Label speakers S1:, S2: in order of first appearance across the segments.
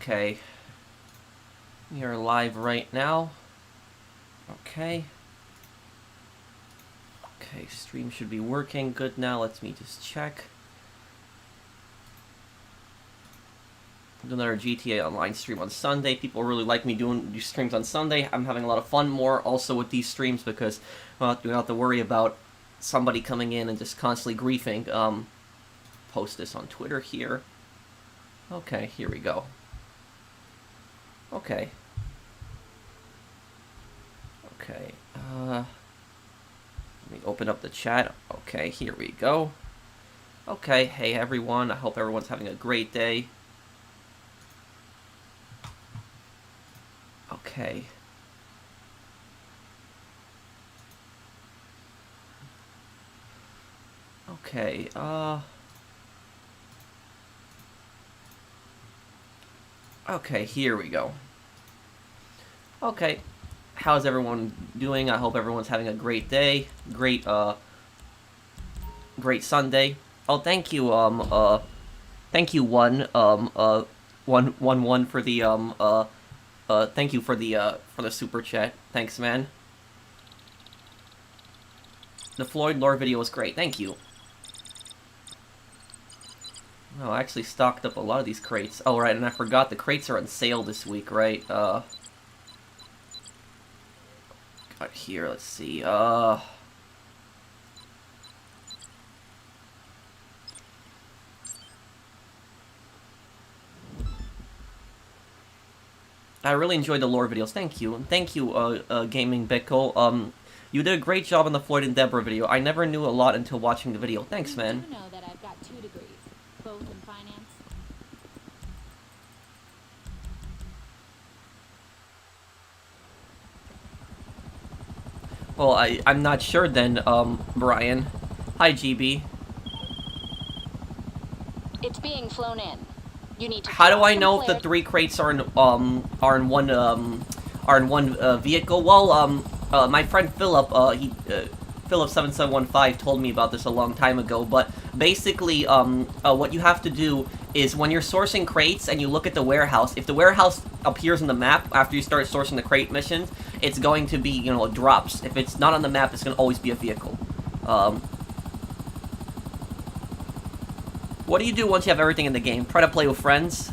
S1: Okay. We are live right now. Okay. Okay, stream should be working good now. Let me just check. Another GTA Online stream on Sunday. People really like me doing these streams on Sunday. I'm having a lot of fun more also with these streams because, well, you don't have to worry about somebody coming in and just constantly griefing. Post this on Twitter here. Okay, here we go. Okay. Okay, let me open up the chat. Okay, here we go. Okay, hey everyone, I hope everyone's having a great day. Okay. Okay, okay, here we go. Okay. How's everyone doing? I hope everyone's having a great day. Great Sunday. Oh, thank you, thank you, one for the, thank you for the super chat. Thanks, man. The Floyd lore video was great. Thank you. Oh, I actually stocked up a lot of these crates. Oh, right, and I forgot the crates are on sale this week, right? Got here, let's see, I really enjoyed the lore videos. Thank you. And thank you, Gaming Bickle. You did a great job on the Floyd and Deborah video. I never knew a lot until watching the video. Thanks, man.
S2: You know that I've got 2 degrees, both in finance.
S1: Well, I'm not sure then, Brian. Hi, GB.
S2: It's being flown in. You need to.
S1: How do I know if the 3 crates are in one vehicle? Well, my friend Philip, Philip7715 told me about this a long time ago, but basically, what you have to do is when you're sourcing crates and you look at the warehouse, if the warehouse appears on the map after you start sourcing the crate missions, it's going to be, you know, it drops. If it's not on the map, it's going to always be a vehicle. What do you do once you have everything in the game? Try to play with friends.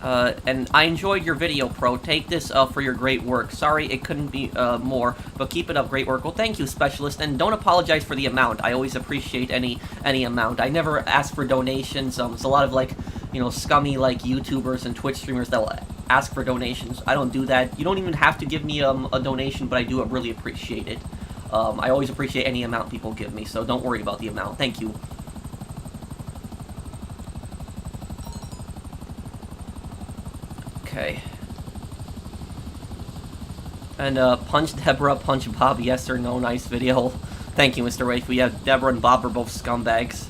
S1: And I enjoyed your video, Pro. Take this for your great work. Sorry it couldn't be more, but keep it up. Great work. Well, thank you, Specialist, and don't apologize for the amount. I always appreciate any amount. I never ask for donations. There's a lot of, like, you know, scummy, like, YouTubers and Twitch streamers that will ask for donations. I don't do that. You don't even have to give me a donation, but I do really appreciate it. I always appreciate any amount people give me, so don't worry about the amount. Thank you. Okay. And, punch Deborah, punch Bob, yes or no, nice video. Thank you, Mr. Rafe. Yeah, Deborah and Bob are both scumbags.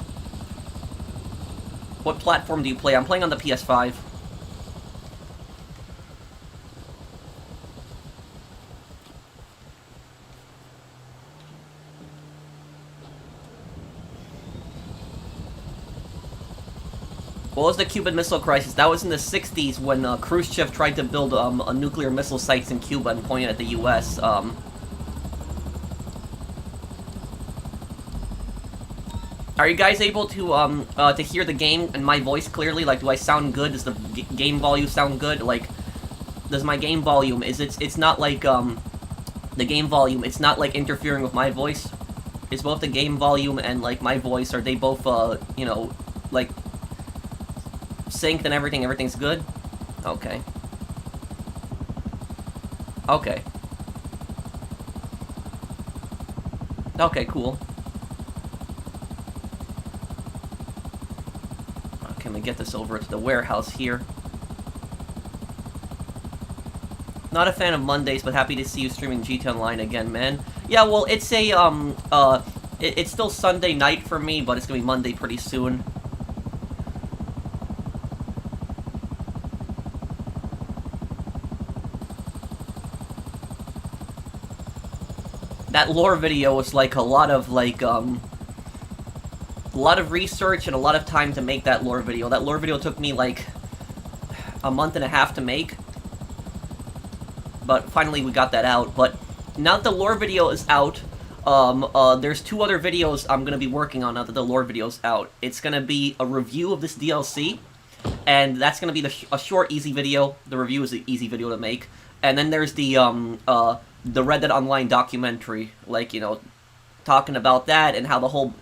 S1: What platform do you play? I'm playing on the PS5. What was the Cuban Missile Crisis? That was in the 60s when Khrushchev tried to build a nuclear missile sites in Cuba and point it at the U.S. Are you guys able to hear the game and my voice clearly? Like, do I sound good? Does the game volume sound good? Like, does my game volume, it's not like, the game volume, it's not, like, interfering with my voice? Is both the game volume and, like, my voice, are they both, you know, like, synced and everything's good? Okay. Okay. Okay, cool. Can we get this over to the warehouse here? Not a fan of Mondays, but happy to see you streaming GT Online again, man. Yeah, well, it's a, it's still Sunday night for me, but it's gonna be Monday pretty soon. That lore video was like a lot of research and a lot of time to make that lore video. That lore video took me like a month and a half to make. But finally we got that out. But now that the lore video is out, there's 2 other videos I'm going to be working on now that the lore video's out. It's going to be a review of this DLC, and that's going to be a short, easy video. The review is an easy video to make. And then there's the Red Dead Online documentary, like, you know, talking about that and how the whole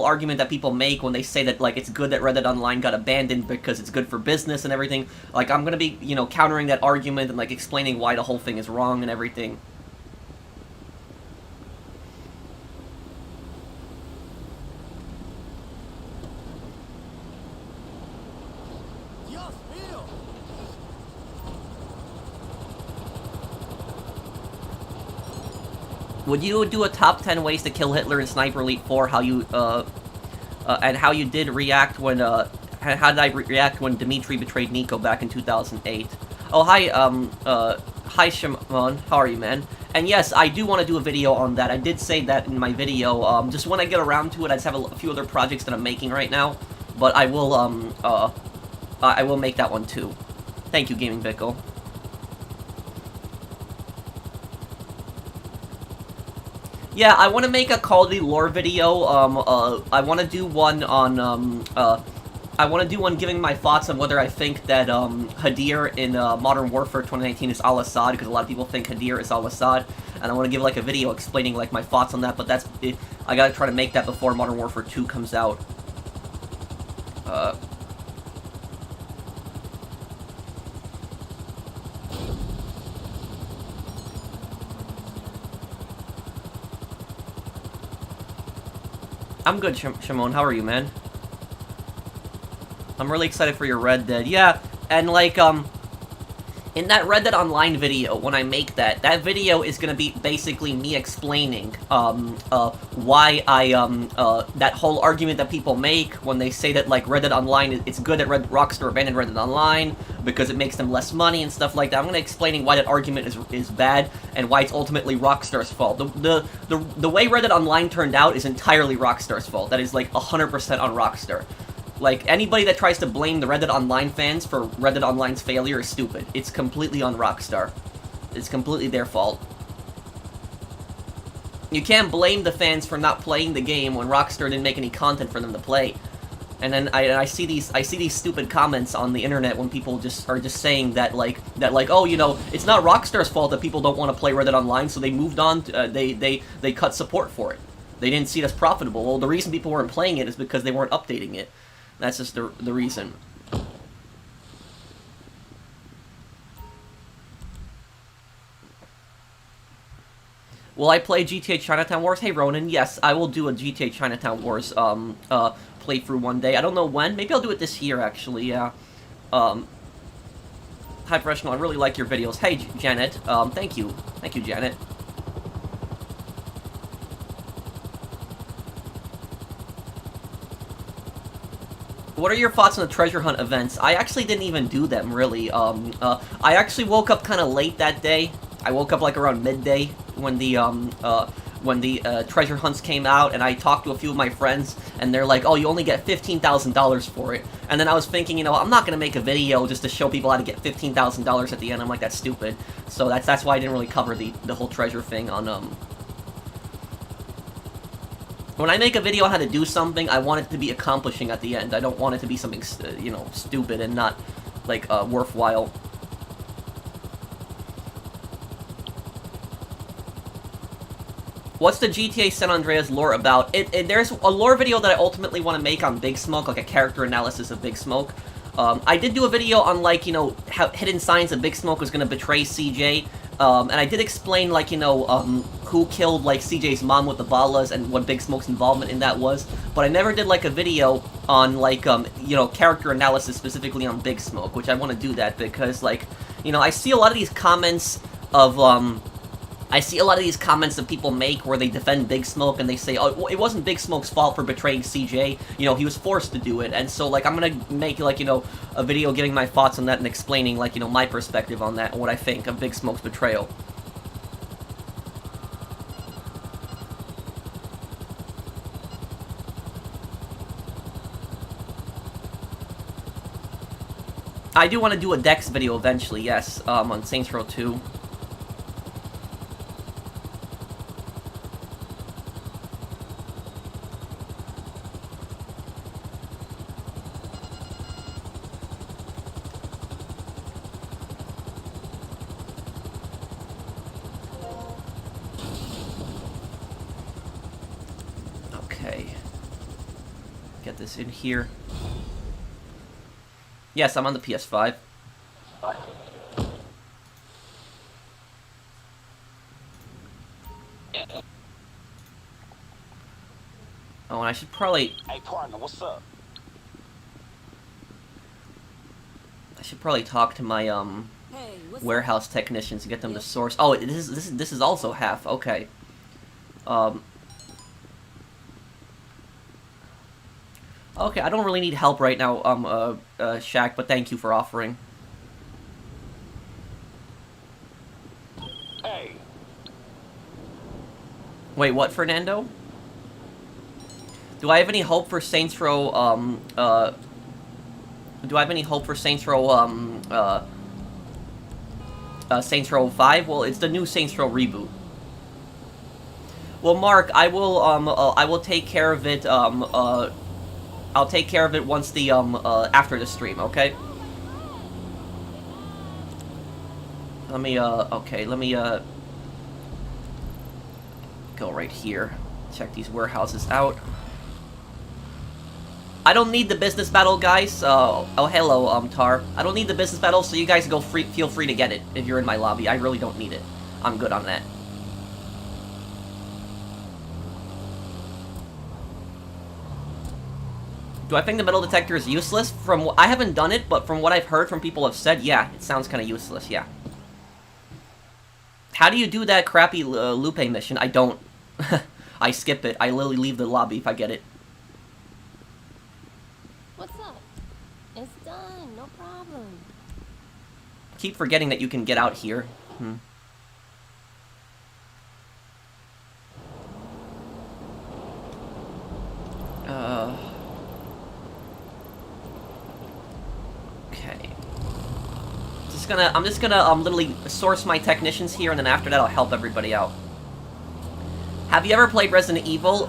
S1: argument that people make when they say that, like, it's good that Red Dead Online got abandoned because it's good for business and everything. Like, I'm going to be, you know, countering that argument and, like, explaining why the whole thing is wrong and everything. Would you do a top 10 ways to kill Hitler in Sniper Elite 4? How you, and how you did react when, how did I react when Dimitri betrayed Nico back in 2008? Oh, hi, Shimon. How are you, man? And yes, I do want to do a video on that. I did say that in my video. Just when I get around to it, I just have a few other projects that I'm making right now. But I will make that one too. Thank you, Gaming Vickle. Yeah, I want to make a Call of Duty lore video. I want to do one on, I want to do one giving my thoughts on whether I think that, Hadir in, Modern Warfare 2019 is Al-Assad, because a lot of people think Hadir is Al-Assad, and I want to give, like, a video explaining, like, my thoughts on that, but that's, I gotta try to make that before Modern Warfare 2 comes out. I'm good, Shimon. How are you, man? I'm really excited for your Red Dead. Yeah, and, like, in that Red Dead Online video, when I make that, that video is gonna be basically me explaining, why that whole argument that people make when they say that, like, Red Dead Online, it's good that Rockstar abandoned Red Dead Online because it makes them less money and stuff like that. I'm gonna explaining why that argument is bad and why it's ultimately Rockstar's fault. The way Red Dead Online turned out is entirely Rockstar's fault. That is, like, 100% on Rockstar. Like, anybody that tries to blame the Red Dead Online fans for Red Dead Online's failure is stupid. It's completely on Rockstar. It's completely their fault. You can't blame the fans for not playing the game when Rockstar didn't make any content for them to play. And then I see these stupid comments on the internet when people are just saying that like oh, you know, it's not Rockstar's fault that people don't want to play Red Dead Online, so they moved on. They cut support for it. They didn't see it as profitable. Well, the reason people weren't playing it is because they weren't updating it. That's just the reason. Will I play GTA Chinatown Wars? Hey, Ronan, yes, I will do a GTA Chinatown Wars playthrough one day. I don't know when. Maybe I'll do it this year, actually, yeah. Hi, Professional, I really like your videos. Hey, Janet, thank you. Thank you, Janet. What are your thoughts on the treasure hunt events? I actually didn't even do them, really. I actually woke up kind of late that day. I woke up, like, around midday when the treasure hunts came out, and I talked to a few of my friends, and they're like, oh, you only get $15,000 for it. And then I was thinking, you know, I'm not gonna make a video just to show people how to get $15,000 at the end. I'm like, that's stupid. So that's why I didn't really cover the whole treasure thing on, When I make a video on how to do something, I want it to be accomplishing at the end. I don't want it to be something, you know, stupid and not, like, worthwhile. What's the GTA San Andreas lore about? There's a lore video that I ultimately want to make on Big Smoke, like a character analysis of Big Smoke. I did do a video on, like, you know, how hidden signs that Big Smoke was going to betray CJ. And I did explain, like, you know, who killed, like, CJ's mom with the balas and what Big Smoke's involvement in that was. But I never did, like, a video on, like, you know, character analysis specifically on Big Smoke, which I want to do that because, like, you know, I see a lot of these comments of, that people make where they defend Big Smoke and they say, oh, it wasn't Big Smoke's fault for betraying CJ, you know, he was forced to do it. And so, like, I'm gonna make, like, you know, a video giving my thoughts on that and explaining, like, you know, my perspective on that and what I think of Big Smoke's betrayal. I do want to do a Dex video eventually, yes, on Saints Row 2. Okay. Get this in here. Yes, I'm on the PS5. Oh, and I should probably...
S3: Hey, partner, what's up?
S1: I should probably talk to my, warehouse technicians to get them to source... Oh, this is also half. Okay. Okay, I don't really need help right now, Shaq, but thank you for offering.
S3: Hey.
S1: Wait, what, Fernando? Do I have any hope for Saints Row, do I have any hope for Saints Row, Saints Row 5? Well, it's the new Saints Row reboot. Well, Mark, I will take care of it, I'll take care of it once the, after the stream, okay? Let me, okay, let me, go right here. Check these warehouses out. I don't need the business battle, guys. Oh, hello, Tar. I don't need the business battle, so you guys feel free to get it if you're in my lobby. I really don't need it. I'm good on that. Do I think the metal detector is useless? I haven't done it, but from what I've heard from people have said, yeah, it sounds kind of useless, yeah. How do you do that crappy Lupe mission? I don't. I skip it. I literally leave the lobby if I get it.
S2: What's up? It's done. No problem.
S1: Keep forgetting that you can get out here. Okay. I'm just gonna literally source my technicians here, and then after that I'll help everybody out. Have you ever played Resident Evil,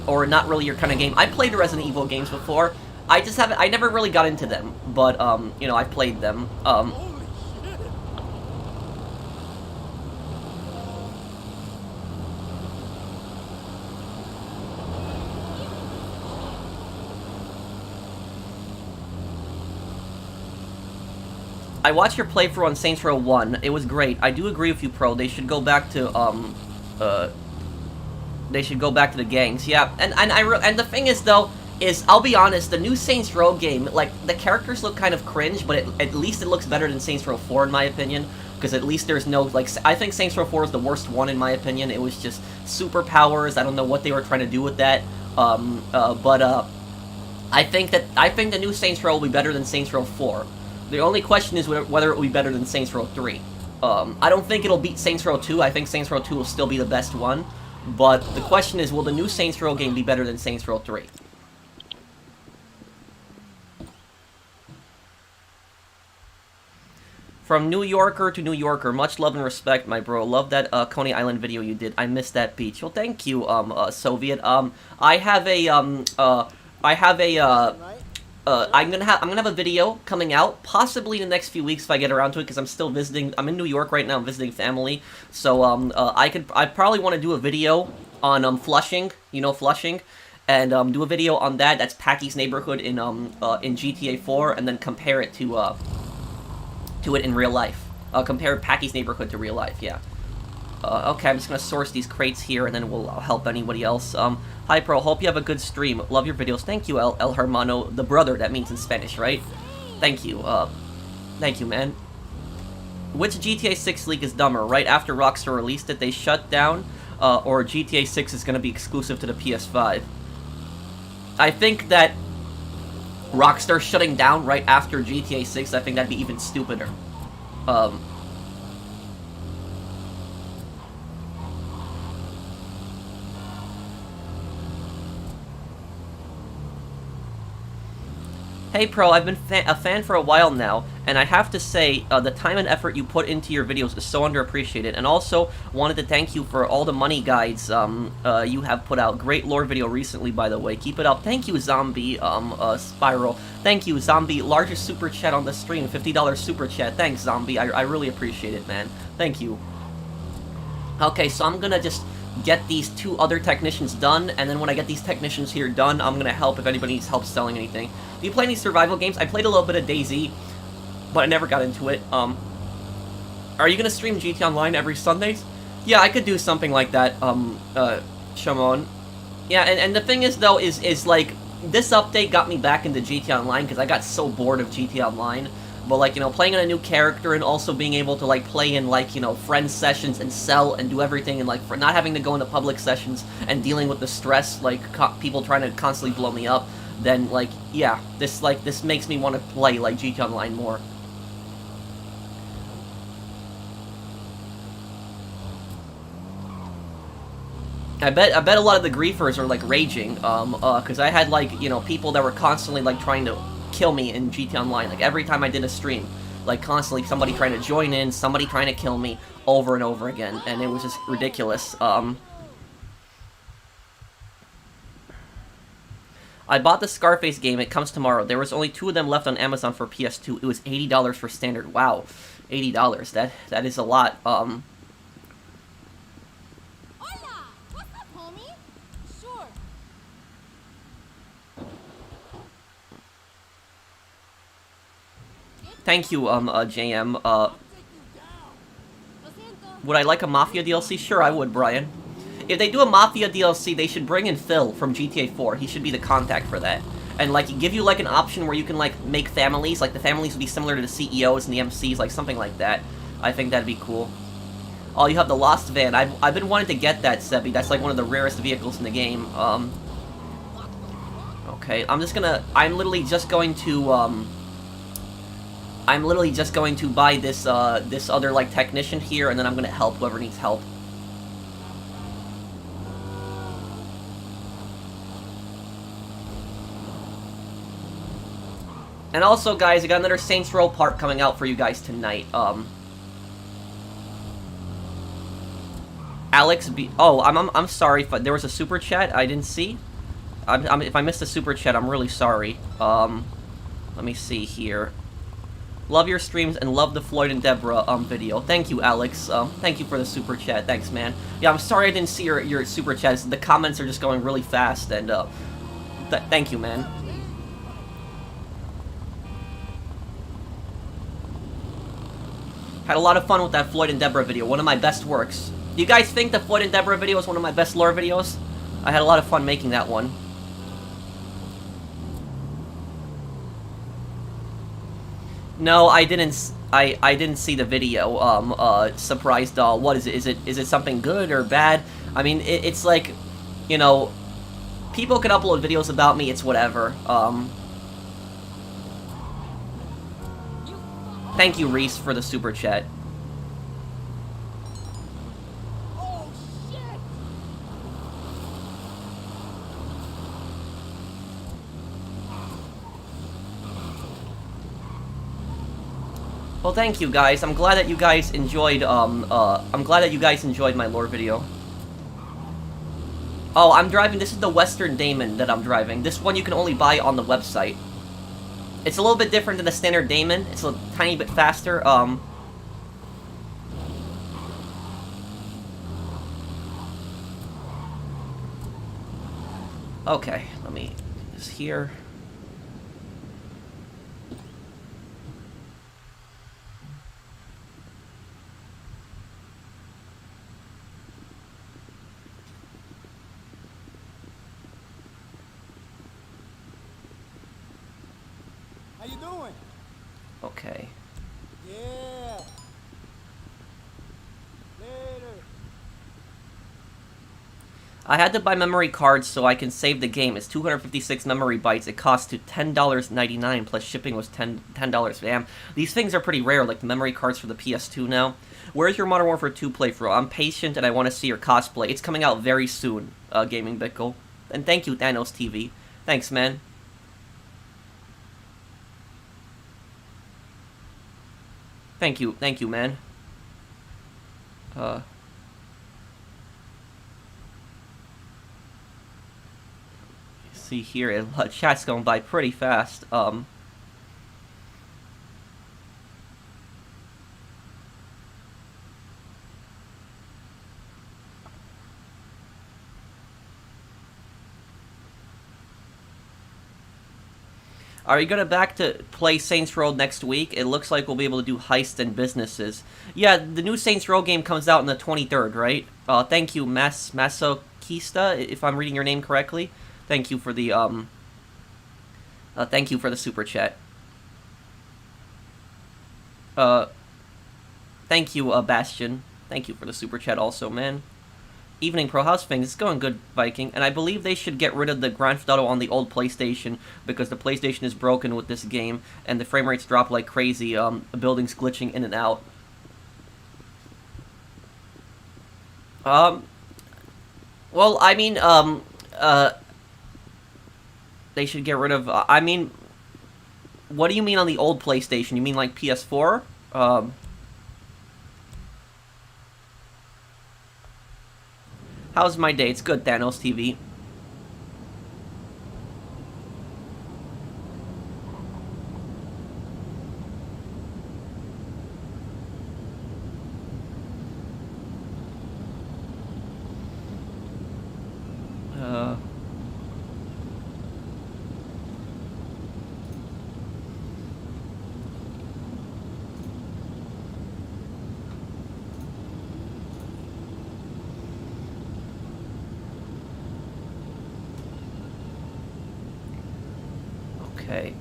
S1: or not really your kind of game? I played the Resident Evil games before. I never really got into them, but, you know, I played them. I watched your playthrough on Saints Row 1. It was great. I do agree with you, Pro. They should go back to, they should go back to the gangs. Yeah, and the thing is, though, I'll be honest, the new Saints Row game, like, the characters look kind of cringe, but at least it looks better than Saints Row 4, in my opinion, because at least there's no, like, I think Saints Row 4 is the worst one, in my opinion. It was just superpowers. I don't know what they were trying to do with that, I think the new Saints Row will be better than Saints Row 4. The only question is whether it will be better than Saints Row 3. I don't think it'll beat Saints Row 2. I think Saints Row 2 will still be the best one. But the question is, will the new Saints Row game be better than Saints Row 3? From New Yorker to New Yorker, much love and respect, my bro. Love that Coney Island video you did. I missed that beach. Well, thank you, Soviet. I'm gonna have a video coming out, possibly in the next few weeks if I get around to it, because I'm still visiting. I'm in New York right now. I'm visiting family, so I probably want to do a video on Flushing, you know, Flushing, and do a video on that. That's Packy's neighborhood in GTA 4, and then compare it to it in real life. Compare Packy's neighborhood to real life. Yeah. Okay, I'm just gonna source these crates here, and then I'll help anybody else. Hi, Pro. Hope you have a good stream. Love your videos. Thank you, El Hermano. The brother, that means in Spanish, right? Thank you. Thank you, man. Which GTA 6 leak is dumber? Right after Rockstar released it, they shut down, or GTA 6 is gonna be exclusive to the PS5? I think that Rockstar shutting down right after GTA 6, I think that'd be even stupider. Hey Pro, I've been a fan for a while now, and I have to say, the time and effort you put into your videos is so underappreciated, and also wanted to thank you for all the money guides you have put out. Great lore video recently, by the way. Keep it up. Thank you, Zombie, Spiral. Thank you, Zombie. Largest super chat on the stream, $50 super chat. Thanks, Zombie. I really appreciate it, man. Thank you. Okay, so I'm gonna just get these 2 other technicians done, and then when I get these technicians here done, I'm gonna help if anybody needs help selling anything. Do you play any survival games? I played a little bit of DayZ, but I never got into it. Are you gonna stream GT Online every Sundays? Yeah, I could do something like that, Shimon. Yeah, and the thing is, though, is like, this update got me back into GT Online, because I got so bored of GT Online. But, like, you know, playing on a new character and also being able to, like, play in, like, you know, friend sessions and sell and do everything and, like, for not having to go into public sessions and dealing with the stress, like, people trying to constantly blow me up, then, like, yeah, this makes me want to play, like, GT Online more. I bet a lot of the griefers are, like, raging, because I had, like, you know, people that were constantly, like, trying to kill me in GT Online, like, every time I did a stream, like, constantly somebody trying to join in, somebody trying to kill me, over and over again, and it was just ridiculous. I bought the Scarface game, it comes tomorrow. There was only 2 of them left on Amazon for PS2, it was $80 for standard. Wow, $80, that is a lot.
S2: Hola! What's up, homie? Sure.
S1: Thank you, JM. Would I like a Mafia DLC? Sure, I would, Brian. If they do a Mafia DLC, they should bring in Phil from GTA 4. He should be the contact for that. And, like, give you, like, an option where you can, like, make families. Like, the families would be similar to the CEOs and the MCs, like, something like that. I think that'd be cool. Oh, you have the Lost Van. I've been wanting to get that, Sebi. That's, like, one of the rarest vehicles in the game. Okay, I'm literally just going to buy this, this other, like, technician here, and then I'm gonna help whoever needs help. And also, guys, I got another Saints Row part coming out for you guys tonight. Alex B. Oh, I'm sorry if there was a super chat I didn't see. If I missed a super chat, I'm really sorry. Let me see here. Love your streams and love the Floyd and Deborah video. Thank you, Alex. Thank you for the super chat. Thanks, man. Yeah, I'm sorry I didn't see your super chats. The comments are just going really fast, and thank you, man. Had a lot of fun with that Floyd and Deborah video. One of my best works. Do you guys think the Floyd and Deborah video is one of my best lore videos? I had a lot of fun making that one. No, I didn't. I didn't see the video. Surprise doll. What is it? Is it something good or bad? I mean, it's like, you know, people can upload videos about me. It's whatever. Thank you, Reese, for the super chat.
S2: Oh, shit!
S1: Well, thank you guys. I'm glad that you guys enjoyed. I'm glad that you guys enjoyed my lore video. Oh, I'm driving. This is the Western Daemon that I'm driving. This one you can only buy on the website. It's a little bit different than the standard Daemon. It's a tiny bit faster. Okay, let me do this here.
S3: How you doing?
S1: Okay.
S3: Yeah. Later.
S1: I had to buy memory cards so I can save the game. It's 256 memory bytes. It costs to $10.99 plus shipping was $10. Damn. These things are pretty rare, like the memory cards for the PS2 now. Where's your Modern Warfare 2 playthrough? I'm patient and I want to see your cosplay. It's coming out very soon, Gaming Bickle. And thank you, Thanos TV. Thanks, man. Thank you, man. See here, chat's going by pretty fast. Are you gonna back to play Saints Row next week? It looks like we'll be able to do Heist and businesses. Yeah, the new Saints Row game comes out on the 23rd, right? Thank you, Masokista, if I'm reading your name correctly. Thank you for the, thank you for the super chat. Thank you, Bastion. Thank you for the super chat also, man. Evening Pro, how's things? It's going good, Viking. And I believe they should get rid of the Grand Theft Auto on the old PlayStation because the PlayStation is broken with this game and the frame rates drop like crazy. Buildings glitching in and out. Well, I mean, they should get rid of. I mean, what do you mean on the old PlayStation? You mean like PS4? How's my day? It's good, Thanos TV. Okay.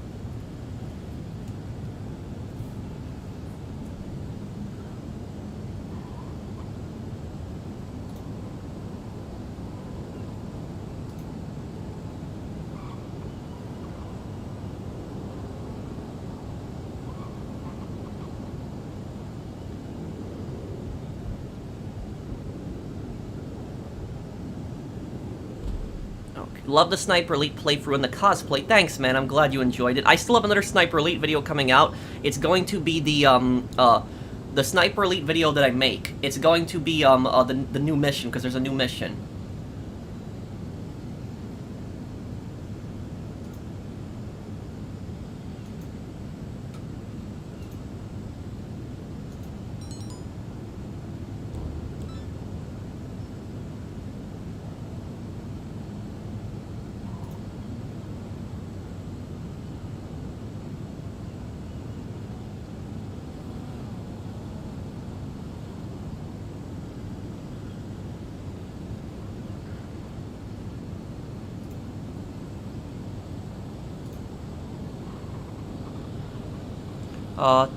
S1: Love the Sniper Elite playthrough and the cosplay. Thanks, man. I'm glad you enjoyed it. I still have another Sniper Elite video coming out. It's going to be the Sniper Elite video that I make. It's going to be, the new mission, because there's a new mission.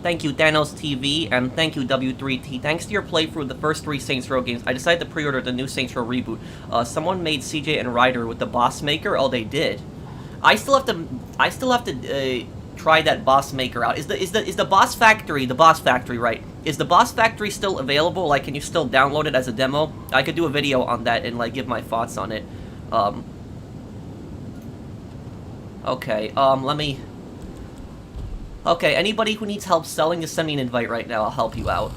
S1: Thank you, Thanos TV, and thank you, W3T. Thanks to your playthrough of the first 3 Saints Row games, I decided to pre-order the new Saints Row reboot. Someone made CJ and Ryder with the Boss Maker. Oh, they did. I still have to try that Boss Maker out. Is the Boss Factory, right? Is the Boss Factory still available? Like, can you still download it as a demo? I could do a video on that and, like, give my thoughts on it. Okay, let me... Okay, anybody who needs help selling, just send me an invite right now. I'll help you out.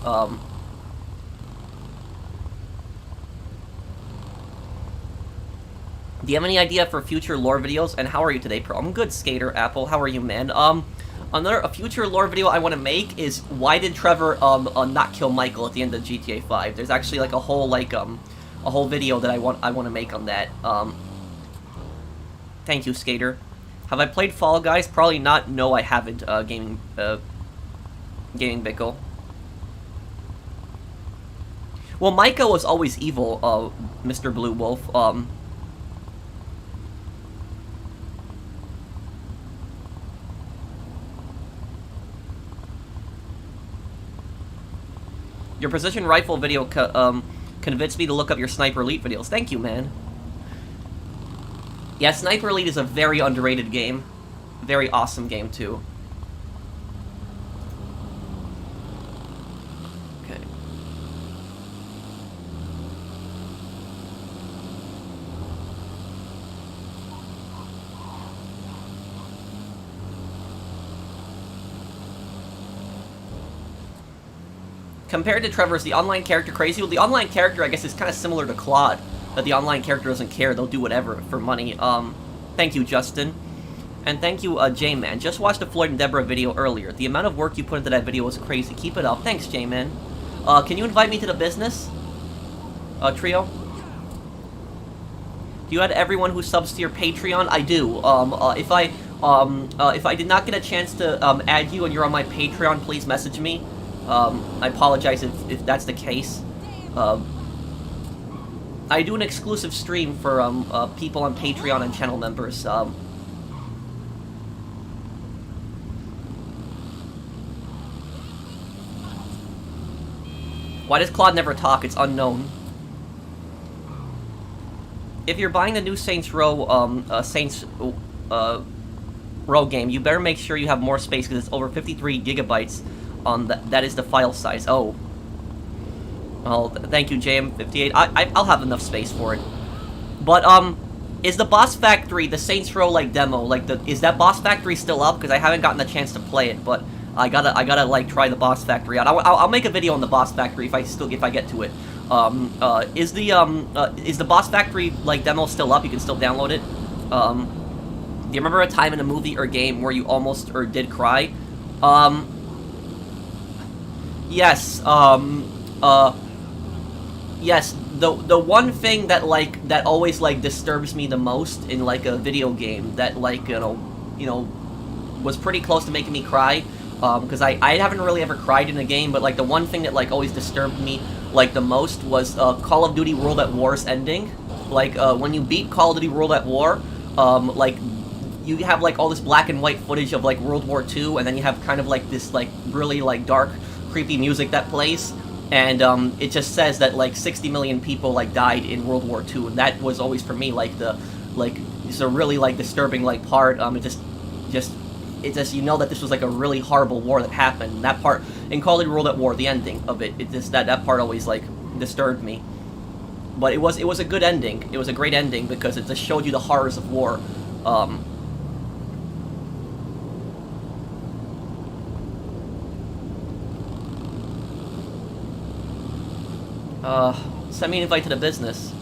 S1: Do you have any idea for future lore videos? And how are you today, Pro? I'm good, Skater Apple. How are you, man? A future lore video I want to make is why did Trevor not kill Michael at the end of GTA 5? There's actually like a whole video that I want to make on that. Thank you, Skater. Have I played Fall Guys? Probably not. No, I haven't. Gaming Bickle. Well, Micah was always evil, Mr. Blue Wolf. Your precision rifle video convinced me to look up your Sniper Elite videos. Thank you, man. Yeah, Sniper Elite is a very underrated game. Very awesome game, too. Okay. Compared to Trevor's, the online character crazy. Well, the online character, I guess, is kind of similar to Claude. That the online character doesn't care. They'll do whatever for money. Thank you, Justin. And thank you, J-Man. Just watched the Floyd and Deborah video earlier. The amount of work you put into that video was crazy. Keep it up. Thanks, J-Man. Can you invite me to the business? Trio? Do you add everyone who subs to your Patreon? I do. If I did not get a chance to, add you and you're on my Patreon, please message me. I apologize if that's the case. I do an exclusive stream for, people on Patreon and channel members, Why does Claude never talk? It's unknown. If you're buying the new Saints Row, Row game, you better make sure you have more space because it's over 53 gigabytes on that is the file size. Oh. Well, thank you, JM58. I'll have enough space for it. But, is the Boss Factory, the Saints Row, like, demo, like, is that Boss Factory still up? Because I haven't gotten a chance to play it, but I gotta, like, try the Boss Factory out. I'll make a video on the Boss Factory if I get to it. Is the Boss Factory, like, demo still up? You can still download it? Do you remember a time in a movie or game where you almost, or did cry? Yes, yes, the one thing that, like, that always, like, disturbs me the most in, like, a video game that, like, you know, was pretty close to making me cry, because I haven't really ever cried in a game, but, like, the one thing that, like, always disturbed me, like, the most was, Call of Duty World at War's ending. Like, when you beat Call of Duty World at War, like, you have, like, all this black and white footage of, like, World War II, and then you have kind of, like, this, like, really, like, dark, creepy music that plays, and, it just says that, like, 60 million people, like, died in World War II, and that was always, for me, like, it's a really, like, disturbing, like, part, it just, you know that this was, like, a really horrible war that happened, and that part, in Call of Duty World at War, the ending of it, that part always, like, disturbed me. But it was a good ending. It was a great ending, because it just showed you the horrors of war, send me an invite to the business.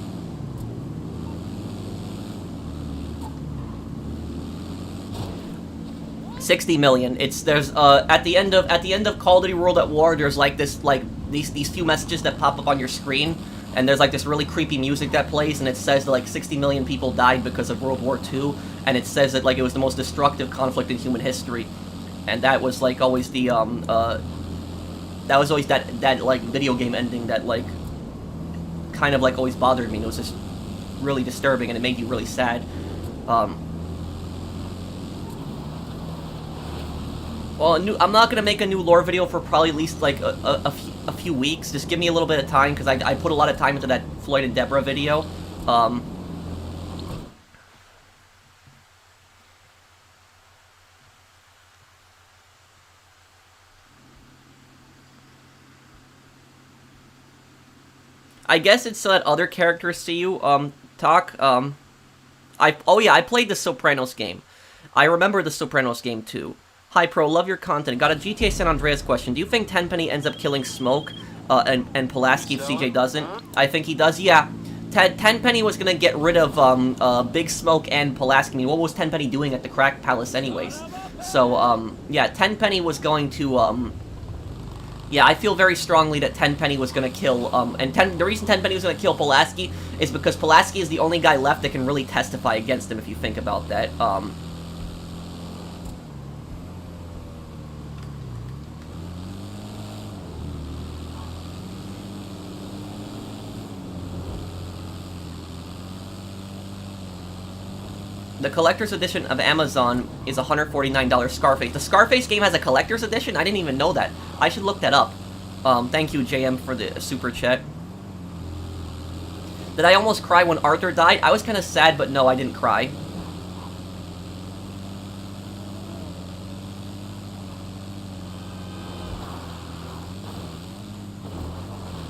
S1: $60 million. There's at the end of Call of Duty World at War, there's like this, like, these few messages that pop up on your screen, and there's like this really creepy music that plays, and it says that like 60 million people died because of World War II, and it says that like it was the most destructive conflict in human history, and that was like always the that was always that like video game ending that like kind of like always bothered me. And it was just really disturbing, and it made you really sad. Well, I'm not gonna make a new lore video for probably at least like a few weeks. Just give me a little bit of time, because I put a lot of time into that Floyd and Deborah video. I guess it's so that other characters see you, talk. Oh yeah, I played the Sopranos game. I remember the Sopranos game too. Hi Pro, love your content. Got a GTA San Andreas question. Do you think Tenpenny ends up killing Smoke, and Pulaski if CJ doesn't? I think he does, yeah. Tenpenny was gonna get rid of, Big Smoke and Pulaski. I mean, what was Tenpenny doing at the Crack Palace anyways? So, yeah, Tenpenny was going to, yeah, I feel very strongly that Tenpenny was gonna kill, the reason Tenpenny was gonna kill Pulaski is because Pulaski is the only guy left that can really testify against him, if you think about that. The collector's edition of Amazon is $149 Scarface. The Scarface game has a collector's edition? I didn't even know that. I should look that up. Thank you, JM, for the super chat. Did I almost cry when Arthur died? I was kind of sad, but no, I didn't cry.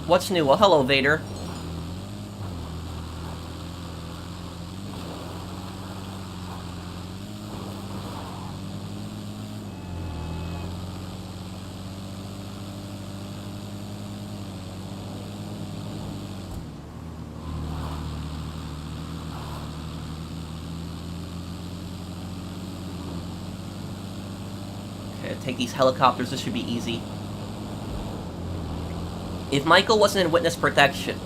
S1: What's new? Well, hello, Vader. take these helicopters. This should be easy. If Michael wasn't in witness protection,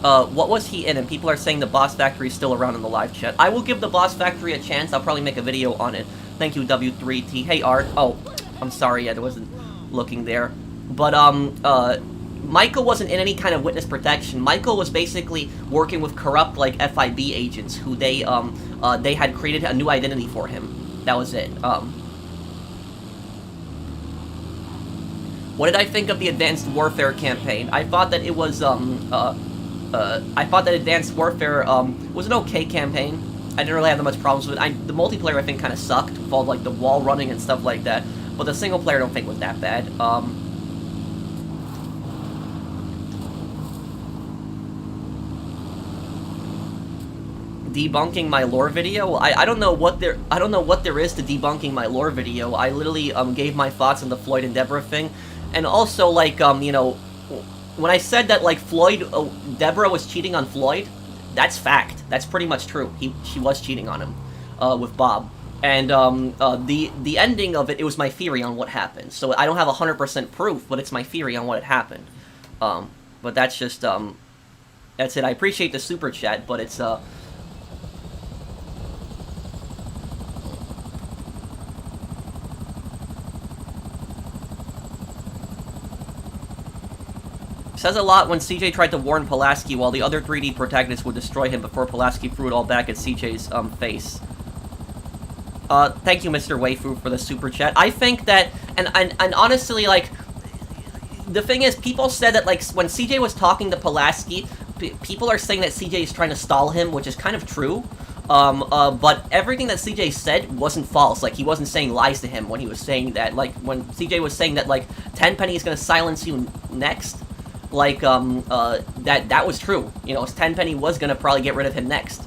S1: what was he in? And people are saying the Boss Factory is still around in the live chat. I will give the Boss Factory a chance. I'll probably make a video on it. Thank you, W3T. Hey, Art. Oh, I'm sorry, I wasn't looking there. But, Michael wasn't in any kind of witness protection. Michael was basically working with corrupt, like, FIB agents who they had created a new identity for him. That was it. What did I think of the Advanced Warfare campaign? I thought that it was, I thought that Advanced Warfare, was an okay campaign. I didn't really have that much problems with it. The multiplayer, I think, kind of sucked, with all, like, the wall running and stuff like that. But the single player, I don't think was that bad. Debunking my lore video? I don't know what there is to debunking my lore video. I literally, gave my thoughts on the Floyd and Deborah thing. And also, like, you know, when I said that, like, Deborah was cheating on Floyd, that's fact. That's pretty much true. She was cheating on him, with Bob. And, the ending of it, it was my theory on what happened. So I don't have 100% proof, but it's my theory on what had happened. But that's just, that's it. I appreciate the super chat, but it's, says a lot when CJ tried to warn Pulaski while the other 3D protagonists would destroy him before Pulaski threw it all back at CJ's face. Thank you, Mr. Waifu, for the super chat. I think that, and honestly, like, the thing is, people said that, like, when CJ was talking to Pulaski, people are saying that CJ is trying to stall him, which is kind of true. But everything that CJ said wasn't false. Like, he wasn't saying lies to him when he was saying that. Like, when CJ was saying that, like, Tenpenny is gonna silence you next, like, that was true. You know, Tenpenny was gonna probably get rid of him next.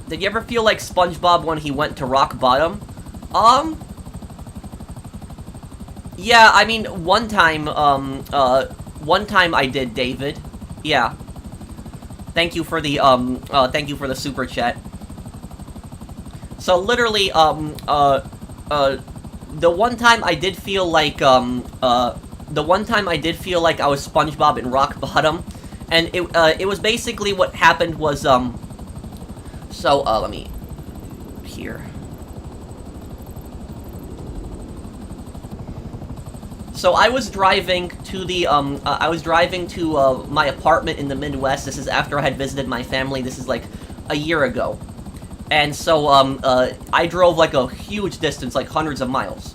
S1: Did you ever feel like SpongeBob when he went to rock bottom? Yeah, I mean, one time I did, David. Yeah. Thank you for the super chat. So literally, the one time I did feel like, I was SpongeBob in rock bottom, and it was basically what happened was, let me, here. So I was driving to my apartment in the Midwest. This is after I had visited my family. This is like a year ago. And so, I drove like a huge distance, like hundreds of miles.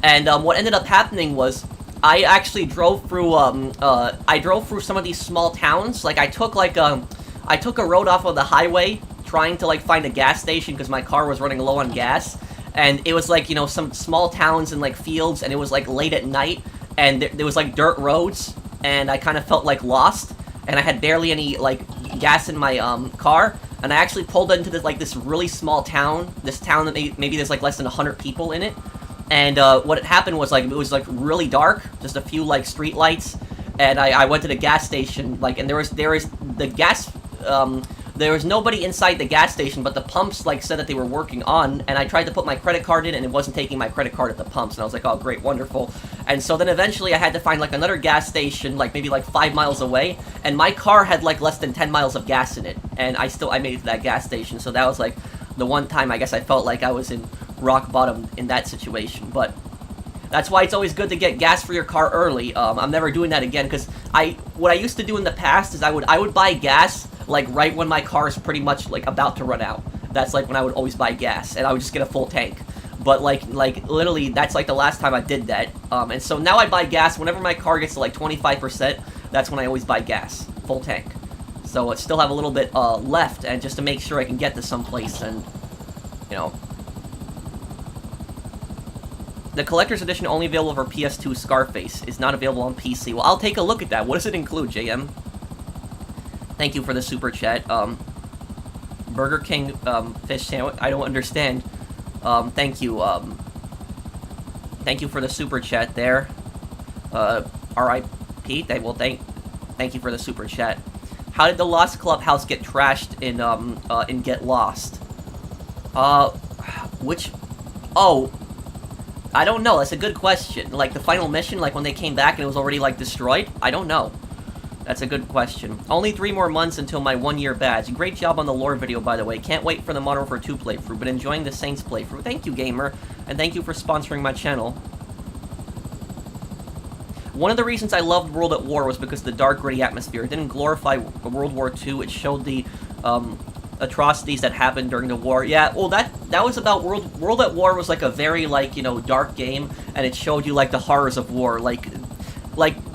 S1: And, what ended up happening was, I actually drove through, some of these small towns. Like, I took a road off of the highway, trying to, like, find a gas station, because my car was running low on gas. And it was, like, you know, some small towns and, like, fields, and it was, like, late at night, and there was, like, dirt roads, and I kind of felt, like, lost, and I had barely any, like, gas in my, car. And I actually pulled into this really small town. This town that maybe there's like less than 100 people in it. And what had happened was like it was like really dark, just a few like street lights. And I went to the gas station, like, and there was the gas. There was nobody inside the gas station, but the pumps like said that they were working on. And I tried to put my credit card in, and it wasn't taking my credit card at the pumps. And I was like, oh great, wonderful. And so then eventually I had to find like another gas station, like maybe like 5 miles away. And my car had like less than 10 miles of gas in it. And I made it to that gas station. So that was like the one time I guess I felt like I was in rock bottom in that situation. But that's why it's always good to get gas for your car early. I'm never doing that again, because what I used to do in the past is I would buy gas like right when my car is pretty much like about to run out. That's like when I would always buy gas, and I would just get a full tank. But like literally that's like the last time I did that. And so now I buy gas whenever my car gets to like 25%. That's when I always buy gas, full tank. So I still have a little bit left, and just to make sure I can get to someplace, and you know. The Collector's Edition only available for PS2 Scarface is not available on PC. Well, I'll take a look at that. What does it include, JM? Thank you for the super chat. Burger King fish sandwich. I don't understand. Thank you. Thank you for the super chat there. R.I.P. Well, thank you for the super chat. How did the Lost Clubhouse get trashed in Get Lost? Oh, I don't know. That's a good question. Like, the final mission, like, when they came back and it was already, like, destroyed? I don't know. That's a good question. Only 3 more months until my 1-year badge. Great job on the lore video, by the way. Can't wait for the Modern Warfare 2 playthrough, but enjoying the Saints playthrough. Thank you, gamer, and thank you for sponsoring my channel. One of the reasons I loved World at War was because of the dark, gritty atmosphere. It didn't glorify World War II. It showed the, atrocities that happened during the war. Yeah, well, that was about World at War was, like, a very, like, you know, dark game, and it showed you, like, the horrors of war. Like,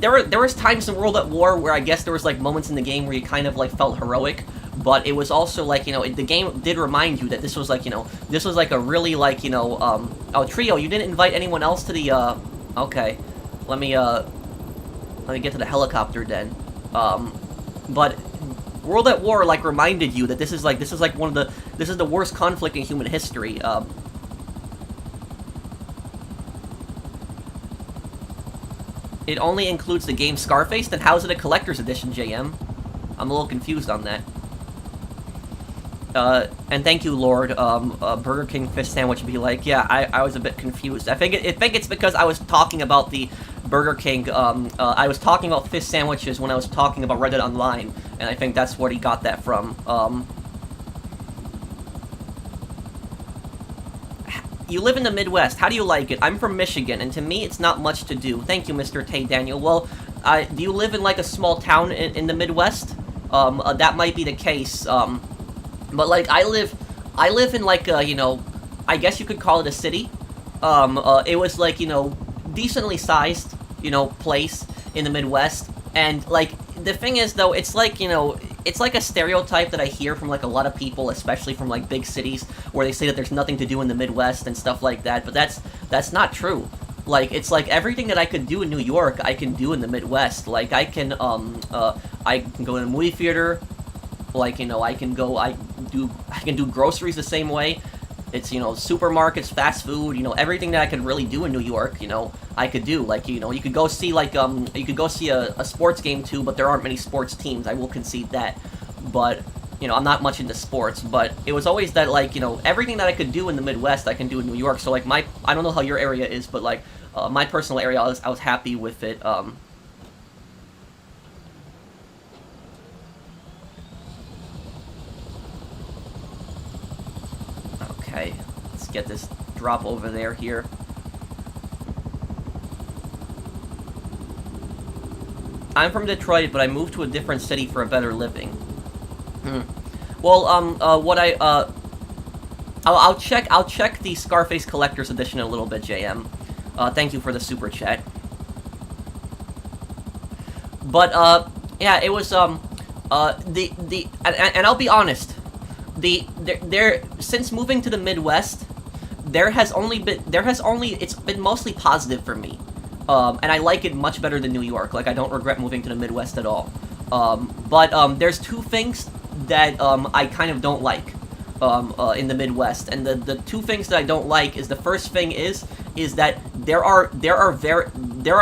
S1: there was times in World at War where I guess there was, like, moments in the game where you kind of, like, felt heroic, but it was also, like, you know, the game did remind you that this was, like, you know, this was, like, a really, like, you know, oh, Trio, you didn't invite anyone else to the, okay, let me get to the helicopter then, but World at War, like, reminded you that this is, like, this is the worst conflict in human history, It only includes the game Scarface? Then how is it a collector's edition, JM? I'm a little confused on that. And thank you, Lord. Burger King fish sandwich be like, yeah, I was a bit confused. I think it's because I was talking about the Burger King, I was talking about fish sandwiches when I was talking about Reddit Online, and I think that's where he got that from. You live in the Midwest. How do you like it? I'm from Michigan, and to me, it's not much to do. Thank you, Mr. Tay Daniel. Well, do you live in, like, a small town in the Midwest? That might be the case. But, like, I live in, like, you know, I guess you could call it a city. It was, like, you know, decently sized, you know, place in the Midwest. And, like, the thing is, though, it's like, you know, it's like a stereotype that I hear from, like, a lot of people, especially from, like, big cities, where they say that there's nothing to do in the Midwest and stuff like that, but that's not true. Like, it's like everything that I could do in New York, I can do in the Midwest. Like, I can go to a movie theater, like, you know, I can do groceries the same way. It's, you know, supermarkets, fast food, you know, everything that I could really do in New York, you know, I could do. Like, you know, you could go see, like, you could go see a sports game, too, but there aren't many sports teams, I will concede that. But, you know, I'm not much into sports, but it was always that, like, you know, everything that I could do in the Midwest, I can do in New York. So, like, I don't know how your area is, but, like, my personal area, I was happy with it, Okay, let's get this drop over there here. I'm from Detroit, but I moved to a different city for a better living. Well, I'll check the Scarface Collector's Edition in a little bit, JM. Thank you for the super chat. But, yeah, it was, and I'll be honest, since moving to the Midwest, it's been mostly positive for me. And I like it much better than New York. Like, I don't regret moving to the Midwest at all. But there's 2 things that, I kind of don't like, in the Midwest. And the 2 things that I don't like is, the first thing is that there are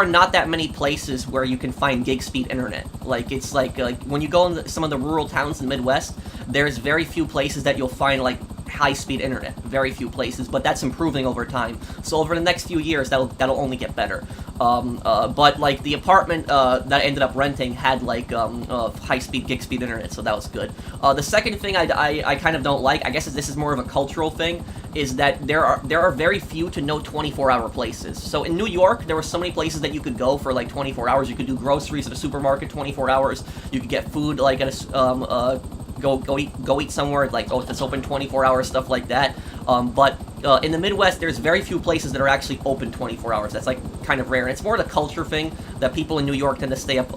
S1: not that many places where you can find gig speed internet. Like, it's like when you go in some of the rural towns in the Midwest, there's very few places that you'll find, like, high-speed internet. Very few places, but that's improving over time. So over the next few years, that'll only get better. But, like, the apartment that I ended up renting had, like, high-speed, gig-speed internet, so that was good. The second thing I kind of don't like, I guess this is more of a cultural thing, is that there are very few to no 24-hour places. So in New York, there were so many places that you could go for, like, 24 hours. You could do groceries at a supermarket 24 hours. You could get food, like, at a go eat somewhere, like, oh, it's open 24 hours, stuff like that. But in the Midwest, there's very few places that are actually open 24 hours. That's, like, kind of rare. And it's more the culture thing that people in New York tend to stay up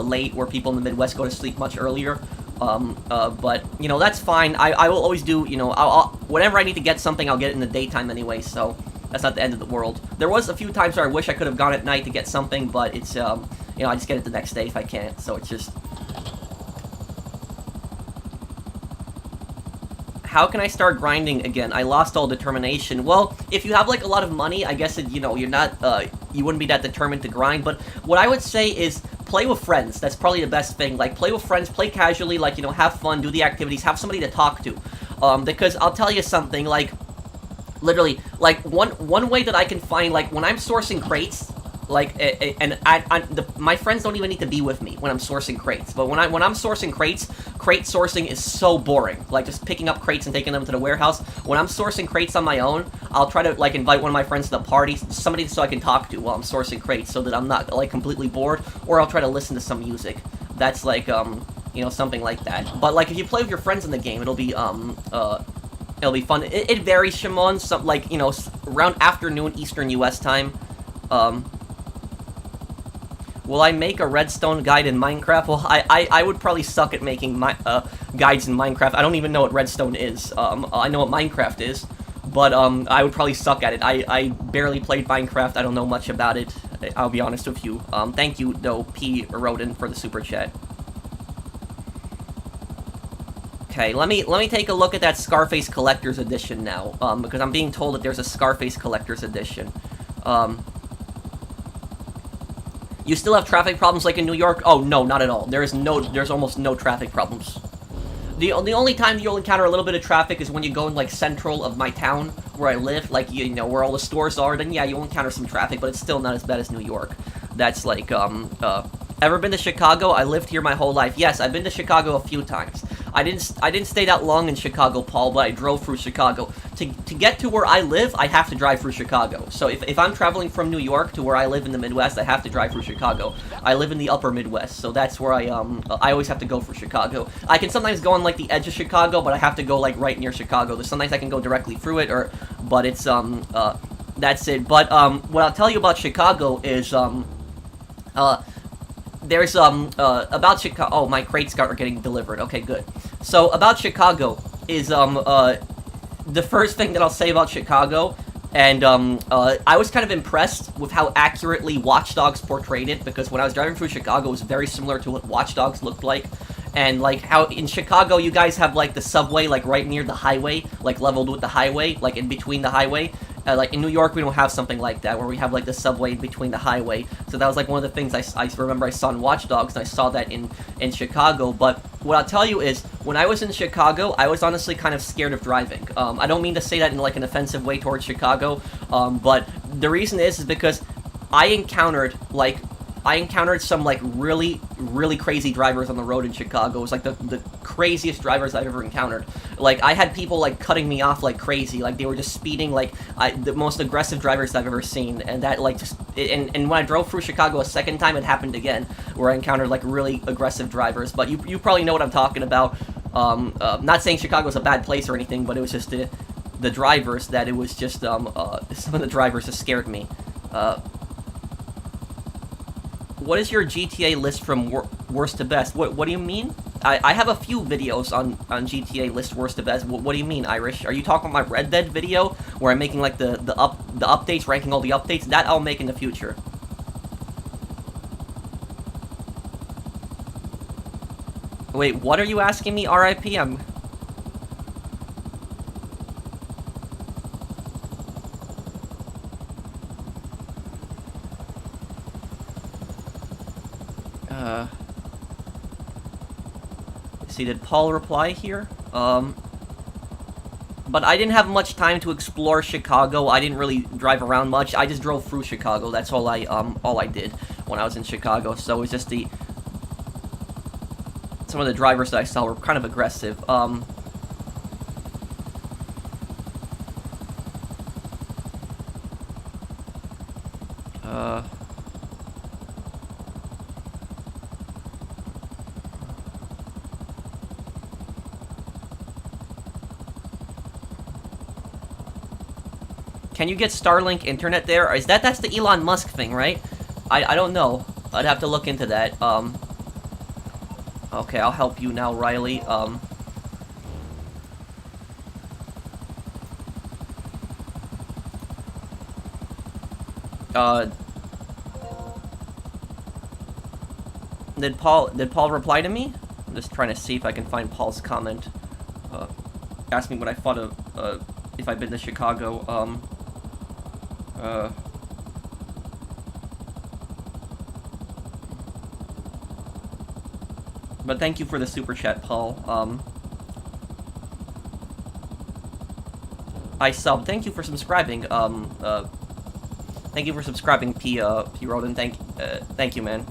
S1: late, where people in the Midwest go to sleep much earlier. But, you know, that's fine. I will always do, you know, whenever I need to get something, I'll get it in the daytime anyway, so that's not the end of the world. There was a few times where I wish I could have gone at night to get something, but it's, you know, I just get it the next day if I can't, so it's just... How can I start grinding again? I lost all determination. Well, if you have, like, a lot of money, I guess, you know, you're not, you wouldn't be that determined to grind, but what I would say is play with friends. That's probably the best thing. Like, play with friends, play casually, like, you know, have fun, do the activities, have somebody to talk to. Because I'll tell you something, like, Literally, like, one way that I can find, like, when I'm sourcing crates, like, my friends don't even need to be with me when I'm sourcing crates. But when I'm sourcing crates, crate sourcing is so boring. Like, just picking up crates and taking them to the warehouse. When I'm sourcing crates on my own, I'll try to, like, invite one of my friends to the party, somebody so I can talk to while I'm sourcing crates, so that I'm not, like, completely bored. Or I'll try to listen to some music. That's, like, you know, something like that. But, like, if you play with your friends in the game, it'll be fun. It varies, Shimon. Some, like, you know, around afternoon Eastern U.S. time. Will I make a redstone guide in Minecraft? Well, I would probably suck at making guides in Minecraft. I don't even know what redstone is. I know what Minecraft is, but I would probably suck at it. I barely played Minecraft. I don't know much about it. I'll be honest with you. Thank you, though, P. Rodin, for the super chat. Okay, let me take a look at that Scarface Collector's Edition now, because I'm being told that there's a Scarface Collector's Edition. You still have traffic problems like in New York? Oh, no, not at all. There's almost no traffic problems. The only time you'll encounter a little bit of traffic is when you go in, like, central of my town, where I live, like, you know, where all the stores are, then yeah, you'll encounter some traffic, but it's still not as bad as New York. That's, like, ever been to Chicago? I lived here my whole life. Yes, I've been to Chicago a few times. I didn't stay that long in Chicago, Paul, but I drove through Chicago. To get to where I live, I have to drive through Chicago. So if I'm traveling from New York to where I live in the Midwest, I have to drive through Chicago. I live in the upper Midwest, so that's where I always have to go for Chicago. I can sometimes go on, like, the edge of Chicago, but I have to go, like, right near Chicago. There's sometimes I can go directly through it, but it's, that's it. But, what I'll tell you about Chicago is, there's, about Chicago. Oh, my crates are getting delivered. Okay, good. So, about Chicago is, the first thing that I'll say about Chicago, and, I was kind of impressed with how accurately Watch Dogs portrayed it, because when I was driving through Chicago, it was very similar to what Watch Dogs looked like. And, like, how in Chicago, you guys have, like, the subway, like, right near the highway, like, leveled with the highway, like, in between the highway. Like, in New York, we don't have something like that, where we have, like, the subway in between the highway. So that was, like, one of the things I remember I saw in Watch Dogs, and I saw that in Chicago. But what I'll tell you is, when I was in Chicago, I was honestly kind of scared of driving. I don't mean to say that in, like, an offensive way towards Chicago, but the reason is because I encountered some, like, really, really crazy drivers on the road in Chicago. It was, like, the craziest drivers I've ever encountered. Like, I had people, like, cutting me off like crazy. Like, they were just speeding, like, the most aggressive drivers I've ever seen. And that, like, just... And when I drove through Chicago a second time, it happened again, where I encountered, like, really aggressive drivers. But you probably know what I'm talking about. Not saying Chicago's a bad place or anything, but it was just the drivers that it was just, some of the drivers just scared me. What is your GTA list from worst to best? What do you mean? I have a few videos on GTA list worst to best. What do you mean, Irish? Are you talking about my Red Dead video, where I'm making, like, the updates, ranking all the updates? That I'll make in the future. Wait, what are you asking me, RIP? See, did Paul reply here? But I didn't have much time to explore Chicago. I didn't really drive around much. I just drove through Chicago. That's all I did when I was in Chicago. So it was just some of the drivers that I saw were kind of aggressive. Can you get Starlink internet there? Or that's the Elon Musk thing, right? I don't know. I'd have to look into that. Okay, I'll help you now, Riley. Did Paul reply to me? I'm just trying to see if I can find Paul's comment. Ask me what I thought of, if I've been to Chicago. But thank you for the super chat, Paul. I sub. Thank you for subscribing. Thank you for subscribing, P. Rodin. Thank you, man.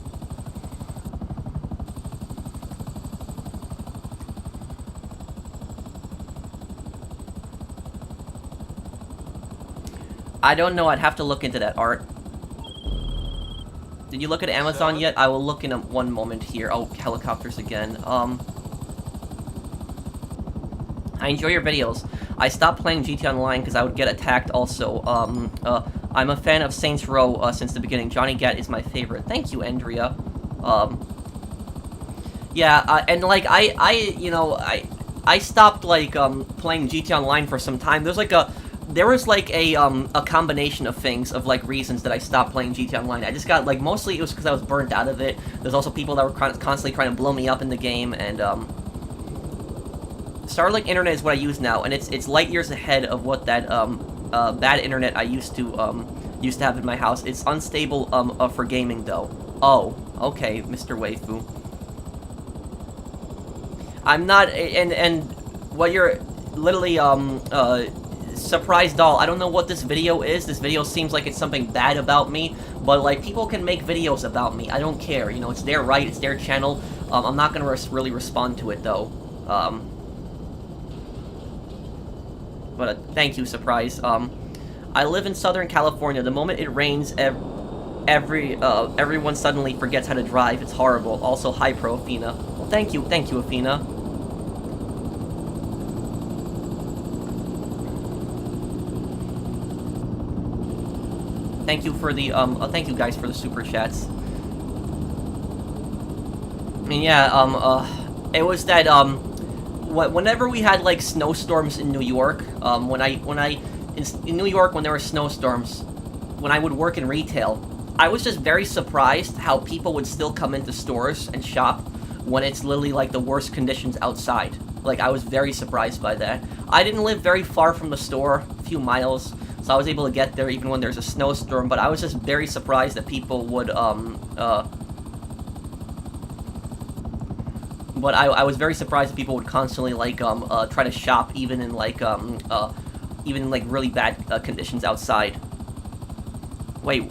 S1: I don't know. I'd have to look into that, Art. Did you look at Amazon yet? I will look in one moment here. Oh, helicopters again. I enjoy your videos. I stopped playing GT Online because I would get attacked also. I'm a fan of Saints Row since the beginning. Johnny Gat is my favorite. Thank you, Andrea. Yeah, and like, I stopped, like, playing GT Online for some time. There was like a combination of things, of like reasons that I stopped playing GT Online. I just got, like, mostly it was because I was burnt out of it. There's also people that were constantly trying to blow me up in the game, and Starlink internet is what I use now, and it's light years ahead of what that bad internet I used to have in my house. It's unstable for gaming though. Oh, okay, Mr. Waifu. I'm not, and what you're literally Surprise Doll, I don't know what this video is. This video seems like it's something bad about me, but, like, people can make videos about me. I don't care, you know, it's their right, it's their channel. I'm not gonna really respond to it, though. But thank you, Surprise. I live in Southern California. The moment it rains, everyone suddenly forgets how to drive. It's horrible. Also, hi, Pro Athena. Well, thank you, Athena. Thank you for the, thank you guys for the super chats. And yeah, it was that, whenever we had, like, snowstorms in New York, in New York, when there were snowstorms, when I would work in retail, I was just very surprised how people would still come into stores and shop when it's literally, like, the worst conditions outside. Like, I was very surprised by that. I didn't live very far from the store, a few miles, so I was able to get there even when there's a snowstorm, but I was just very surprised that people would, but I was very surprised that people would constantly, like, try to shop even in, like, really bad, conditions outside. Wait,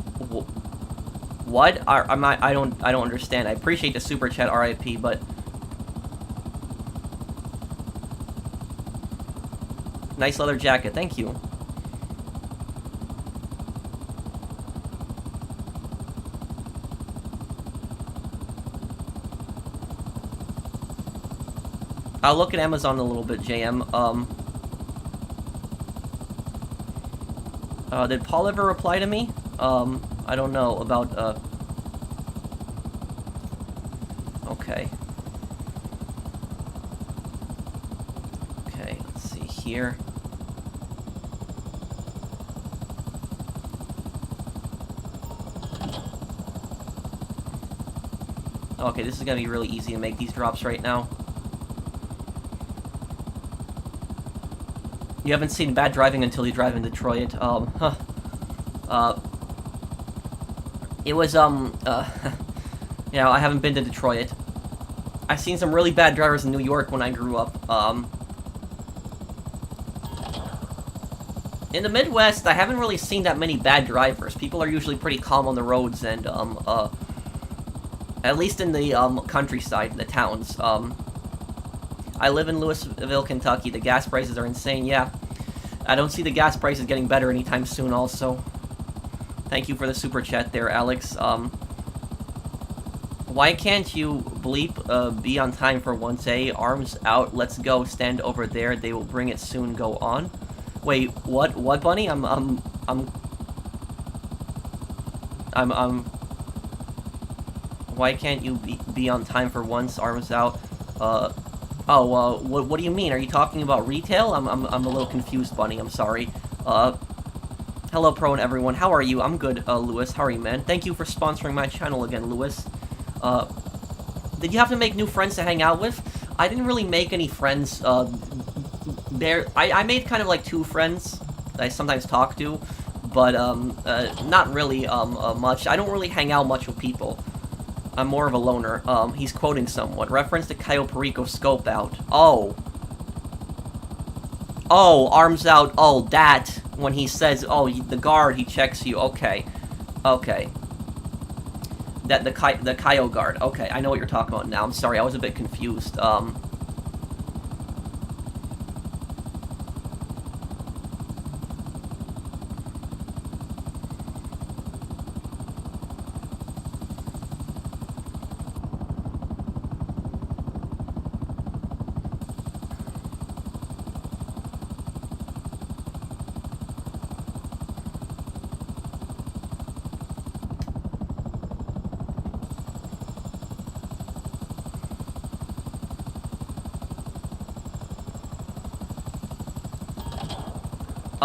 S1: what? I don't understand. I appreciate the super chat, RIP, but... Nice leather jacket, thank you. I'll look at Amazon a little bit, JM. Did Paul ever reply to me? I don't know about, okay. Okay, let's see here. Okay, this is gonna be really easy to make these drops right now. You haven't seen bad driving until you drive in Detroit. It was, you know, I haven't been to Detroit. I've seen some really bad drivers in New York when I grew up. In the Midwest, I haven't really seen that many bad drivers. People are usually pretty calm on the roads, and, at least in the, countryside, in the towns. I live in Louisville, Kentucky. The gas prices are insane, yeah. I don't see the gas prices getting better anytime soon, also. Thank you for the super chat there, Alex. Why can't you, bleep, be on time for once, eh? Arms out, let's go, stand over there, they will bring it soon, go on. Wait, what, Bunny? Why can't you be on time for once, arms out? What do you mean? Are you talking about retail? I'm a little confused, Bunny. I'm sorry. Hello, Pro and everyone. How are you? I'm good, Lewis. How are you, man? Thank you for sponsoring my channel again, Lewis. Did you have to make new friends to hang out with? I didn't really make any friends, I made kind of like 2 friends that I sometimes talk to, but, not really, much. I don't really hang out much with people. I'm more of a loner. He's quoting someone. Reference to Cayo Perico Scope Out. Oh. Oh, arms out. Oh, that. When he says, oh, the guard, he checks you. Okay. Okay. The Kaio guard. Okay, I know what you're talking about now. I'm sorry, I was a bit confused.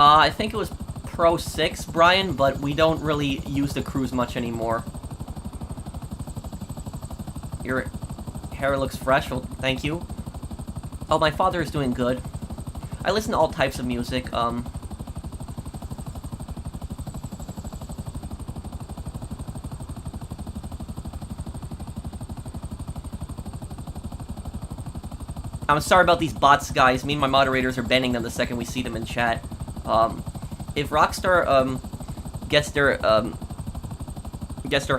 S1: I think it was Pro 6, Brian, but we don't really use the cruise much anymore. Your hair looks fresh, well, thank you. Oh, my father is doing good. I listen to all types of music, I'm sorry about these bots, guys. Me and my moderators are banning them the second we see them in chat. If Rockstar, gets their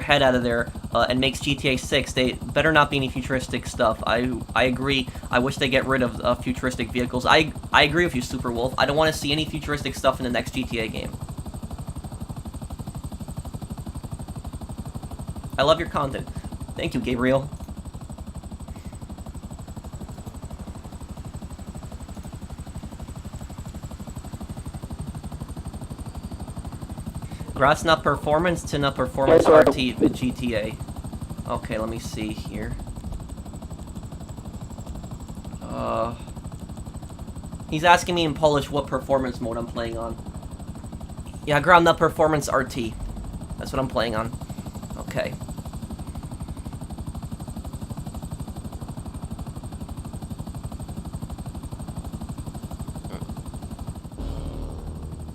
S1: head out of there, and makes GTA 6, they better not be any futuristic stuff. I agree. I wish they get rid of futuristic vehicles. I agree with you, Superwolf. I don't want to see any futuristic stuff in the next GTA game. I love your content. Thank you, Gabriel. Grass not performance to not performance RT with GTA. Okay, let me see here. He's asking me in Polish what performance mode I'm playing on. Yeah, ground up performance RT. That's what I'm playing on. Okay.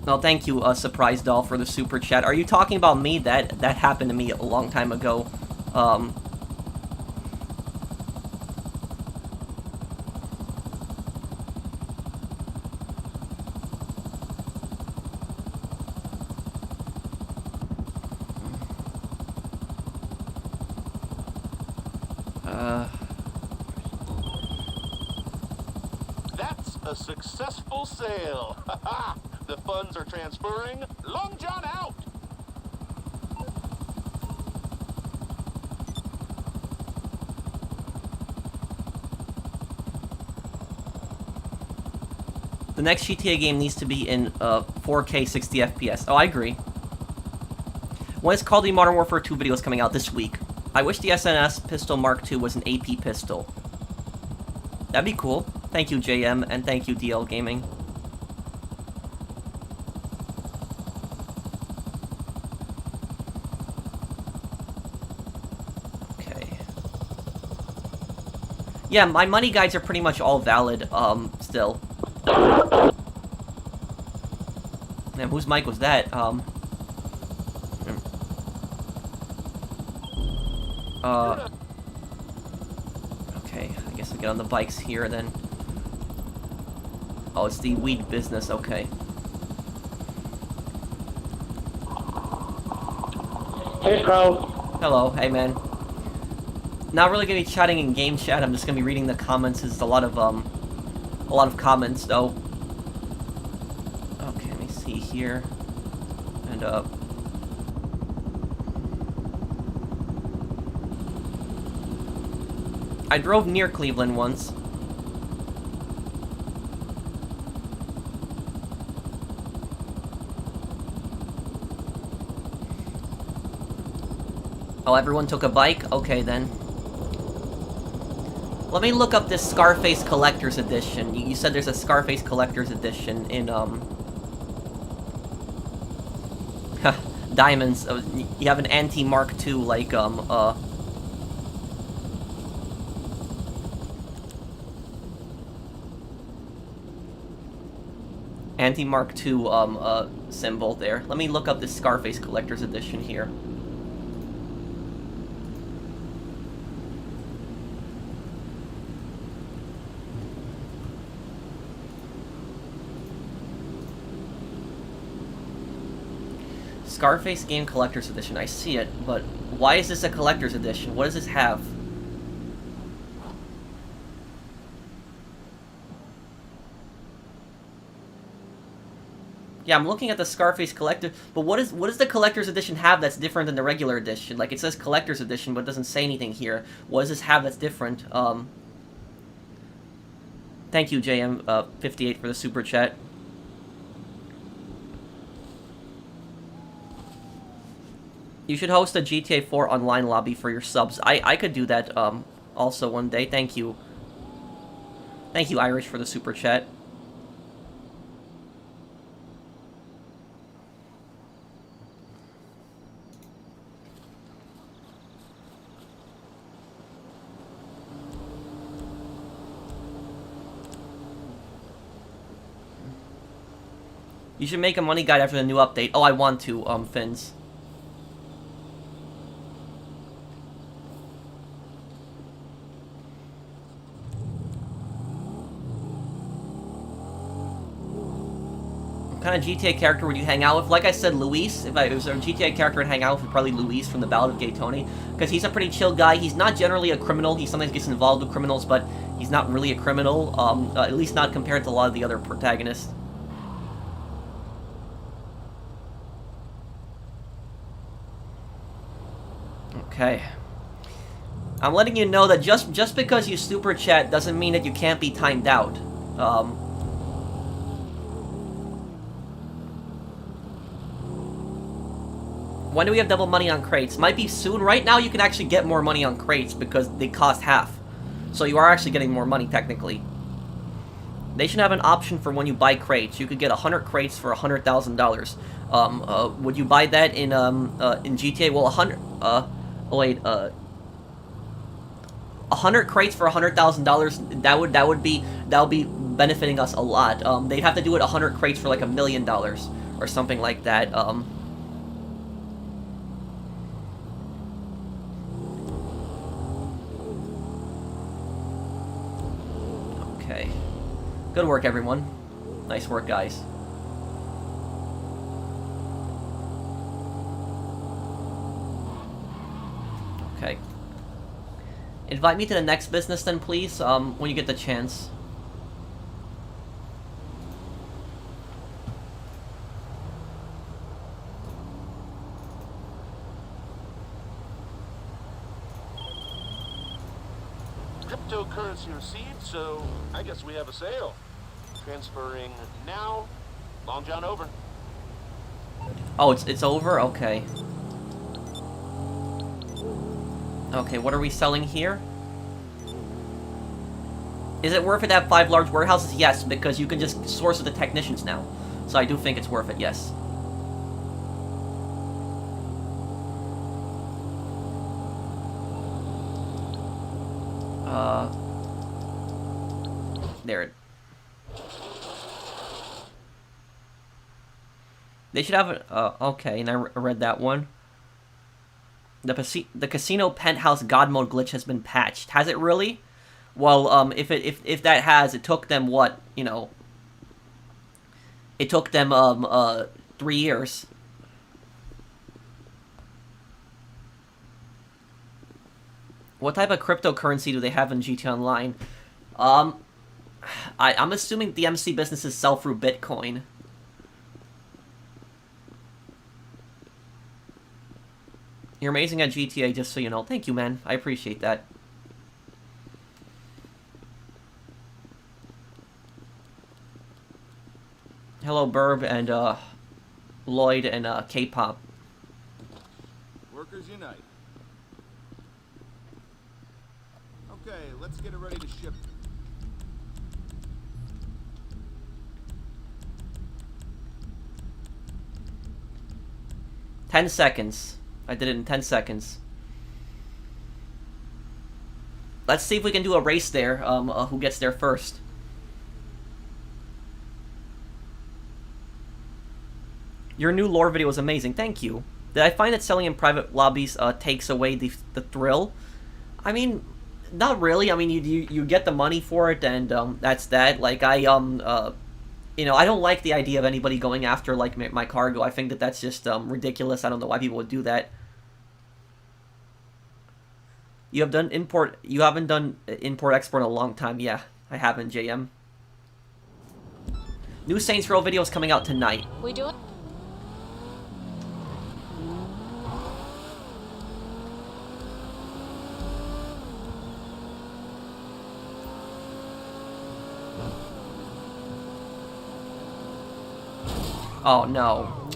S1: Well, thank you, Surprise Doll, for the super chat. Are you talking about me? That happened to me a long time ago.
S4: That's a successful sale. The funds are transferring. Long John out.
S1: The next GTA game needs to be in 4K 60 FPS. Oh, I agree. When is Call of Duty Modern Warfare 2 videos coming out? This week. I wish the SNS pistol Mark II was an AP pistol. That'd be cool. Thank you, JM, and thank you, DL Gaming. Okay. Yeah, my money guides are pretty much all valid, still. Man, whose mic was that? Okay, I guess I'll get on the bikes here then. Oh, it's the weed business, okay.
S5: Hey, Carl.
S1: Hello, hey man. Not really gonna be chatting in game chat, I'm just gonna be reading the comments. There's a lot of comments, though. Okay, let me see here. And, I drove near Cleveland once. Oh, everyone took a bike? Okay, then. Let me look up this Scarface Collector's Edition. You said there's a Scarface Collector's Edition in, Diamonds. You have an anti-Mark II, like, anti-Mark II, symbol there. Let me look up this Scarface Collector's Edition here. Scarface Game Collector's Edition. I see it, but why is this a Collector's Edition? What does this have? Yeah, I'm looking at the Scarface Collector, but what does the Collector's Edition have that's different than the regular edition? Like, it says Collector's Edition, but it doesn't say anything here. What does this have that's different? Thank you, JM58, for the super chat. You should host a GTA 4 online lobby for your subs. I could do that, also one day. Thank you. Thank you, Irish, for the super chat. You should make a money guide after the new update. Oh, I want to, Fins. What kind of GTA character would you hang out with? Like I said, Luis. If it was a GTA character I'd hang out with, probably Luis from the Ballad of Gay Tony. Because he's a pretty chill guy. He's not generally a criminal. He sometimes gets involved with criminals, but he's not really a criminal. At least not compared to a lot of the other protagonists. Okay. I'm letting you know that just because you super chat doesn't mean that you can't be timed out. When do we have double money on crates? Might be soon. Right now you can actually get more money on crates because they cost half. So you are actually getting more money technically. They should have an option for when you buy crates. You could get 100 crates for $100,000. Would you buy that in GTA? Well, 100. 100 crates for $100,000. That would be benefiting us a lot. They'd have to do it 100 crates for like $1 million or something like that. Okay. Good work, everyone. Nice work, guys. Okay. Invite me to the next business then, please, when you get the chance.
S4: Cryptocurrency received, so I guess we have a sale. Transferring now. Long John over.
S1: Oh, it's over? Okay. Okay, what are we selling here? Is it worth it to have 5 large warehouses? Yes, because you can just source with the technicians now. So I do think it's worth it, yes. There. They should have a, okay, and I read that one. The casino penthouse god mode glitch has been patched. Has it really? Well, if that has, it took them what, you know? It took them 3 years. What type of cryptocurrency do they have in GTA Online? I'm assuming the MC businesses sell through Bitcoin. You're amazing at GTA, just so you know. Thank you, man. I appreciate that. Hello, Burb, and, Lloyd, and, K-pop.
S3: Workers unite. Okay, let's get it ready to ship.
S1: Ten seconds. I did it in 10 seconds. Let's see if we can do a race there, who gets there first. Your new lore video was amazing, thank you. Did I find that selling in private lobbies takes away the thrill? I mean, not really. I mean, you get the money for it, and that's that. Like, you know, I don't like the idea of anybody going after, like, my cargo. I think that that's just ridiculous. I don't know why people would do that. You haven't done import-export in a long time. Yeah, I haven't, JM. New Saints Row video is coming out tonight.
S2: We do it.
S1: Oh, no.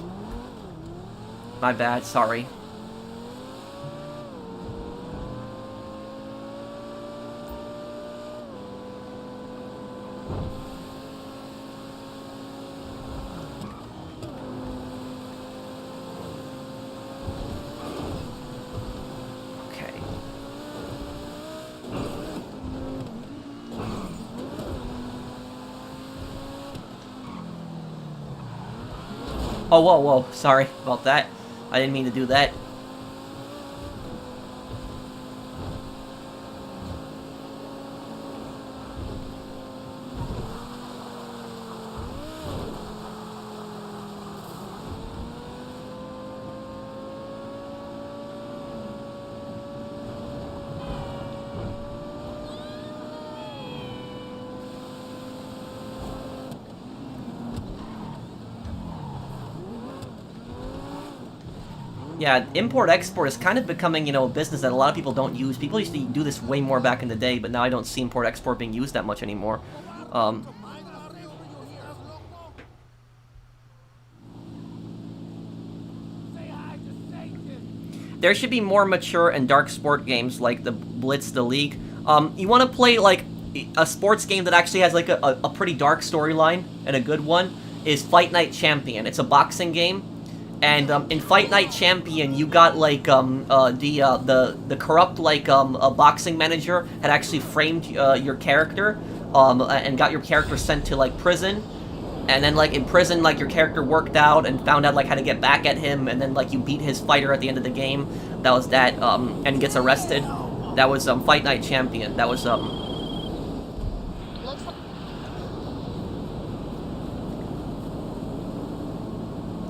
S1: My bad, sorry. Okay. Oh, whoa, whoa. Sorry about that. I didn't mean to do that. Yeah, import-export is kind of becoming, you know, a business that a lot of people don't use. People used to do this way more back in the day, but now I don't see import-export being used that much anymore. There should be more mature and dark sport games like the Blitz the League. You want to play, like, a sports game that actually has, like, a pretty dark storyline, and a good one, is Fight Night Champion. It's a boxing game. And in Fight Night Champion, you got like the corrupt like a boxing manager had actually framed your character, and got your character sent to like prison, and then like in prison like your character worked out and found out like how to get back at him, and then like you beat his fighter at the end of the game. That was that, and gets arrested. That was Fight Night Champion. That was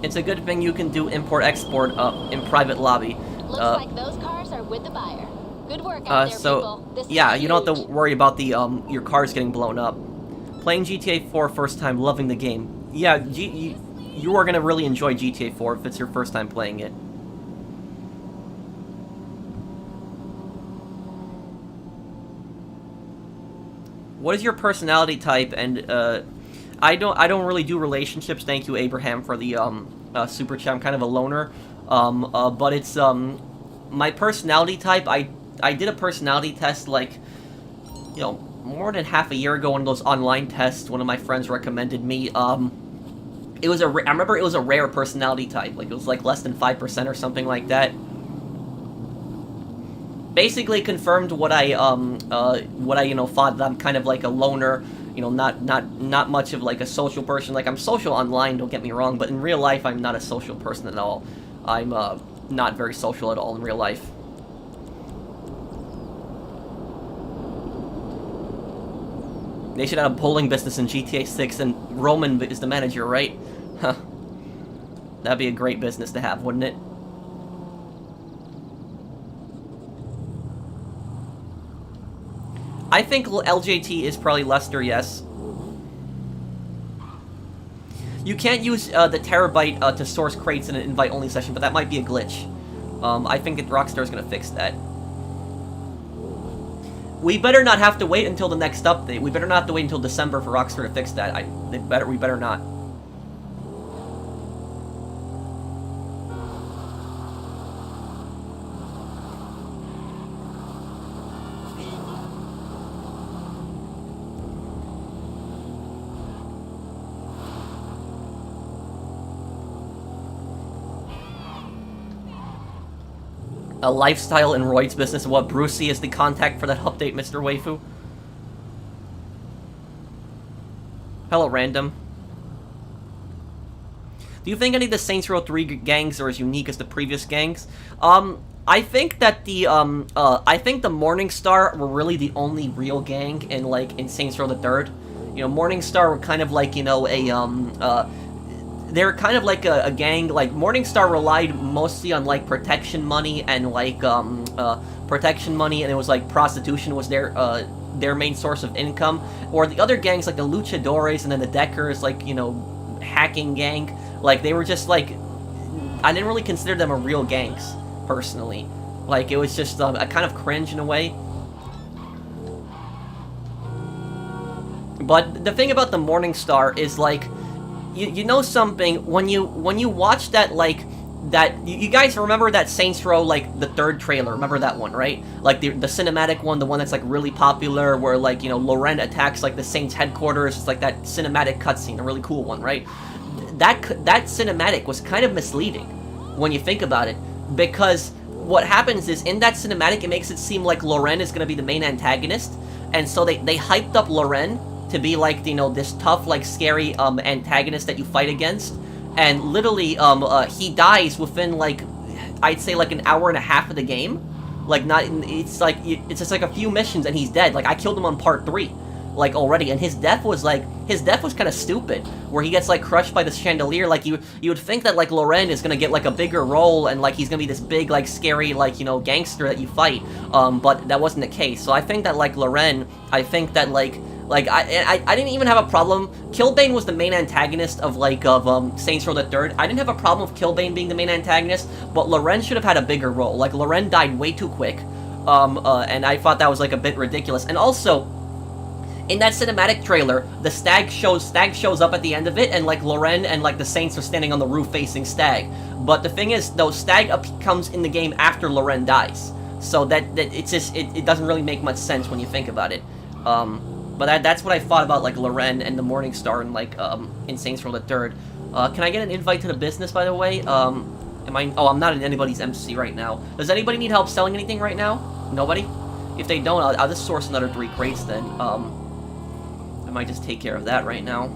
S1: It's a good thing you can do import-export in private lobby.
S2: Looks like those cars are with the buyer. Good work out there, people. This
S1: yeah,
S2: is
S1: you don't have to
S2: huge.
S1: worry about the your cars getting blown up. Playing GTA 4 first time, loving the game. Yeah, you are gonna really enjoy GTA 4 if it's your first time playing it. What is your personality type? And I don't really do relationships. Thank you, Abraham, for the super chat. I'm kind of a loner, but it's my personality type. I did a personality test like, you know, more than half a year ago. One of those online tests. One of my friends recommended me. It was I remember it was a rare personality type. Like it was like less than 5% or something like that. Basically confirmed what I you know thought, that I'm kind of like a loner. You know, not much of like a social person. Like I'm social online, don't get me wrong, but in real life I'm not a social person at all. I'm not very social at all in real life. They should have a bowling business in GTA 6 and Roman is the manager, right? Huh. That'd be a great business to have, wouldn't it? I think LJT is probably Lester, yes. You can't use the terabyte to source crates in an invite-only session, but that might be a glitch. I think that Rockstar's gonna fix that. We better not have to wait until the next update. We better not have to wait until December for Rockstar to fix that. We better not. A lifestyle in Royd's business. What, Brucey is the contact for that update, Mr. Waifu? Hello, random. Do you think any of the Saints Row 3 gangs are as unique as the previous gangs? I think that the Morningstar were really the only real gang in Saints Row the 3rd. You know, Morningstar were kind of like, you know, they're kind of like a gang. Like, Morningstar relied mostly on, like, protection money and, like, protection money, and it was, like, prostitution was their main source of income. Or the other gangs, like the Luchadores and then the Deckers, like, you know, hacking gang, like, they were just, like, I didn't really consider them a real gangs, personally. Like, it was just a kind of cringe in a way. But the thing about the Morningstar is, like, you know something, when you watch that, like, you guys remember that Saints Row, like, the third trailer, remember that one, right? Like, the cinematic one, the one that's, like, really popular, where, like, you know, Loren attacks, like, the Saints headquarters, it's like that cinematic cutscene, a really cool one, right? That cinematic was kind of misleading, when you think about it, because what happens is, in that cinematic, it makes it seem like Loren is gonna be the main antagonist, and so they hyped up Loren to be, like, you know, this tough, like, scary, antagonist that you fight against, and literally, he dies within, like, I'd say, like, an hour and a half of the game. Like, it's just, like, a few missions and he's dead. Like, I killed him on part 3, like, already, and his death was kind of stupid, where he gets, like, crushed by the chandelier. Like, you would think that, like, Loren is gonna get, like, a bigger role, and, like, he's gonna be this big, like, scary, like, you know, gangster that you fight, but that wasn't the case. So I think that, like, Loren, I think that, like, I didn't even have a problem. Killbane was the main antagonist of Saints Row the Third. I didn't have a problem with Killbane being the main antagonist, but Loren should have had a bigger role. Like, Loren died way too quick, and I thought that was, like, a bit ridiculous. And also, in that cinematic trailer, the Stag shows up at the end of it, and, like, Loren and, like, the Saints are standing on the roof facing Stag. But the thing is, though, Stag comes in the game after Loren dies. So that it's just, it doesn't really make much sense when you think about it. But that's what I thought about, like, Loren and the Morningstar and, like, in Saints Row the Third. Can I get an invite to the business, by the way? Oh, I'm not in anybody's MC right now. Does anybody need help selling anything right now? Nobody? If they don't, I'll just source another 3 crates then. I might just take care of that right now.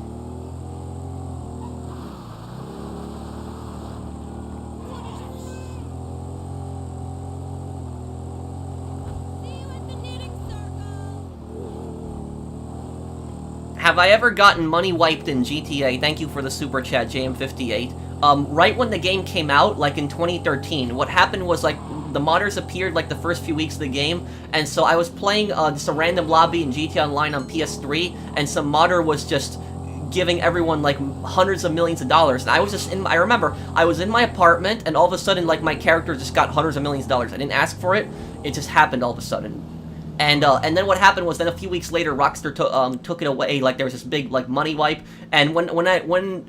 S1: Have I ever gotten money wiped in GTA? Thank you for the super chat, JM58. Right when the game came out, like in 2013, what happened was, like, the modders appeared, like, the first few weeks of the game, and so I was playing just a random lobby in GTA Online on PS3, and some modder was just giving everyone, like, hundreds of millions of dollars, and I was just I remember, I was in my apartment, and all of a sudden, like, my character just got hundreds of millions of dollars. I didn't ask for it, it just happened all of a sudden. And then what happened was, then a few weeks later, Rockstar took it away. Like, there was this big, like, money wipe. And when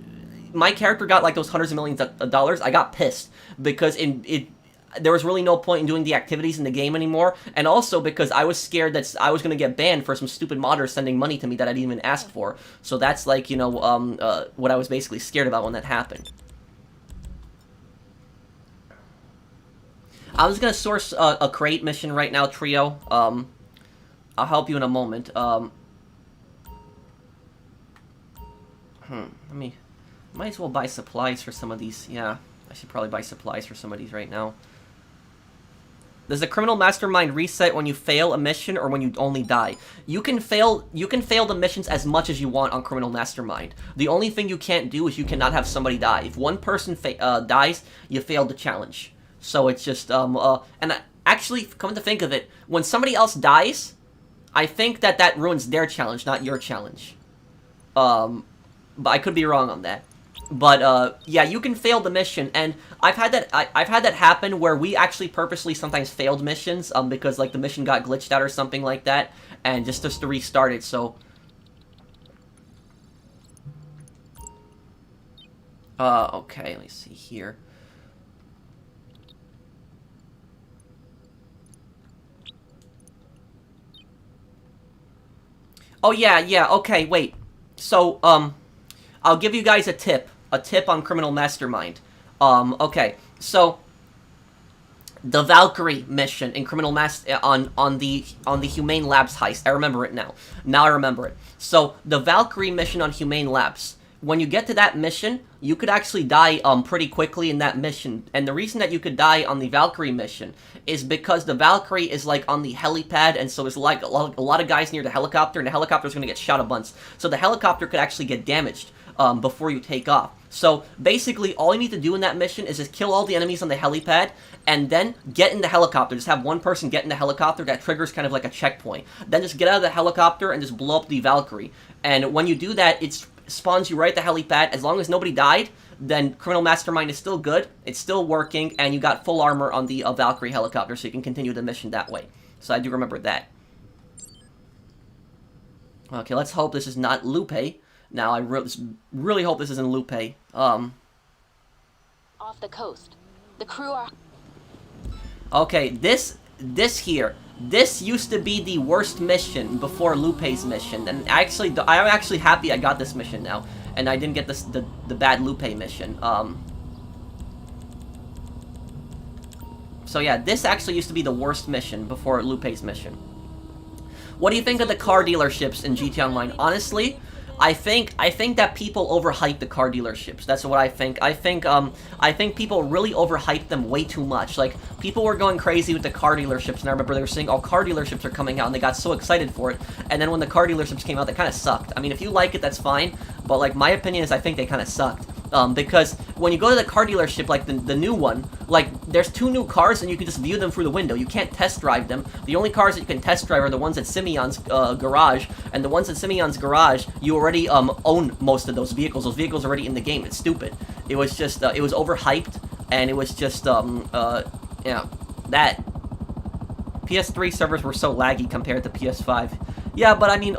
S1: my character got, like, those hundreds of millions of dollars, I got pissed because there was really no point in doing the activities in the game anymore. And also because I was scared that I was gonna get banned for some stupid modder sending money to me that I didn't even ask for. So that's, like, you know, what I was basically scared about when that happened. I was gonna source a crate mission right now, Trio. I'll help you in a moment. Might as well buy supplies for some of these. Yeah, I should probably buy supplies for some of these right now. Does the criminal mastermind reset when you fail a mission or when you only die? You can fail the missions as much as you want on criminal mastermind. The only thing you can't do is you cannot have somebody die. If one person dies, you failed the challenge. So it's just, actually, come to think of it, when somebody else dies, I think that ruins their challenge, not your challenge. But I could be wrong on that. But, yeah, you can fail the mission, and I've had that happen where we actually purposely sometimes failed missions, because, like, the mission got glitched out or something like that, and just to restart it, so... okay, let me see here. Oh, yeah, okay, wait. So, I'll give you guys a tip on Criminal Mastermind. Okay, so, the Valkyrie mission in Criminal on the Humane Labs heist. I remember it now. Now I remember it. So, the Valkyrie mission on Humane Labs. when you get to that mission, you could actually die pretty quickly in that mission. And the reason that you could die on the Valkyrie mission is because the Valkyrie is like on the helipad, and so there's like a lot of guys near the helicopter, and the helicopter's going to get shot a bunch. So the helicopter could actually get damaged before you take off. So basically, all you need to do in that mission is just kill all the enemies on the helipad, and then get in the helicopter. Just have one person get in the helicopter. That triggers kind of like a checkpoint. Then just get out of the helicopter and just blow up the Valkyrie. And when you do that, it spawns you right at the helipad. As long as nobody died, then Criminal Mastermind is still good. It's still working, and you got full armor on the Valkyrie helicopter, so you can continue the mission that way. So I do remember that. Okay, let's hope this is not Lupe. Now, I really hope this isn't Lupe.
S2: Off the coast. The crew are...
S1: Okay, this here. This used to be the worst mission before Lupe's mission, and actually, I'm actually happy I got this mission now, and I didn't get the bad Lupe mission. So yeah, this actually used to be the worst mission before Lupe's mission. What do you think of the car dealerships in GTA Online? Honestly, I think that people overhype the car dealerships. That's what I think. I think people really overhyped them way too much. Like, people were going crazy with the car dealerships, and I remember they were saying, oh, car dealerships are coming out, and they got so excited for it. And then when the car dealerships came out, they kind of sucked. I mean, if you like it, that's fine. But, like, my opinion is I think they kind of sucked. Because when you go to the car dealership, like the new one, like, there's 2 new cars and you can just view them through the window. You can't test drive them. The only cars that you can test drive are the ones at Simeon's garage, and the ones at Simeon's garage, you already own most of those vehicles. Those vehicles are already in the game. It's stupid. It was just, it was overhyped, and it was just, yeah, that. PS3 servers were so laggy compared to PS5. Yeah, but I mean,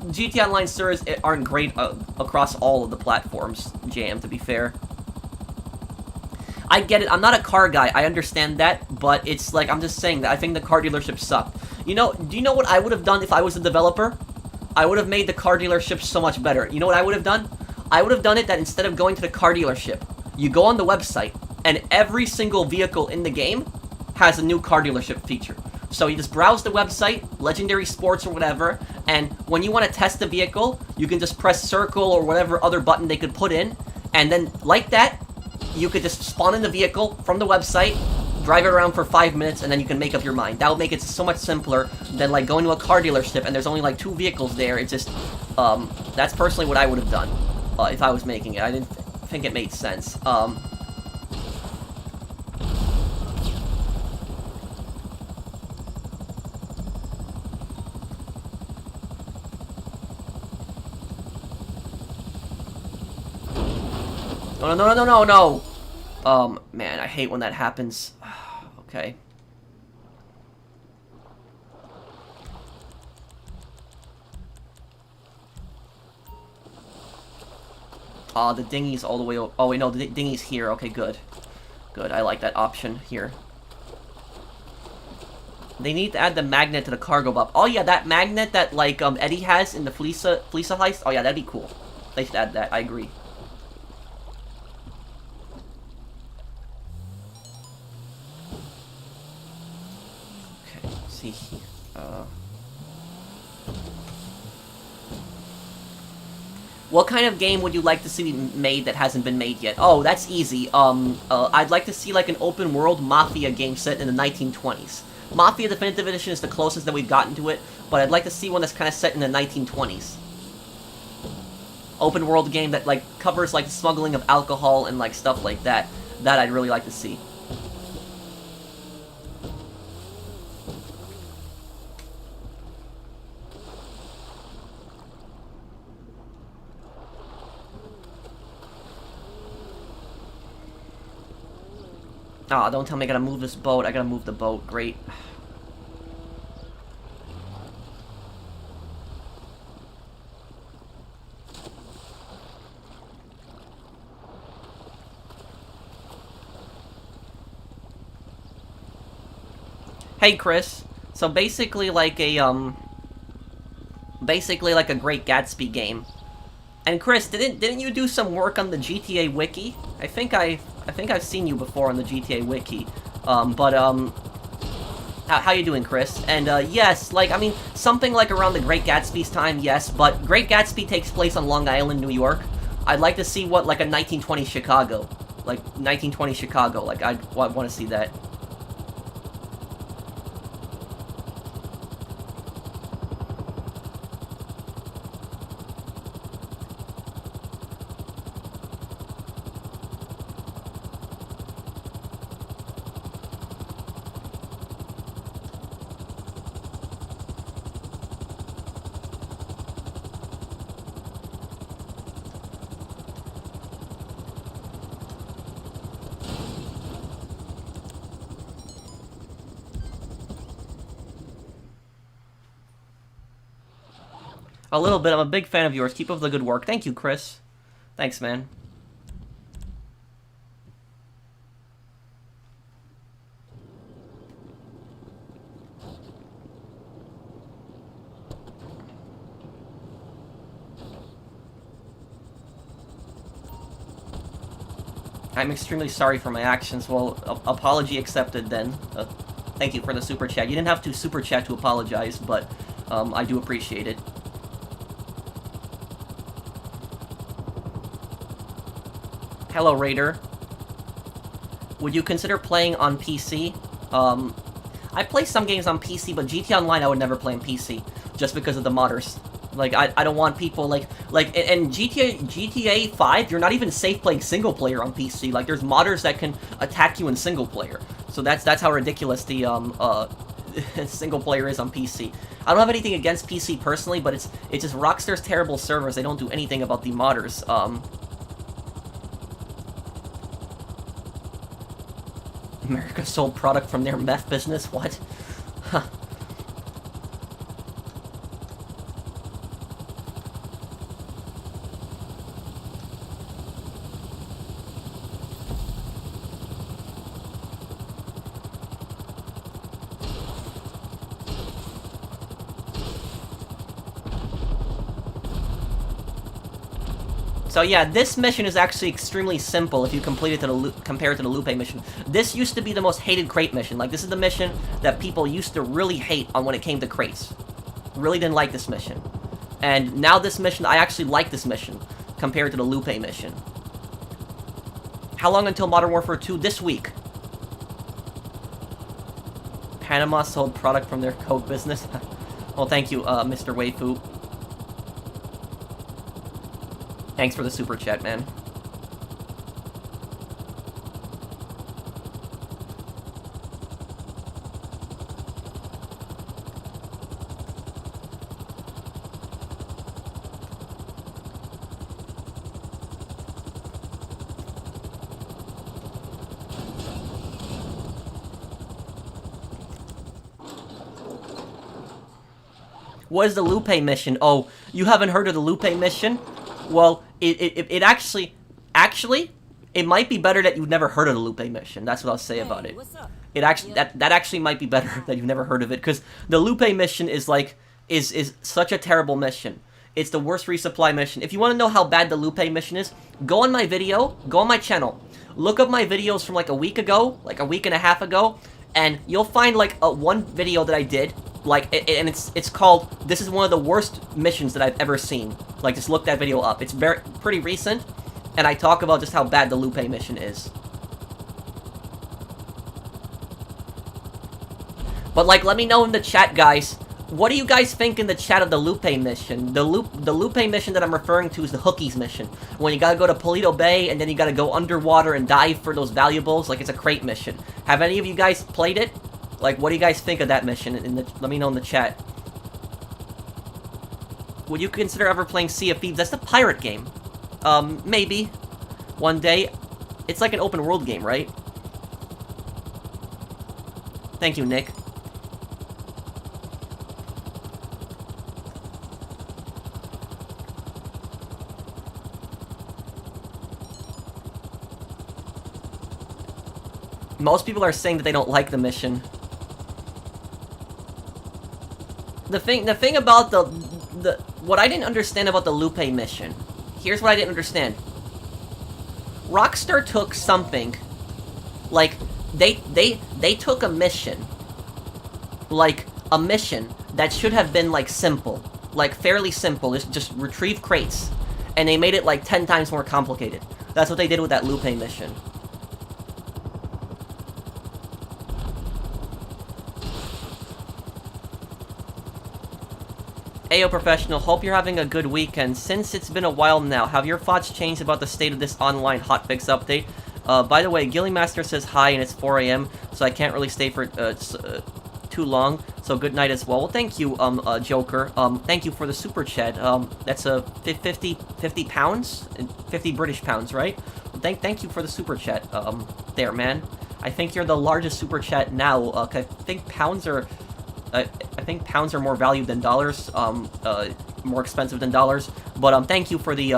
S1: GTA Online servers aren't great across all of the platforms, Jam, to be fair. I get it, I'm not a car guy, I understand that, but it's like, I'm just saying that I think the car dealerships suck. You know, do you know what I would have done if I was a developer? I would have made the car dealerships so much better. You know what I would have done? I would have done it that instead of going to the car dealership, you go on the website, and every single vehicle in the game has a new car dealership feature. So you just browse the website, Legendary Sports or whatever, and when you want to test the vehicle, you can just press circle or whatever other button they could put in, and then, like that, you could just spawn in the vehicle from the website, drive it around for 5 minutes, and then you can make up your mind. That would make it so much simpler than, like, going to a car dealership and there's only, like, 2 vehicles there. It's just, that's personally what I would have done, if I was making it. I didn't think it made sense. No. Man, I hate when that happens. Okay. The dinghy's all the way over. Oh, wait, no, the dinghy's here. Okay, good. Good, I like that option here. They need to add the magnet to the cargo buff. Oh, yeah, that magnet that, like, Eddie has in the Fleesa heist. Oh, yeah, that'd be cool. They should add that. I agree. See here. What kind of game would you like to see made that hasn't been made yet? Oh, that's easy. I'd like to see like an open world Mafia game set in the 1920s. Mafia Definitive Edition is the closest that we've gotten to it, but I'd like to see one that's kind of set in the 1920s. Open world game that like covers like smuggling of alcohol and like stuff like that. That I'd really like to see. Aw, don't tell me I gotta move this boat. I gotta move the boat. Great. Hey, Chris. So basically like a, basically like a Great Gatsby game. And Chris, didn't you do some work on the GTA Wiki? I think I've seen you before on the GTA Wiki. How you doing, Chris? And, yes, like, I mean, something like around the Great Gatsby's time, yes, but Great Gatsby takes place on Long Island, New York. I'd like to see what, like, a 1920 Chicago. Like, 1920 Chicago. Like, I'd want to see that. A little bit. I'm a big fan of yours. Keep up the good work. Thank you, Chris. Thanks, man. I'm extremely sorry for my actions. Well, apology accepted then. Thank you for the super chat. You didn't have to super chat to apologize, but I do appreciate it. Hello, Raider. Would you consider playing on PC? I play some games on PC, but GTA Online I would never play on PC, just because of the modders. Like, I don't want people, like, in GTA 5, you're not even safe playing single player on PC. Like, there's modders that can attack you in single player. So that's how ridiculous the, single player is on PC. I don't have anything against PC personally, but it's just Rockstar's terrible servers. They don't do anything about the modders. America sold product from their meth business? What? Huh. So yeah, this mission is actually extremely simple if you complete it to compare it to the Lupe mission. This used to be the most hated crate mission. Like, this is the mission that people used to really hate on when it came to crates. Really didn't like this mission. And now this mission, I actually like this mission compared to the Lupe mission. How long until Modern Warfare 2? This week. Panama sold product from their coke business. Well, thank you, Mr. Weifu. Thanks for the super chat, man. What is the Lupe mission? Oh, you haven't heard of the Lupe mission? Well, it actually, it might be better that you've never heard of the Lupe mission. That's what I'll say about it. It actually, that actually might be better that you've never heard of it, because the Lupe mission is like, is such a terrible mission. It's the worst resupply mission. If you want to know how bad the Lupe mission is, go on my video, go on my channel, look up my videos from like a week ago, like a week and a half ago, and you'll find like one video that I did, like, and it's called, this is one of the worst missions that I've ever seen. Like, just look that video up. It's pretty recent, and I talk about just how bad the Lupe mission is. But, like, let me know in the chat, guys. What do you guys think in the chat of the Lupe mission? The Lupe mission that I'm referring to is the Hookies mission. When you gotta go to Polito Bay, and then you gotta go underwater and dive for those valuables, like it's a crate mission. Have any of you guys played it? Like, what do you guys think of that mission? Let me know in the chat. Would you consider ever playing Sea of Thieves? That's the pirate game. Maybe. One day. It's like an open world game, right? Thank you, Nick. Most people are saying that they don't like the mission. The thing about what I didn't understand about the Lupe mission. Here's what I didn't understand. Rockstar took something, like, they took a mission, like, a mission that should have been, like, simple. Like, fairly simple, just retrieve crates. and they made it like 10 times more complicated. That's what they did with that Lupe mission. Ayo Professional, hope you're having a good weekend. Since it's been a while now, have your thoughts changed about the state of this online hotfix update? By the way, Gilly Master says hi and it's 4 a.m, so I can't really stay for too long, so good night as well. Well, thank you, Joker. Thank you for the super chat. That's a 50 pounds? 50 British pounds, right? Thank you for the super chat, there, man. I think you're the largest super chat now. I think pounds are... I think pounds are more valued than dollars, more expensive than dollars. But thank you for the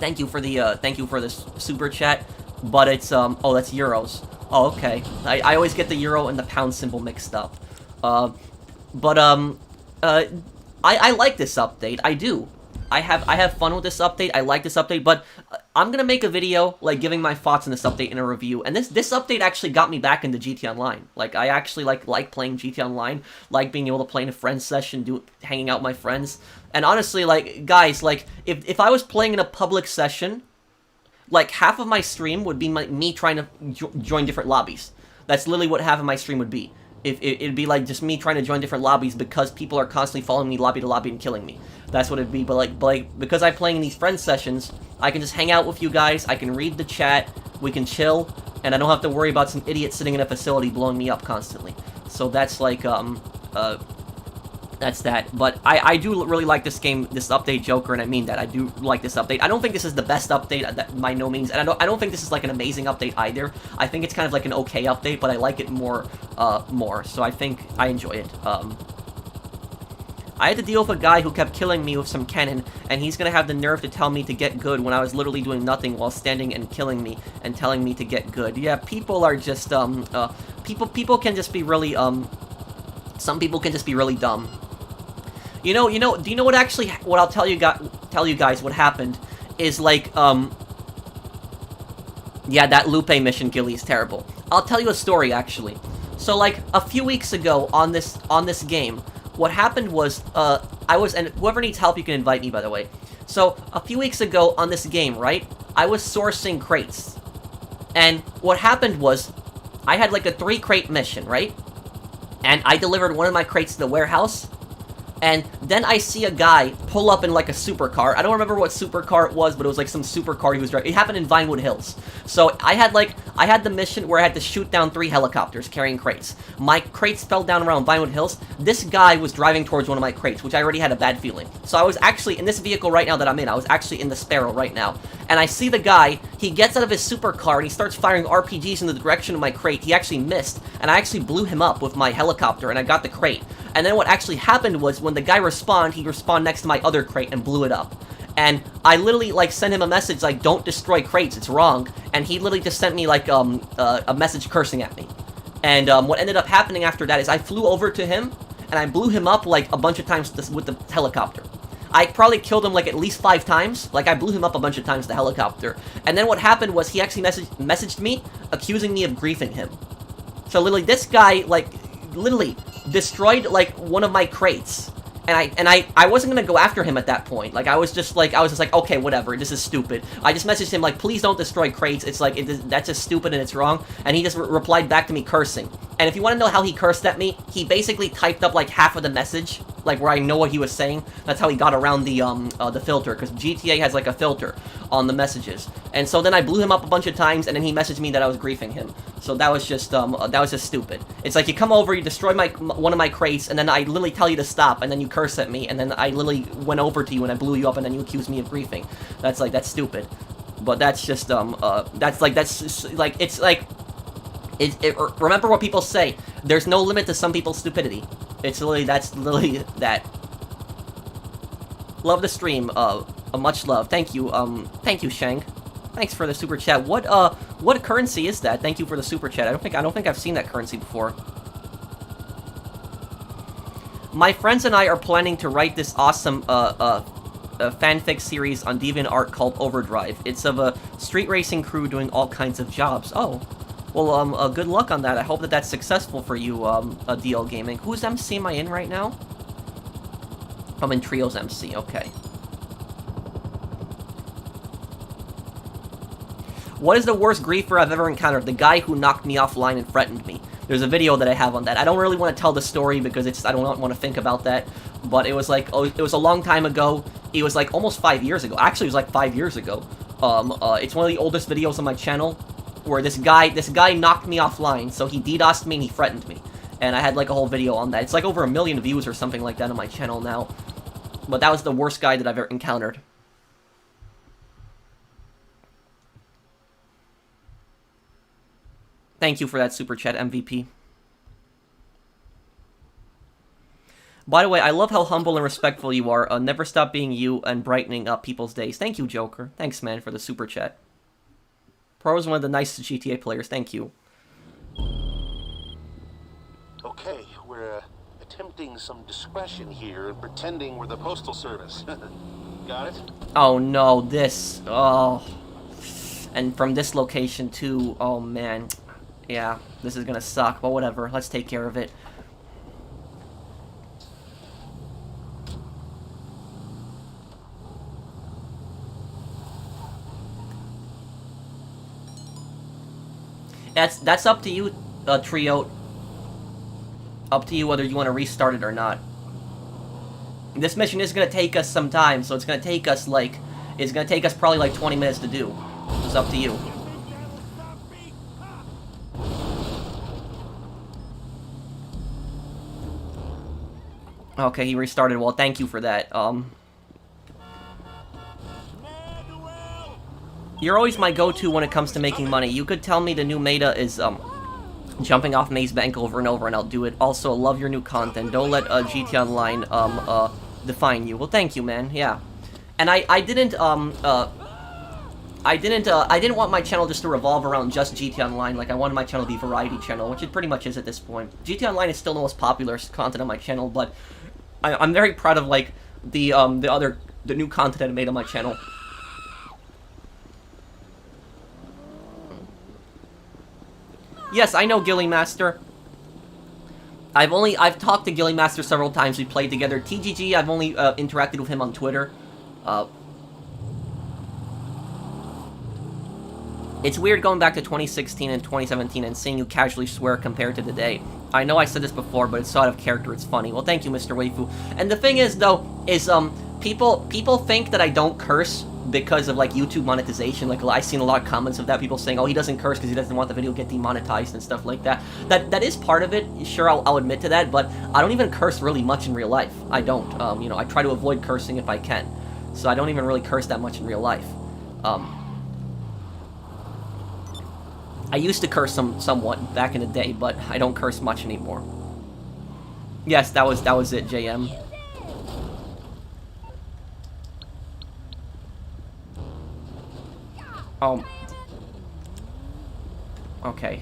S1: thank you for this super chat. But it's oh, that's euros. Oh, okay. I always get the euro and the pound symbol mixed up. I like this update. I do. I have fun with this update. I like this update, but I'm gonna make a video like giving my thoughts on this update in a review. And this update actually got me back into GT Online. Like I actually like playing GT Online, like being able to play in a friend's session, hanging out with my friends. And honestly, like guys, like if I was playing in a public session, like half of my stream would be me trying to join different lobbies. That's literally what half of my stream would be. It'd be like just me trying to join different lobbies because people are constantly following me lobby to lobby and killing me. That's what it'd be. But like because I'm playing in these friend sessions, I can just hang out with you guys. I can read the chat. We can chill, and I don't have to worry about some idiot sitting in a facility blowing me up constantly. So that's like that's that. But I do really like this game, this update, Joker, and I mean that. I do like this update. I don't think this is the best update, by no means, and I don't think this is like an amazing update either. I think it's kind of like an okay update, but I like it more, so I think I enjoy it. I had to deal with a guy who kept killing me with some cannon, and he's gonna have the nerve to tell me to get good when I was literally doing nothing while standing and killing me and telling me to get good. Yeah, people are just, people can just be really, some people can just be really dumb. Do you know what actually, what I'll tell you guys what happened is like, yeah, that Lupe mission, Gilly, is terrible. I'll tell you a story, actually. So, like, a few weeks ago on this game, what happened was, and whoever needs help, you can invite me, by the way. So, a few weeks ago on this game, right, I was sourcing crates. And what happened was, I had like a 3-crate mission, right? And I delivered one of my crates to the warehouse. And then I see a guy pull up in like a supercar. I don't remember what supercar it was, but it was like some supercar he was driving. It happened in Vinewood Hills. So I had the mission where I had to shoot down 3 helicopters carrying crates. My crates fell down around Vinewood Hills. This guy was driving towards one of my crates, which I already had a bad feeling. So I was actually in this vehicle right now that I'm in. I was actually in the Sparrow right now. And I see the guy, he gets out of his supercar and he starts firing RPGs in the direction of my crate. He actually missed, and I actually blew him up with my helicopter, and I got the crate. And then what actually happened was, when the guy respawned, he respawned next to my other crate and blew it up. And I literally, like, sent him a message, like, don't destroy crates, it's wrong. And he literally just sent me, like, a message cursing at me. And what ended up happening after that is I flew over to him, and I blew him up, like, a bunch of times with the helicopter. I probably killed him, like, at least 5 times. Like, I blew him up a bunch of times with the helicopter. And then what happened was he actually messaged me, accusing me of griefing him. So, literally, this guy, like, literally destroyed, like, one of my crates. And I wasn't gonna go after him at that point. Like, I was just like, okay, whatever, this is stupid. I just messaged him, like, please don't destroy crates. It's like, that's just stupid and it's wrong. And he just replied back to me cursing. And if you want to know how he cursed at me, he basically typed up, like, half of the message, like, where I know what he was saying. That's how he got around the filter, because GTA has, like, a filter on the messages. And so then I blew him up a bunch of times, and then he messaged me that I was griefing him. So that was just stupid. It's like, you come over, you destroy one of my crates, and then I literally tell you to stop, and then you curse at me, and then I literally went over to you and I blew you up, and then you accused me of griefing. That's stupid. But that's just, remember what people say, there's no limit to some people's stupidity. That's literally that. Love the stream, much love. Thank you, Shank. Thanks for the super chat. What currency is that? Thank you for the super chat. I don't think I've seen that currency before. My friends and I are planning to write this awesome, fanfic series on DeviantArt called Overdrive. It's of a street racing crew doing all kinds of jobs. Oh. Well, good luck on that. I hope that that's successful for you, DL Gaming. Whose MC am I in right now? I'm in Trio's MC, okay. What is the worst griefer I've ever encountered? The guy who knocked me offline and threatened me. There's a video that I have on that. I don't really want to tell the story because I don't want to think about that. But it was like, oh, it was a long time ago. It was like almost 5 years ago. Actually, it was like 5 years ago. It's one of the oldest videos on my channel where this guy knocked me offline. So he DDoSed me and he threatened me. And I had like a whole video on that. It's like over 1 million views or something like that on my channel now. But that was the worst guy that I've ever encountered. Thank you for that super chat, MVP. By the way, I love how humble and respectful you are. Never stop being you and brightening up people's days. Thank you, Joker. Thanks, man, for the super chat. Pro is one of the nicest GTA players. Thank you.
S4: Okay, we're attempting some discretion here and pretending we're the Postal Service. Got it?
S1: Oh, no, this. Oh. And from this location, too. Oh, man. Yeah, this is gonna suck, but whatever. Let's take care of it. That's up to you, Trio. Up to you whether you want to restart it or not. This mission is gonna take us some time, so it's gonna take us like... It's gonna take us probably like 20 minutes to do. It's up to you. Okay, he restarted. Well, thank you for that. You're always my go-to when it comes to making money. You could tell me the new meta is, jumping off Maze Bank over and over, and I'll do it. Also, love your new content. Don't let, GTA Online, define you. Well, thank you, man. Yeah. And I didn't want my channel just to revolve around just GTA Online. Like, I wanted my channel to be a variety channel, which it pretty much is at this point. GTA Online is still the most popular content on my channel, but I'm very proud of, like, the new content I made on my channel. Yes, I know Gilly Master. I've talked to Gilly Master several times. We played together. TGG, I've only interacted with him on Twitter. It's weird going back to 2016 and 2017 and seeing you casually swear compared to today. I know I said this before, but it's so out of character, it's funny. Well, thank you, Mr. Waifu. And the thing is, though, is, people think that I don't curse because of, like, YouTube monetization. Like, I've seen a lot of comments of that, people saying, oh, he doesn't curse because he doesn't want the video to get demonetized and stuff like that. That is part of it, sure, I'll admit to that, but I don't even curse really much in real life. I don't. You know, I try to avoid cursing if I can. So I don't even really curse that much in real life. I used to curse somewhat back in the day, but I don't curse much anymore. Yes, that was it, JM. Okay.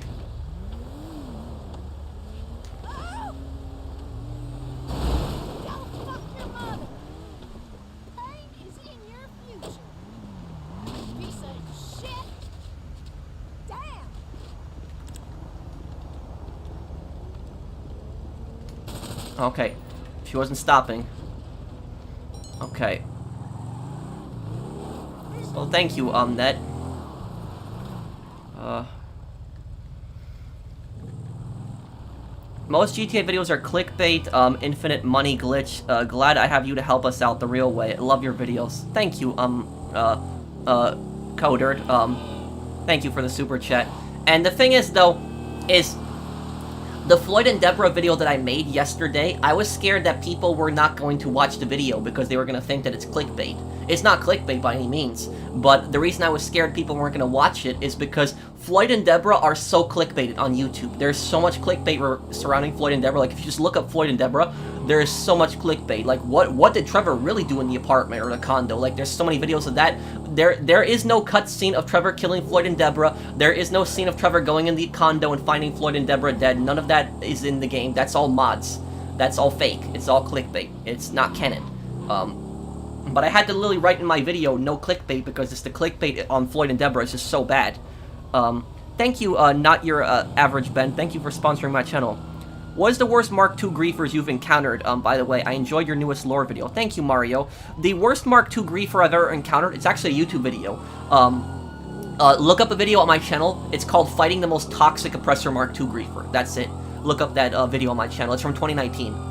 S1: Okay. She wasn't stopping. Okay. Well, thank you, Net. Most GTA videos are clickbait, infinite money glitch. Glad I have you to help us out the real way. Love your videos. Thank you, Coderd. Thank you for the super chat. And the thing is, though, is the Floyd and Deborah video that I made yesterday, I was scared that people were not going to watch the video because they were going to think that it's clickbait. It's not clickbait by any means, but the reason I was scared people weren't going to watch it is because Floyd and Deborah are so clickbaited on YouTube. There's so much clickbait surrounding Floyd and Deborah. Like, if you just look up Floyd and Deborah, there is so much clickbait. Like, what did Trevor really do in the apartment or the condo? Like, there's so many videos of that. There is no cut scene of Trevor killing Floyd and Deborah. There is no scene of Trevor going in the condo and finding Floyd and Deborah dead. None of that is in the game. That's all mods. That's all fake. It's all clickbait. It's not canon. But I had to literally write in my video, no clickbait, because it's the clickbait on Floyd and Deborah is just so bad. Thank you, not your average Ben. Thank you for sponsoring my channel. What is the worst Mark II griefers you've encountered? By the way, I enjoyed your newest lore video. Thank you, Mario. The worst Mark II griefer I've ever encountered, it's actually a YouTube video. Look up a video on my channel. It's called Fighting the Most Toxic Oppressor Mark II Griefer. That's it. Look up that video on my channel. It's from 2019.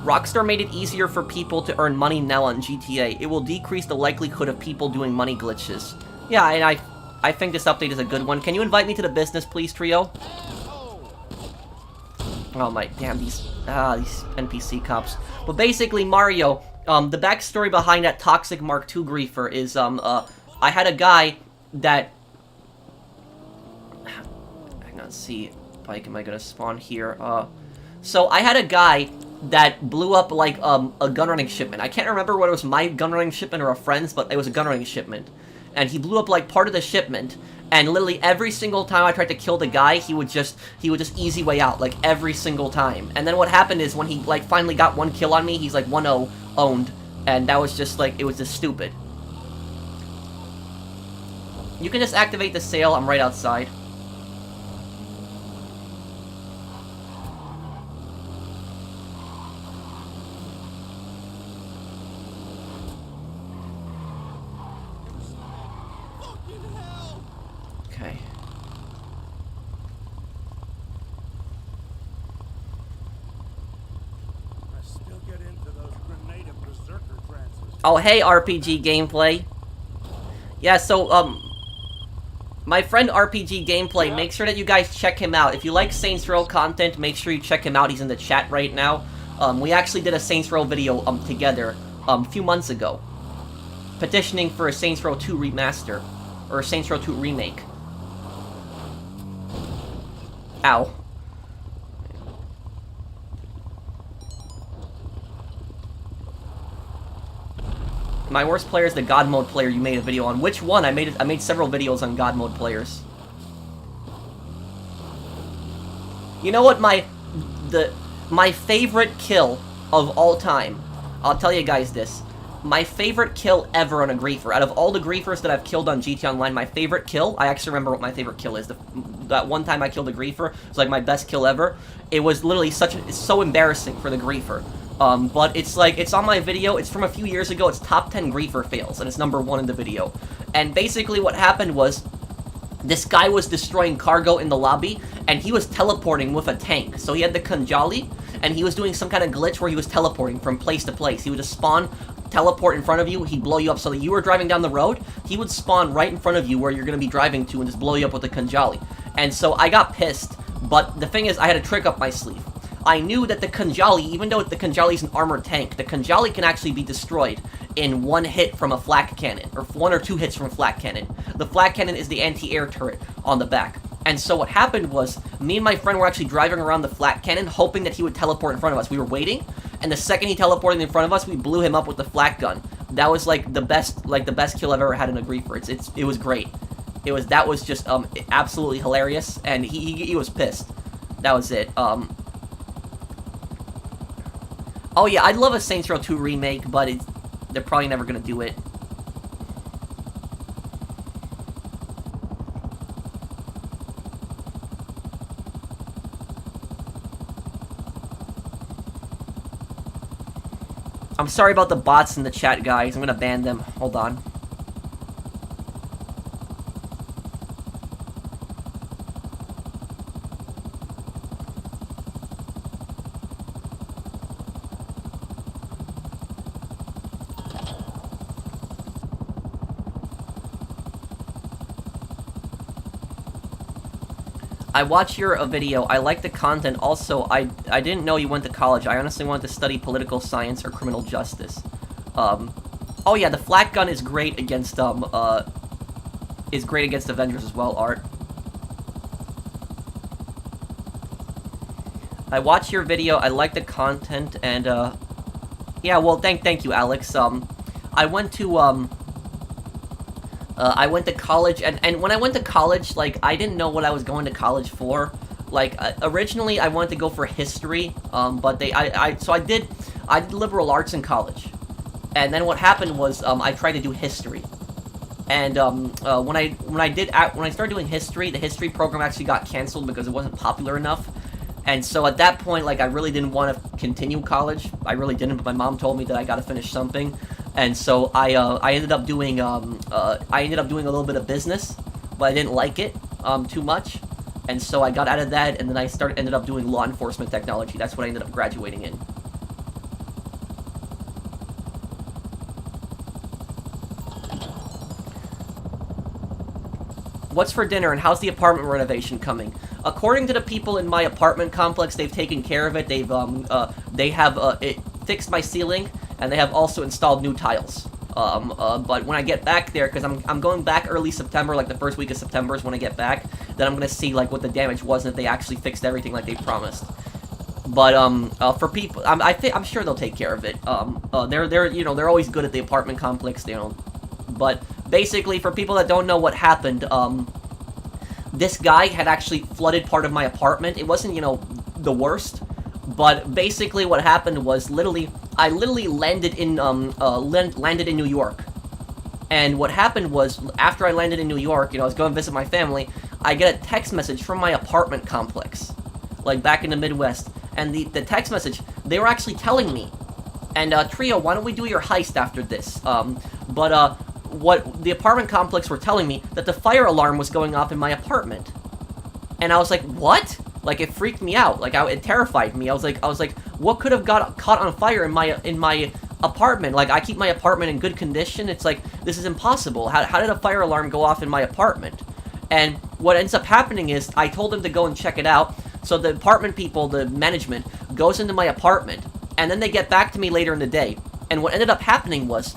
S1: Rockstar made it easier for people to earn money now on GTA. It will decrease the likelihood of people doing money glitches. Yeah, and I think this update is a good one. Can you invite me to the business, please, Trio? Oh my, damn, these NPC cops. But basically, Mario, the backstory behind that Toxic Mark II Griefer is, I had a guy that... Hang on, see, Bike, am I gonna spawn here? So I had a guy that blew up, like, a gunrunning shipment. I can't remember whether it was my gunrunning shipment or a friend's, but it was a gunrunning shipment. And he blew up, like, part of the shipment, and literally every single time I tried to kill the guy, he would just easy way out, like, every single time. And then what happened is, when he, like, finally got one kill on me, he's, like, 1-0 owned, and that was just, like, it was just stupid. You can just activate the sail, I'm right outside. Okay.
S3: I still get into those grenade berserker trances.
S1: Oh, hey, RPG Gameplay. Yeah, so, my friend RPG Gameplay, make sure that you guys check him out. If you like Saints Row content, make sure you check him out. He's in the chat right now. We actually did a Saints Row video, together, a few months ago. Petitioning for a Saints Row 2 remaster. Or a Saints Row 2 remake. Ow. My worst player is the God Mode player you made a video on. Which one? I made several videos on God Mode players. You know what my favorite kill of all time? I'll tell you guys this. My favorite kill ever on a griefer. Out of all the griefers that I've killed on GTA Online, my favorite kill, I actually remember what my favorite kill is. That one time I killed a griefer, it was like my best kill ever. It was literally it's so embarrassing for the griefer. But it's like, it's on my video, it's from a few years ago, it's top 10 griefer fails, and it's #1 in the video. And basically what happened was, this guy was destroying cargo in the lobby, and he was teleporting with a tank. So he had the Kanjali, and he was doing some kind of glitch where he was teleporting from place to place. He would just spawn, teleport in front of you, he'd blow you up so that you were driving down the road, he would spawn right in front of you where you're going to be driving to and just blow you up with the Kanjali. And so I got pissed, but the thing is, I had a trick up my sleeve. I knew that the Kanjali, even though the Kanjali is an armored tank, the Kanjali can actually be destroyed in one hit from a flak cannon, or 1 or 2 hits from a flak cannon. The flak cannon is the anti-air turret on the back. And so what happened was, me and my friend were actually driving around the flak cannon, hoping that he would teleport in front of us. We were waiting, and the second he teleported in front of us, we blew him up with the flak gun. That was like the best kill I've ever had in a griefer. It was great. That was just absolutely hilarious, and he was pissed. That was it. Oh yeah, I'd love a Saints Row 2 remake, but they're probably never gonna do it. I'm sorry about the bots in the chat, guys. I'm gonna ban them. Hold on. I watched your video. I like the content. Also, I didn't know you went to college. I honestly wanted to study political science or criminal justice. Oh yeah, the flak gun is great against Avengers as well, Art. I watched your video. I like the content, and yeah, well, thank you, Alex. I went to college, and when I went to college, like, I didn't know what I was going to college for. Like, originally, I wanted to go for history, but so I did liberal arts in college. And then what happened was, I tried to do history. And, when I started doing history, the history program actually got canceled because it wasn't popular enough. And so at that point, like, I really didn't want to continue college. I really didn't, but my mom told me that I got to finish something. And so I ended up doing a little bit of business, but I didn't like it too much. And so I got out of that, and then I ended up doing law enforcement technology. That's what I ended up graduating in. What's for dinner, and how's the apartment renovation coming? According to the people in my apartment complex, they've taken care of it. They have it fixed my ceiling, and they have also installed new tiles. But when I get back there, because I'm going back early September, like the first week of September is when I get back, then I'm gonna see like what the damage was and if they actually fixed everything like they promised. But for people, I'm sure they'll take care of it. They're always good at the apartment complex, you know. But basically, for people that don't know what happened, this guy had actually flooded part of my apartment. It wasn't, you know, the worst, but basically what happened was I literally landed in New York. And what happened was, after I landed in New York, you know, I was going to visit my family, I get a text message from my apartment complex, like back in the Midwest. And the text message, they were actually telling me, and Trio, why don't we do your heist after this? What the apartment complex were telling me, that the fire alarm was going off in my apartment. And I was like, what? Like, it freaked me out. Like, it terrified me. I was like, what could have got caught on fire in my apartment? Like, I keep my apartment in good condition. It's like, this is impossible. How did a fire alarm go off in my apartment? And what ends up happening is, I told them to go and check it out. So the apartment people, the management, goes into my apartment. And then they get back to me later in the day. And what ended up happening was,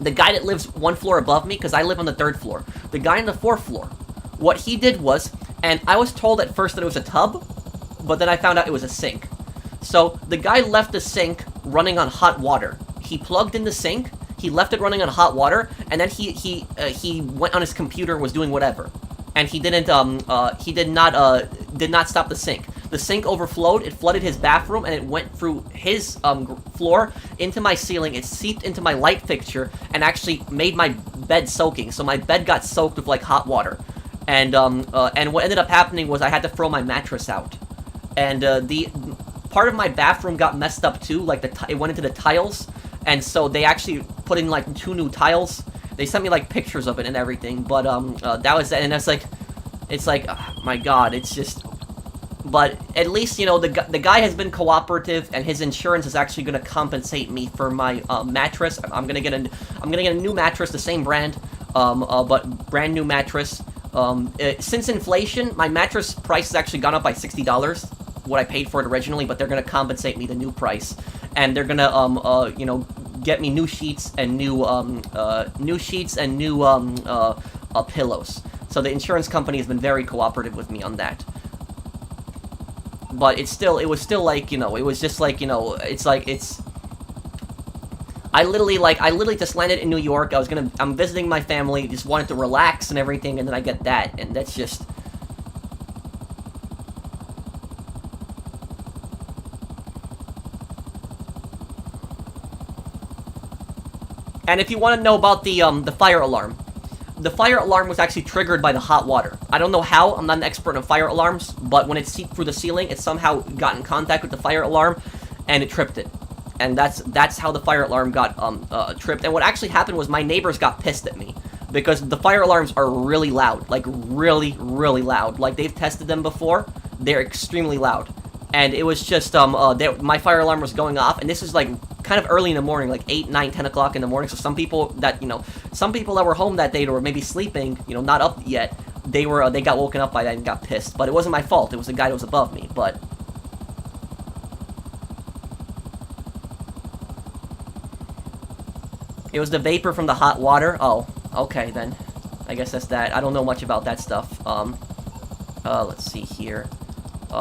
S1: the guy that lives one floor above me, because I live on the 3rd floor, the guy on the 4th floor, what he did was, and I was told at first that it was a tub, but then I found out it was a sink. So the guy left the sink running on hot water. He plugged in the sink, he left it running on hot water, and then he went on his computer and was doing whatever. And he did not stop the sink. The sink overflowed, it flooded his bathroom, and it went through his floor into my ceiling. It seeped into my light fixture and actually made my bed soaking. So my bed got soaked with like hot water. And what ended up happening was I had to throw my mattress out. And the part of my bathroom got messed up too, like it went into the tiles. And so they actually put in like 2 new tiles. They sent me like pictures of it and everything, but that was, and it's like, oh, my God, it's just. But at least, you know, the guy has been cooperative, and his insurance is actually going to compensate me for my mattress. I'm gonna get a new mattress, the same brand, but brand new mattress. Since inflation, my mattress price has actually gone up by $60, what I paid for it originally. But they're gonna compensate me the new price, and they're gonna you know, get me new sheets and new pillows. So the insurance company has been very cooperative with me on that. But it was still like, you know, it was just like, you know, I literally just landed in New York. I'm visiting my family, just wanted to relax and everything, and then I get that, and that's just. And if you want to know about the fire alarm, the fire alarm was actually triggered by the hot water. I don't know how, I'm not an expert on fire alarms, but when it seeped through the ceiling, it somehow got in contact with the fire alarm, and it tripped it. And that's how the fire alarm got tripped. And what actually happened was my neighbors got pissed at me, because the fire alarms are really loud, like really, really loud. Like, they've tested them before, they're extremely loud. And it was just, my fire alarm was going off, and this is like kind of early in the morning, like 8, 9, 10 o'clock in the morning, so some people that were home that day or maybe sleeping, you know, not up yet, they got woken up by that and got pissed. But it wasn't my fault, it was the guy that was above me, but. It was the vapor from the hot water? Oh, okay then. I guess that's that. I don't know much about that stuff. Let's see here.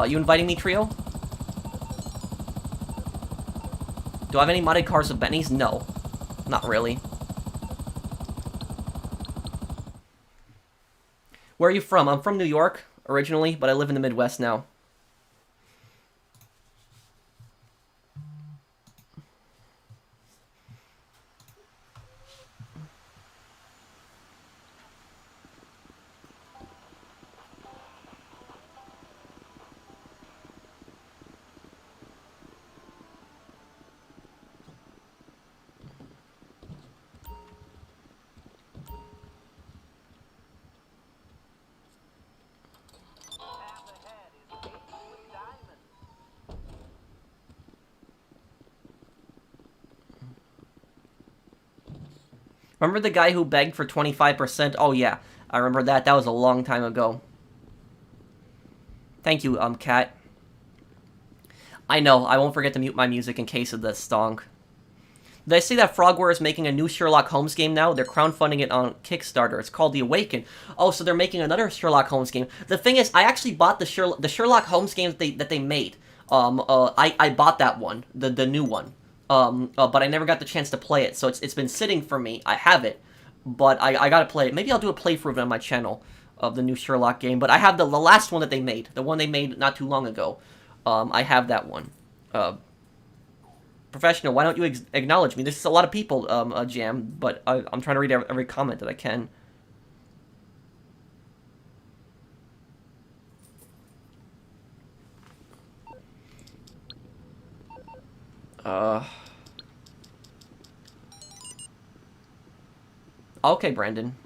S1: You inviting me, Trio? Do I have any modded cars of Benny's? No. Not really. Where are you from? I'm from New York, originally, but I live in the Midwest now. Remember the guy who begged for 25%? Oh, yeah. I remember that. That was a long time ago. Thank you, Cat. I know. I won't forget to mute my music in case of the stonk. Did I see that Frogware is making a new Sherlock Holmes game now? They're crowdfunding it on Kickstarter. It's called The Awaken. Oh, so they're making another Sherlock Holmes game. The thing is, I actually bought the Sherlock Holmes game that they made. I bought that one, the new one. But I never got the chance to play it, so it's been sitting for me. I have it, but I gotta play it. Maybe I'll do a playthrough on my channel of the new Sherlock game. But I have the last one that they made, the one they made not too long ago. I have that one. Professional, why don't you acknowledge me? There's a lot of people, Jam, but I'm trying to read every comment that I can. Okay, Brandon.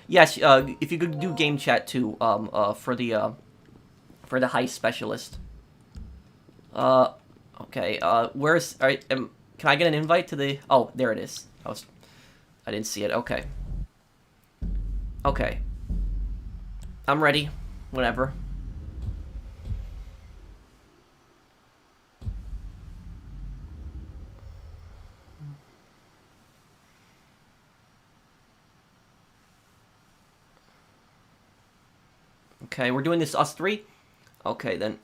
S1: Yes, if you could do game chat too, for the heist specialist. Okay, where's... Alright, can I get an invite to the... Oh, there it is. I didn't see it. Okay. Okay. I'm ready. Whatever. Okay, we're doing this us three? Okay, then.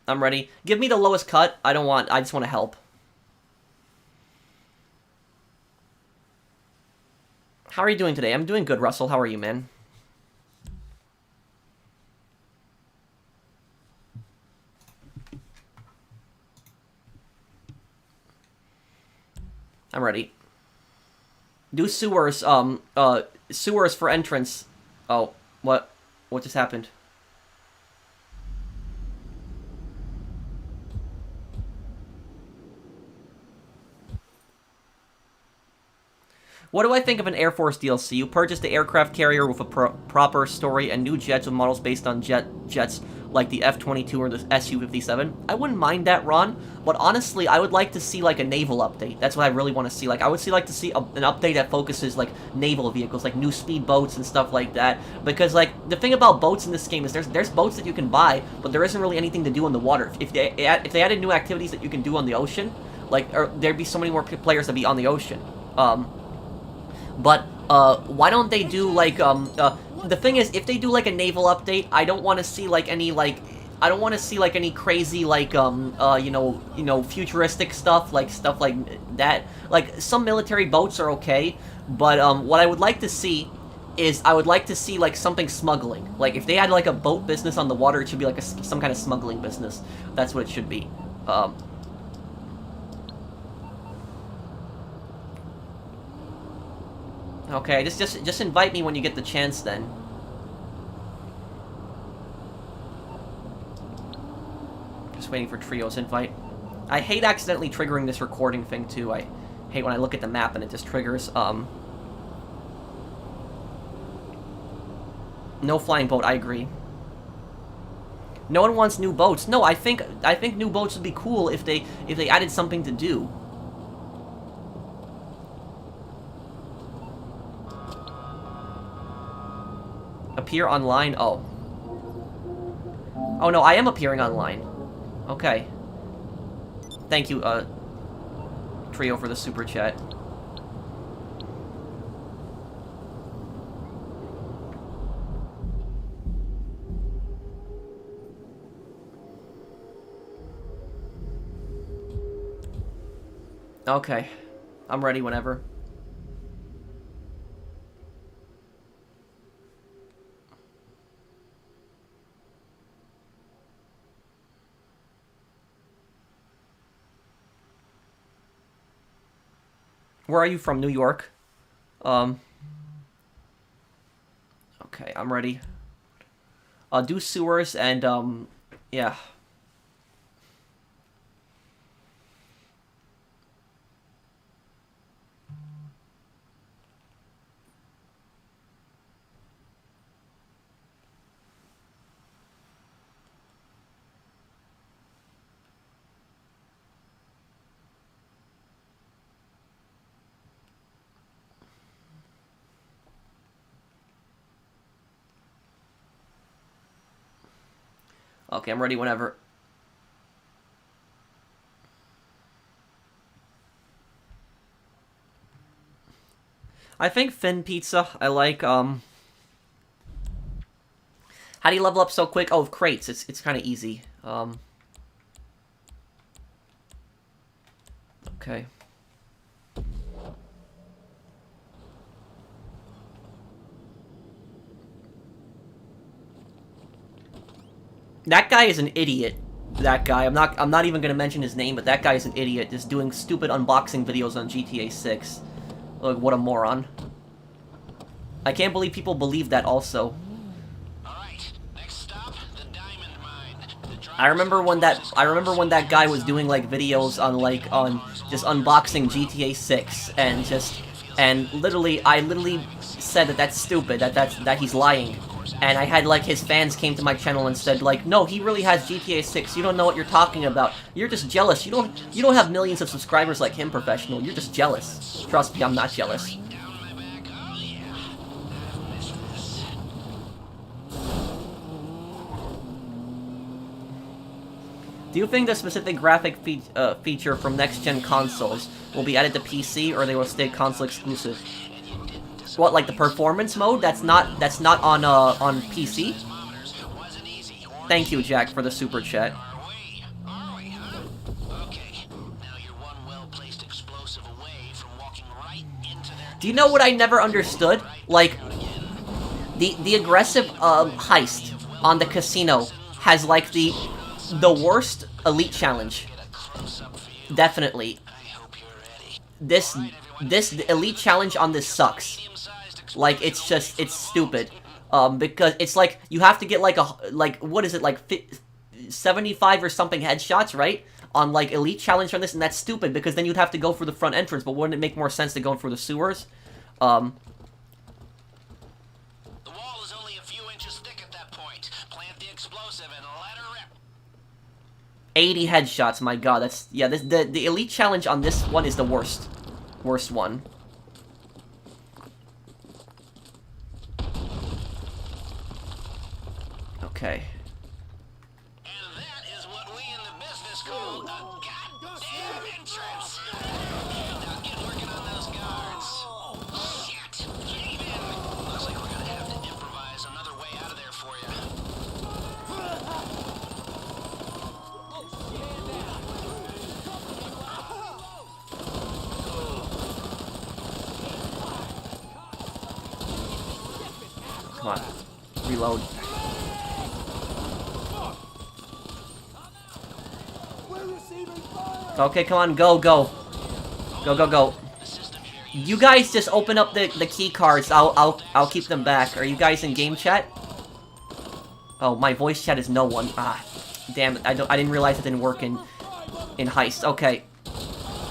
S1: I'm ready. Give me the lowest cut. I just want to help. How are you doing today? I'm doing good, Russell. How are you, man? I'm ready. Do sewers, sewers for entrance. Oh, what? What just happened? What do I think of an Air Force DLC? You purchased the aircraft carrier with a proper story and new jets with models based on jets like the F-22 or the Su-57. I wouldn't mind that, Ron, but honestly, I would like to see, like, a naval update. That's what I really want to see. Like, I would like to see an update that focuses, like, naval vehicles, like new speed boats and stuff like that. Because, like, the thing about boats in this game is there's boats that you can buy, but there isn't really anything to do on the water. If they added new activities that you can do on the ocean, like, there'd be so many more players that'd be on the ocean. But, why don't they do, like, the thing is, if they do, like, a naval update, I don't want to see, like, any, like, I don't want to see, like, any crazy, like, you know, futuristic stuff like that. Like, some military boats are okay, but, what I would like to see is, I would like to see, like, something smuggling. Like, if they had, like, a boat business on the water, it should be, like, some kind of smuggling business. That's what it should be. Okay, just invite me when you get the chance, then. Just waiting for Trio's invite. I hate accidentally triggering this recording thing, too. I hate when I look at the map and it just triggers, No flying boat, I agree. No one wants new boats. No, I think new boats would be cool if they added something to do. Appear online? Oh. Oh no, I am appearing online. Okay. Thank you, Trio, for the super chat. Okay. I'm ready whenever. Where are you from? New York? Okay, I'm ready. Do sewers and, yeah. Okay, I'm ready whenever. I think Finn Pizza. I like, How do you level up so quick? Oh, crates. It's kind of easy. Okay. That guy is an idiot. That guy. I'm not even gonna mention his name, but that guy is an idiot. Just doing stupid unboxing videos on GTA 6. Like, what a moron. I can't believe people believe that also. I remember when that guy was doing like videos on just unboxing GTA 6 and literally I said that that's stupid, that he's lying. And I had like his fans came to my channel and said like, "No, he really has GTA 6. You don't know what you're talking about. You're just jealous. You don't have millions of subscribers like him, professional. You're just jealous." Trust me, I'm not jealous. Do you think the specific graphic feature from next-gen consoles will be added to PC, or they will stay console exclusive? What, like the performance mode? That's not on PC? Thank you, Jack, for the super chat. Do you know what I never understood? Like, the aggressive heist on the casino has like the worst elite challenge. Definitely. This elite challenge on this sucks. Like, it's stupid. Because it's like, you have to get like what is it, like 75 or something headshots, right? On like elite challenge on this, and that's stupid because then you'd have to go for the front entrance, but wouldn't it make more sense to go for the sewers?
S6: The wall is only a few inches thick at that point. Plant the explosive and let her rip.
S1: 80 headshots, my god, that's, yeah, the elite challenge on this one is the worst one. Okay.
S6: And that is what we in the business call a goddamn entrance. Now get working on those guards. Shit, cave in. Looks like we're gonna have to improvise another way out of there for you.
S1: Come on. Reload. Okay, come on, go. Go. You guys just open up the key cards. I'll keep them back. Are you guys in game chat? Oh, my voice chat is no one. Ah, damn it. I didn't realize it didn't work in Heist. Okay.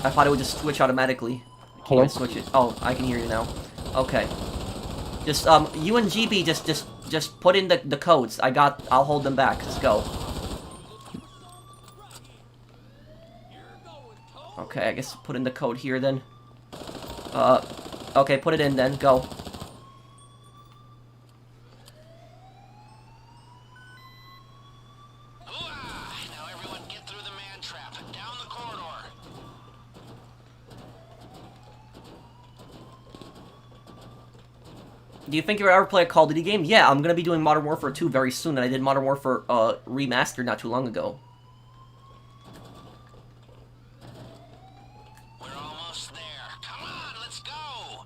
S1: I thought it would just switch automatically. Can't switch it. Oh, I can hear you now. Okay. Just you and GB just put in the codes. I'll hold them back. Let's go. Okay, I guess put in the code here then. Okay, put it in then. Go.
S6: Now everyone get through the man trap and down the corridor.
S1: Do you think you'll ever play a Call of Duty game? Yeah, I'm gonna be doing Modern Warfare 2 very soon, and I did Modern Warfare Remastered not too long ago.
S6: We're almost there. Come on, let's go.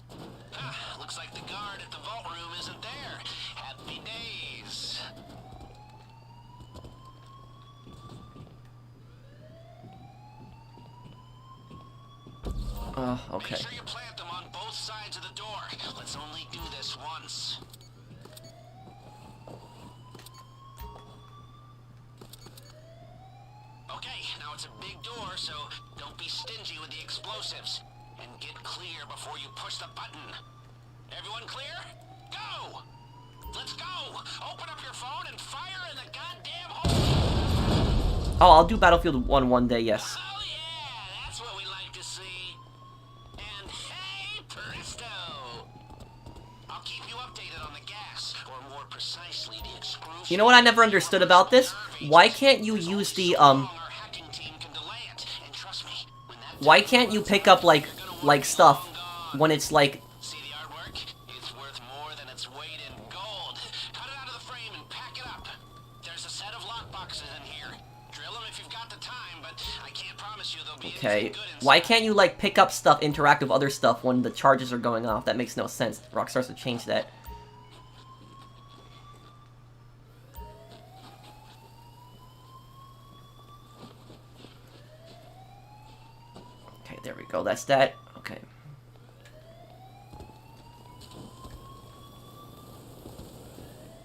S6: Looks like the guard at the vault room isn't there. Happy days.
S1: Okay.
S6: Make sure you plant them on both sides of the door. Let's only do this once. Okay, now it's a big door, so don't be stingy with the explosives. And get clear before you push the button. Everyone clear? Go! Let's go! Open up your phone and fire in the goddamn hole!
S1: Oh, I'll do Battlefield 1 one day, yes.
S6: Oh yeah, that's what we like to see. And hey, presto! keep you updated on the gas, or more precisely, the exclusion.
S1: You know what I never understood about this? Why can't you use the,
S6: Our hacking team can delay it, and trust me, when that
S1: why can't you pick up, like stuff when it's, like...
S6: See the artwork? It's worth more than its weight in gold. Cut it out of the frame and pack it up. There's a set of lockboxes in here. Drill them if you've got the time, but I can't promise you they'll be
S1: Okay,
S6: anything good inside.
S1: why can't you, like, pick up stuff, interact with other stuff when the charges are going off? That makes no sense. Rockstar's to change that. Okay, there we go. That's that. Okay.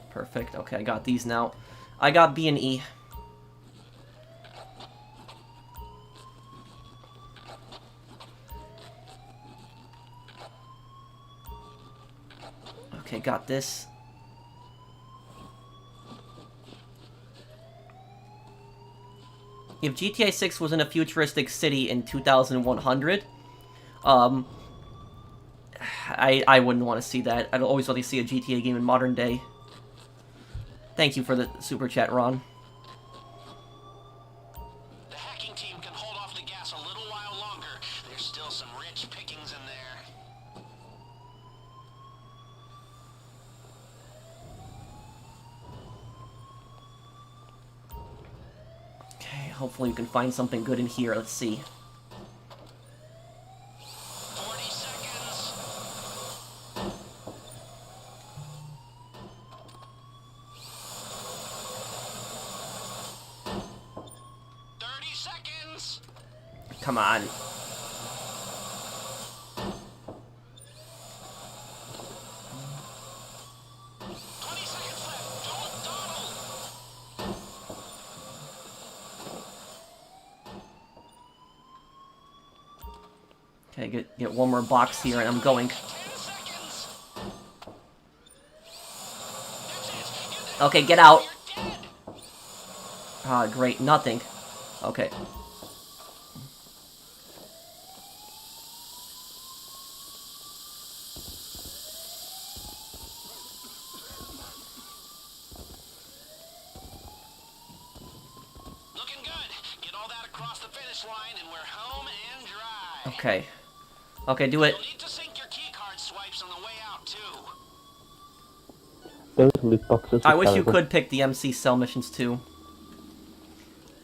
S1: Perfect. Okay, I got these now. I got B and E. Okay, got this. If GTA 6 was in a futuristic city in 2100, I wouldn't want to see that. I'd always want to see a GTA game in modern day. Thank you for the super chat, Ron.
S6: The hacking team can hold off the gas a little while longer. There's still some rich pickings in there.
S1: Okay, hopefully we can find something good in here. Let's see.
S6: 40 seconds. 30 seconds.
S1: Come on. Okay, get one more box here, and I'm going. Okay, get out. Ah, great, nothing. Okay.
S6: Looking good. Get all that across the finish line, and we're home and dry.
S1: Okay. Okay, do it.
S6: You'll need to sync your keycard swipes on the way out, too.
S5: Those loot boxes
S1: I
S5: are
S1: wish you
S5: terrible.
S1: could pick the MC cell missions too.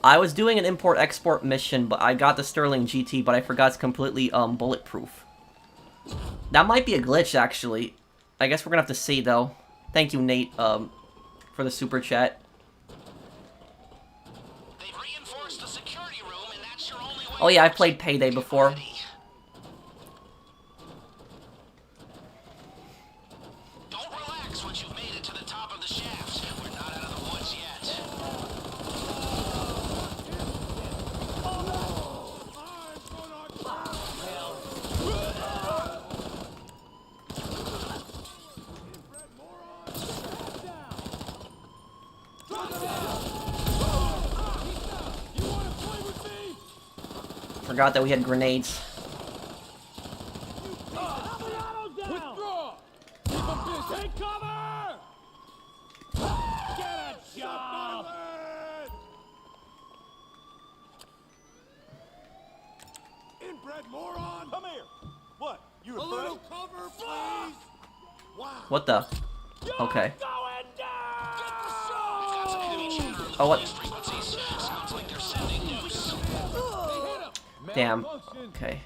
S1: I was doing an import-export mission, but I got the Sterling GT, but I forgot it's completely bulletproof. That might be a glitch, actually. I guess we're gonna have to see, though. Thank you, Nate, for the super chat.
S6: They've reinforced the security room, and that's your only way.
S1: Oh yeah, I've played Payday before.
S6: Don't relax once you've made it to the top of the shafts. We're not out of the woods yet.
S1: Forgot that we had grenades.
S3: Withdraw! Keep them busy! Take cover! Get a job! Inbred moron! Come here! What? You a little cover, please! Wow!
S1: What the? Okay.
S3: Going down! Get the
S6: Got some heavy
S3: show!
S6: chatter on the
S1: Oh, what?
S6: fuse frequencies. Sounds like they're sending news.
S1: Damn. Okay.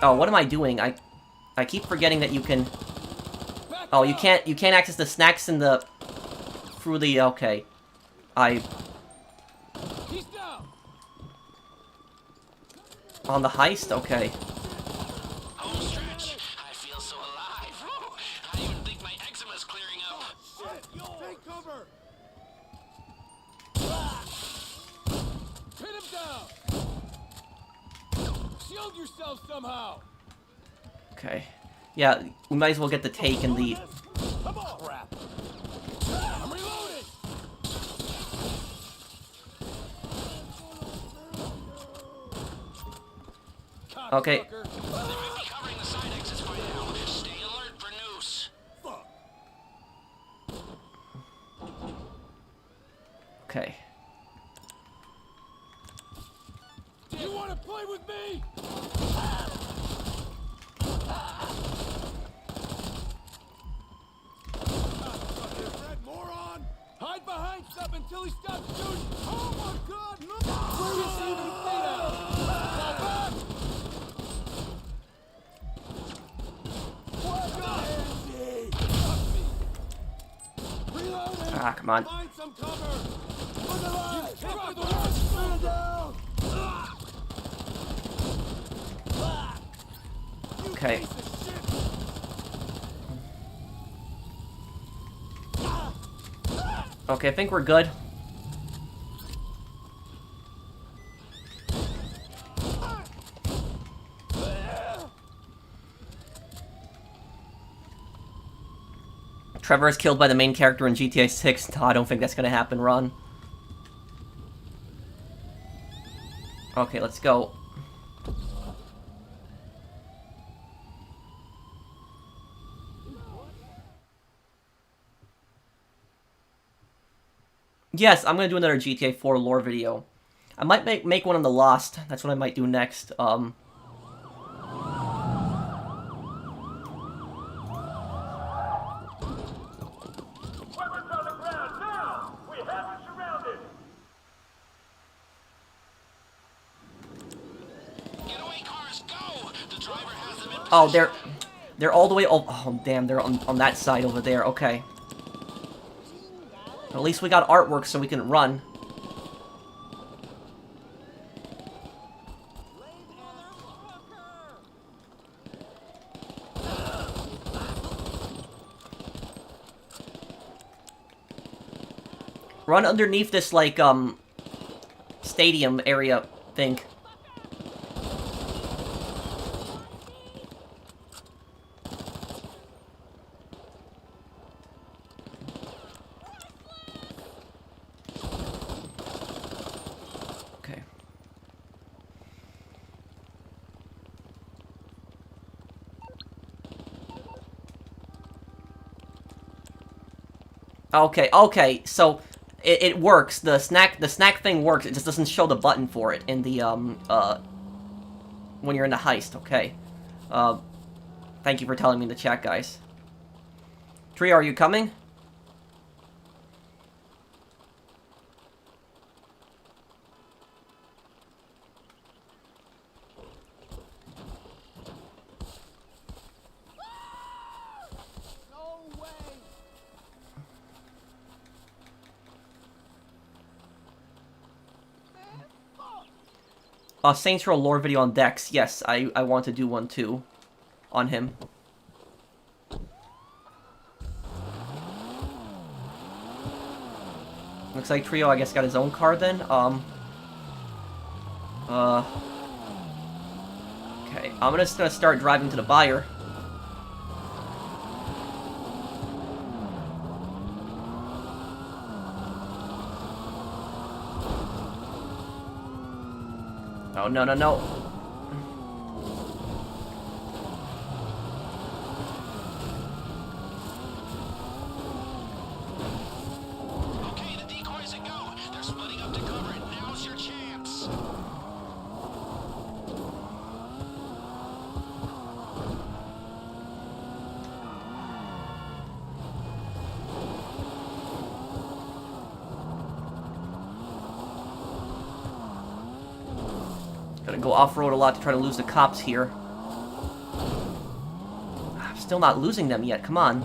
S1: Oh, what am I doing? I keep forgetting that you can... Oh, you can't access the snacks in the... Through the... Okay.
S3: He's down!
S1: On the heist? Okay.
S6: Home stretch. I feel so alive. Whew. I even think my eczema's clearing up.
S3: Shit! Take cover! Pin him down! Shield yourself somehow!
S1: Okay. Yeah, we might as well get the take and the...
S3: Come on! Crap! I'm reloading!
S1: Okay.
S6: They might be covering the side exits by now. Stay alert for noose.
S1: Okay.
S3: You want to play with me? Red moron! Hide behind stuff until he stops shooting! Oh my god, no! Where is he even made out? Fall back! What the Reloading!
S1: Ah, come on.
S3: Find some cover! Look alive! Drop the rest! Man down!
S1: Okay.
S3: Piece of shit!
S1: Okay, I think we're good. Trevor is killed by the main character in GTA 6. No, I don't think that's gonna happen, Ron. Okay, let's go. Yes, I'm gonna do another GTA 4 lore video. I might make one on the Lost. That's what I might do next.
S3: Weapons on the ground now! We have it surrounded!
S6: Getaway cars, go! The driver has them in position.
S1: Oh, they're all the way. Oh, damn, they're on that side over there. Okay. At least we got artwork so we can run. Run underneath this, like, stadium area thing. Okay. Okay, so it works. The snack thing works. It just doesn't show the button for it in the when you're in the heist. Okay. Thank you for telling me in the chat, guys. Tree, are you coming? Saints Row lore video on Dex. Yes, I want to do one too. On him. Looks like Trio, I guess, got his own car then. Okay, I'm just gonna start driving to the buyer. Oh, no, no, no.
S6: Okay, the decoys are go. They're splitting up to cover it. Now's your chance.
S1: Gotta go off-road a lot to try to lose the cops here. I'm still not losing them yet, come on.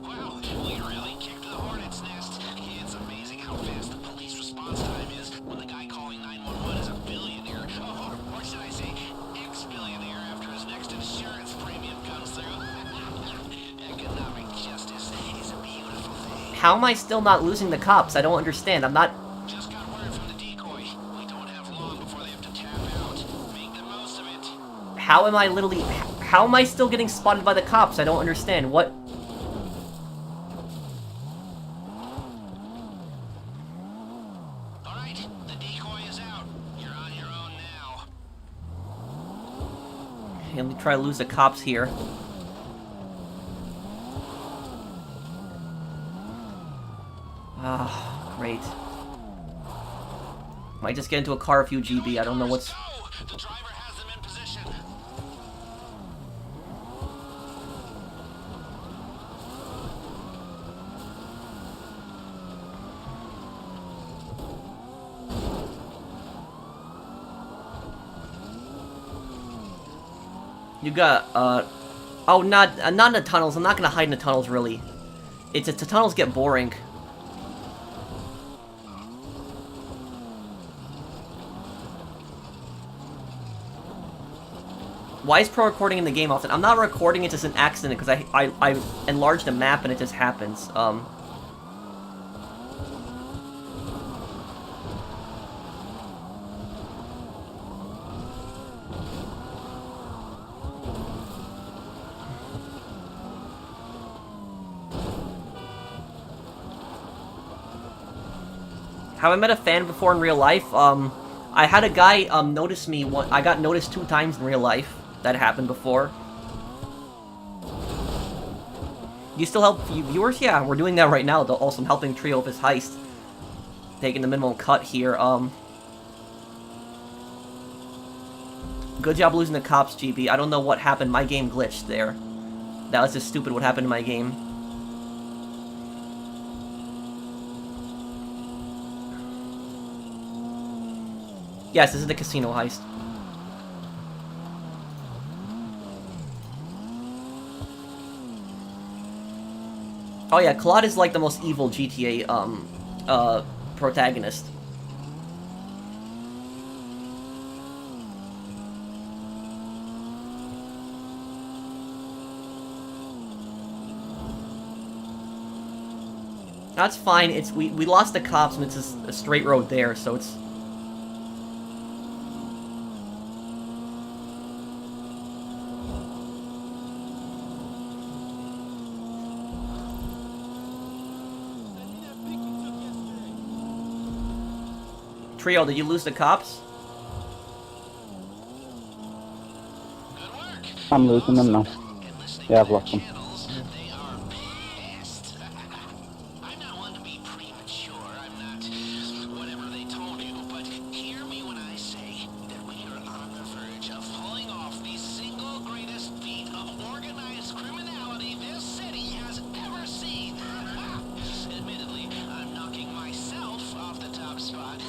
S6: Wow, we really kicked the hornet's nest. It's amazing how fast the police response time is when the guy calling 911 is a billionaire. Or should I say, ex-billionaire after his next insurance premium comes through. Economic justice is a beautiful thing.
S1: How am I still not losing the cops? I don't understand. I'm not...
S6: Just got word from the decoy. We don't have long before they have to tap out. Make the most of it.
S1: How am I literally... How am I still getting spotted by the cops? I don't understand. What... Let me try to lose the cops here. Ah, great. Might just get into a car a few GB. I don't know what's...
S6: The driver has them in position.
S1: You got, oh, not in the tunnels. I'm not gonna hide in the tunnels, really. The tunnels get boring. Why is pro recording in the game often? I'm not recording it, just an accident, because I enlarged the map and it just happens. Have I met a fan before in real life? I had a guy notice me. I got noticed 2 times in real life. That happened before. You still help viewers? Yeah, we're doing that right now. Also, I'm helping Trio with his heist. Taking the minimum cut here. Good job losing the cops, GB. I don't know what happened. My game glitched there. That was just stupid what happened in my game. Yes, this is the casino heist. Oh yeah, Claude is like the most evil GTA, protagonist. That's fine, we lost the cops and it's a straight road there, so it's... Trio, did you lose the cops?
S5: I'm losing them now. Yeah, I've lost them.
S6: They are pissed. I'm not one to be premature. I'm not whatever they told you, but hear me when I say that we are on the verge of pulling off the single greatest feat of organized criminality this city has ever seen. Admittedly, I'm knocking myself off the top spot.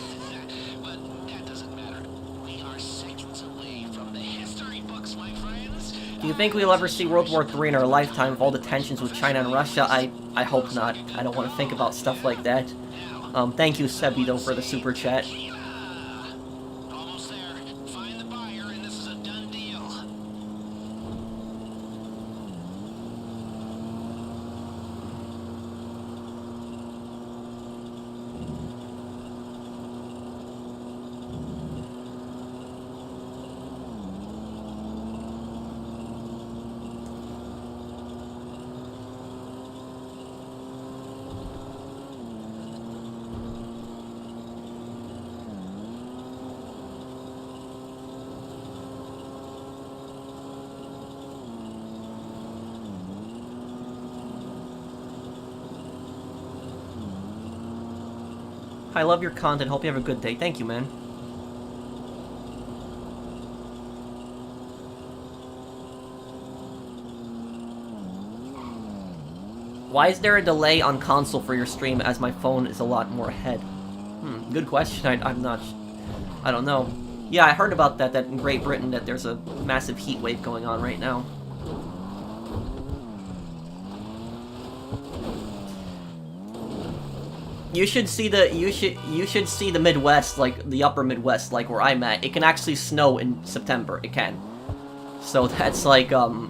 S6: But that doesn't matter. We are seconds away from the history books, my friends.
S1: Do you think we'll ever see World War III in our lifetime with all the tensions with China and Russia? I hope not. I don't want to think about stuff like that. Thank you, Sebito, for the super chat.
S6: Almost there. Find the buyer, and this is a done deal.
S1: I love your content. Hope you have a good day. Thank you, man. Why is there a delay on console for your stream as my phone is a lot more ahead? Good question. I'm not... I don't know. Yeah, I heard about that in Great Britain, that there's a massive heat wave going on right now. You should see the Midwest, like the upper Midwest, like where I'm at. It can actually snow in September. It can. So that's like yeah.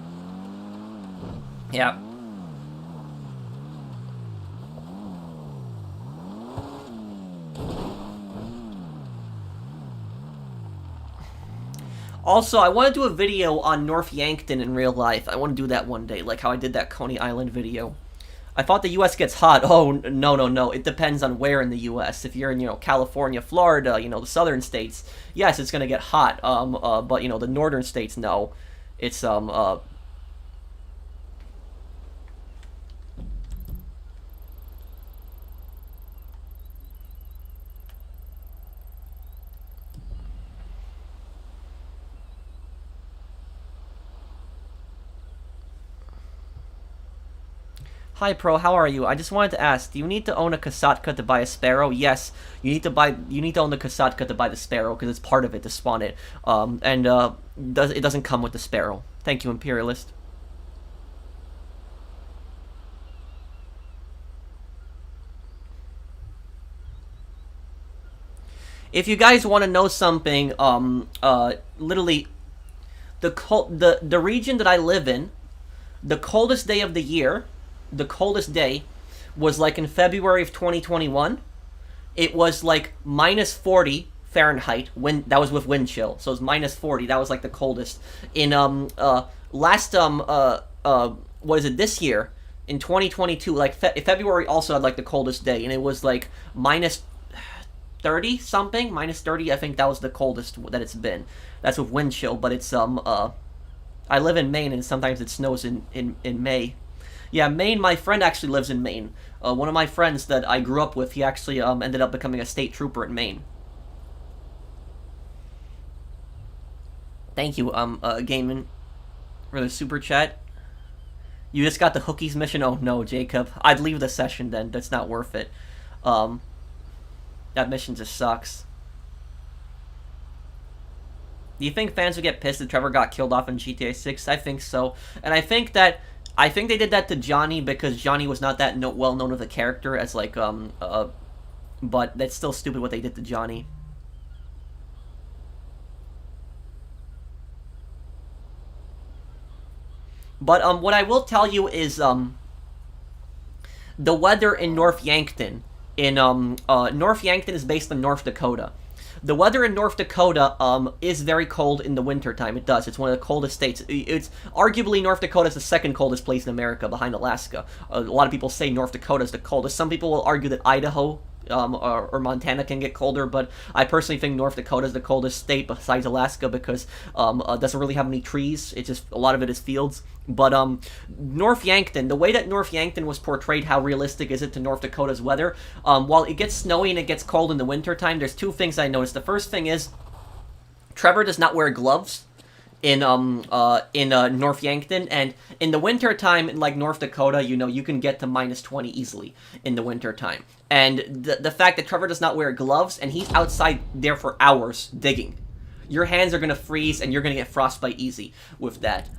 S1: Also, I want to do a video on North Yankton in real life. I want to do that one day, like how I did that Coney Island video. I thought the U.S. gets hot. Oh, no. It depends on where in the U.S. If you're in, California, Florida, the southern states, yes, it's going to get hot. But, the northern states, no. It's Hi Pro, how are you? I just wanted to ask, do you need to own a Kasatka to buy a Sparrow? Yes, you need to own the Kasatka to buy the Sparrow, because it's part of it to spawn it. It doesn't come with the Sparrow. Thank you, Imperialist. If you guys want to know something, literally, the region that I live in, the coldest day of the year, the coldest day, was like in February of 2021. It was like minus 40 Fahrenheit. That was with wind chill, so it was minus 40. That was like the coldest. In this year, in 2022, like February also had like the coldest day, and it was like minus 30 something, minus 30. I think that was the coldest that it's been. That's with wind chill, but it's I live in Maine, and sometimes it snows in May. Yeah, Maine, my friend actually lives in Maine. One of my friends that I grew up with, he actually ended up becoming a state trooper in Maine. Thank you, Gaiman, for the super chat. You just got the Hookies mission? Oh no, Jacob. I'd leave the session then. That's not worth it. That mission just sucks. Do you think fans would get pissed if Trevor got killed off in GTA 6? I think so. And I think they did that to Johnny because Johnny was not that well known of a character as like but that's still stupid what they did to Johnny. But what I will tell you is the weather in North Yankton. North Yankton is based in North Dakota. The weather in North Dakota is very cold in the wintertime. It does. It's one of the coldest states. It's arguably North Dakota is the second coldest place in America behind Alaska. A lot of people say North Dakota is the coldest. Some people will argue that Idaho or Montana can get colder, but I personally think North Dakota is the coldest state besides Alaska because it doesn't really have any trees. It's just a lot of it is fields. But North Yankton, the way that North Yankton was portrayed, how realistic is it to North Dakota's weather? While it gets snowy and it gets cold in the wintertime, there's two things I noticed. The first thing is Trevor does not wear gloves in North Yankton, and in the wintertime in like North Dakota, you can get to minus 20 easily in the wintertime. And the fact that Trevor does not wear gloves and he's outside there for hours digging, your hands are going to freeze and you're going to get frostbite easy with that.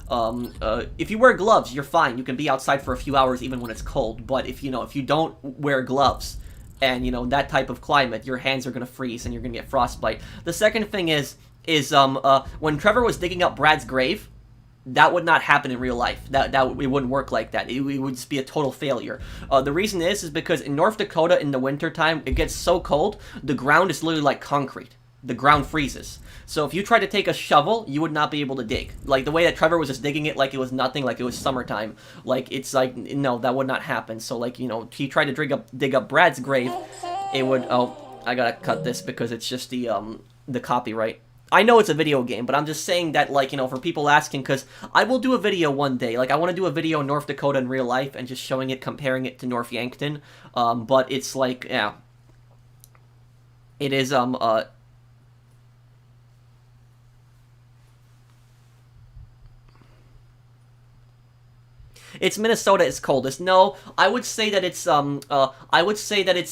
S1: If you wear gloves, you're fine. You can be outside for a few hours even when it's cold. But if you don't wear gloves and, that type of climate, your hands are going to freeze and you're going to get frostbite. The second thing is when Trevor was digging up Brad's grave, that would not happen in real life. It wouldn't work like that. It would just be a total failure. The reason is because in North Dakota in the wintertime, it gets so cold, the ground is literally like concrete. The ground freezes. So if you try to take a shovel, you would not be able to dig. Like the way that Trevor was just digging it like it was nothing, like it was summertime. Like it's like, no, that would not happen. So like, he tried to dig up Brad's grave, it would, oh, I gotta cut this because it's just the copyright. I know it's a video game, but I'm just saying that, like, for people asking, because I will do a video one day. Like, I want to do a video in North Dakota in real life and just showing it, comparing it to North Yankton. But it's like, yeah. It is, It's Minnesota is coldest. No, I would say that it's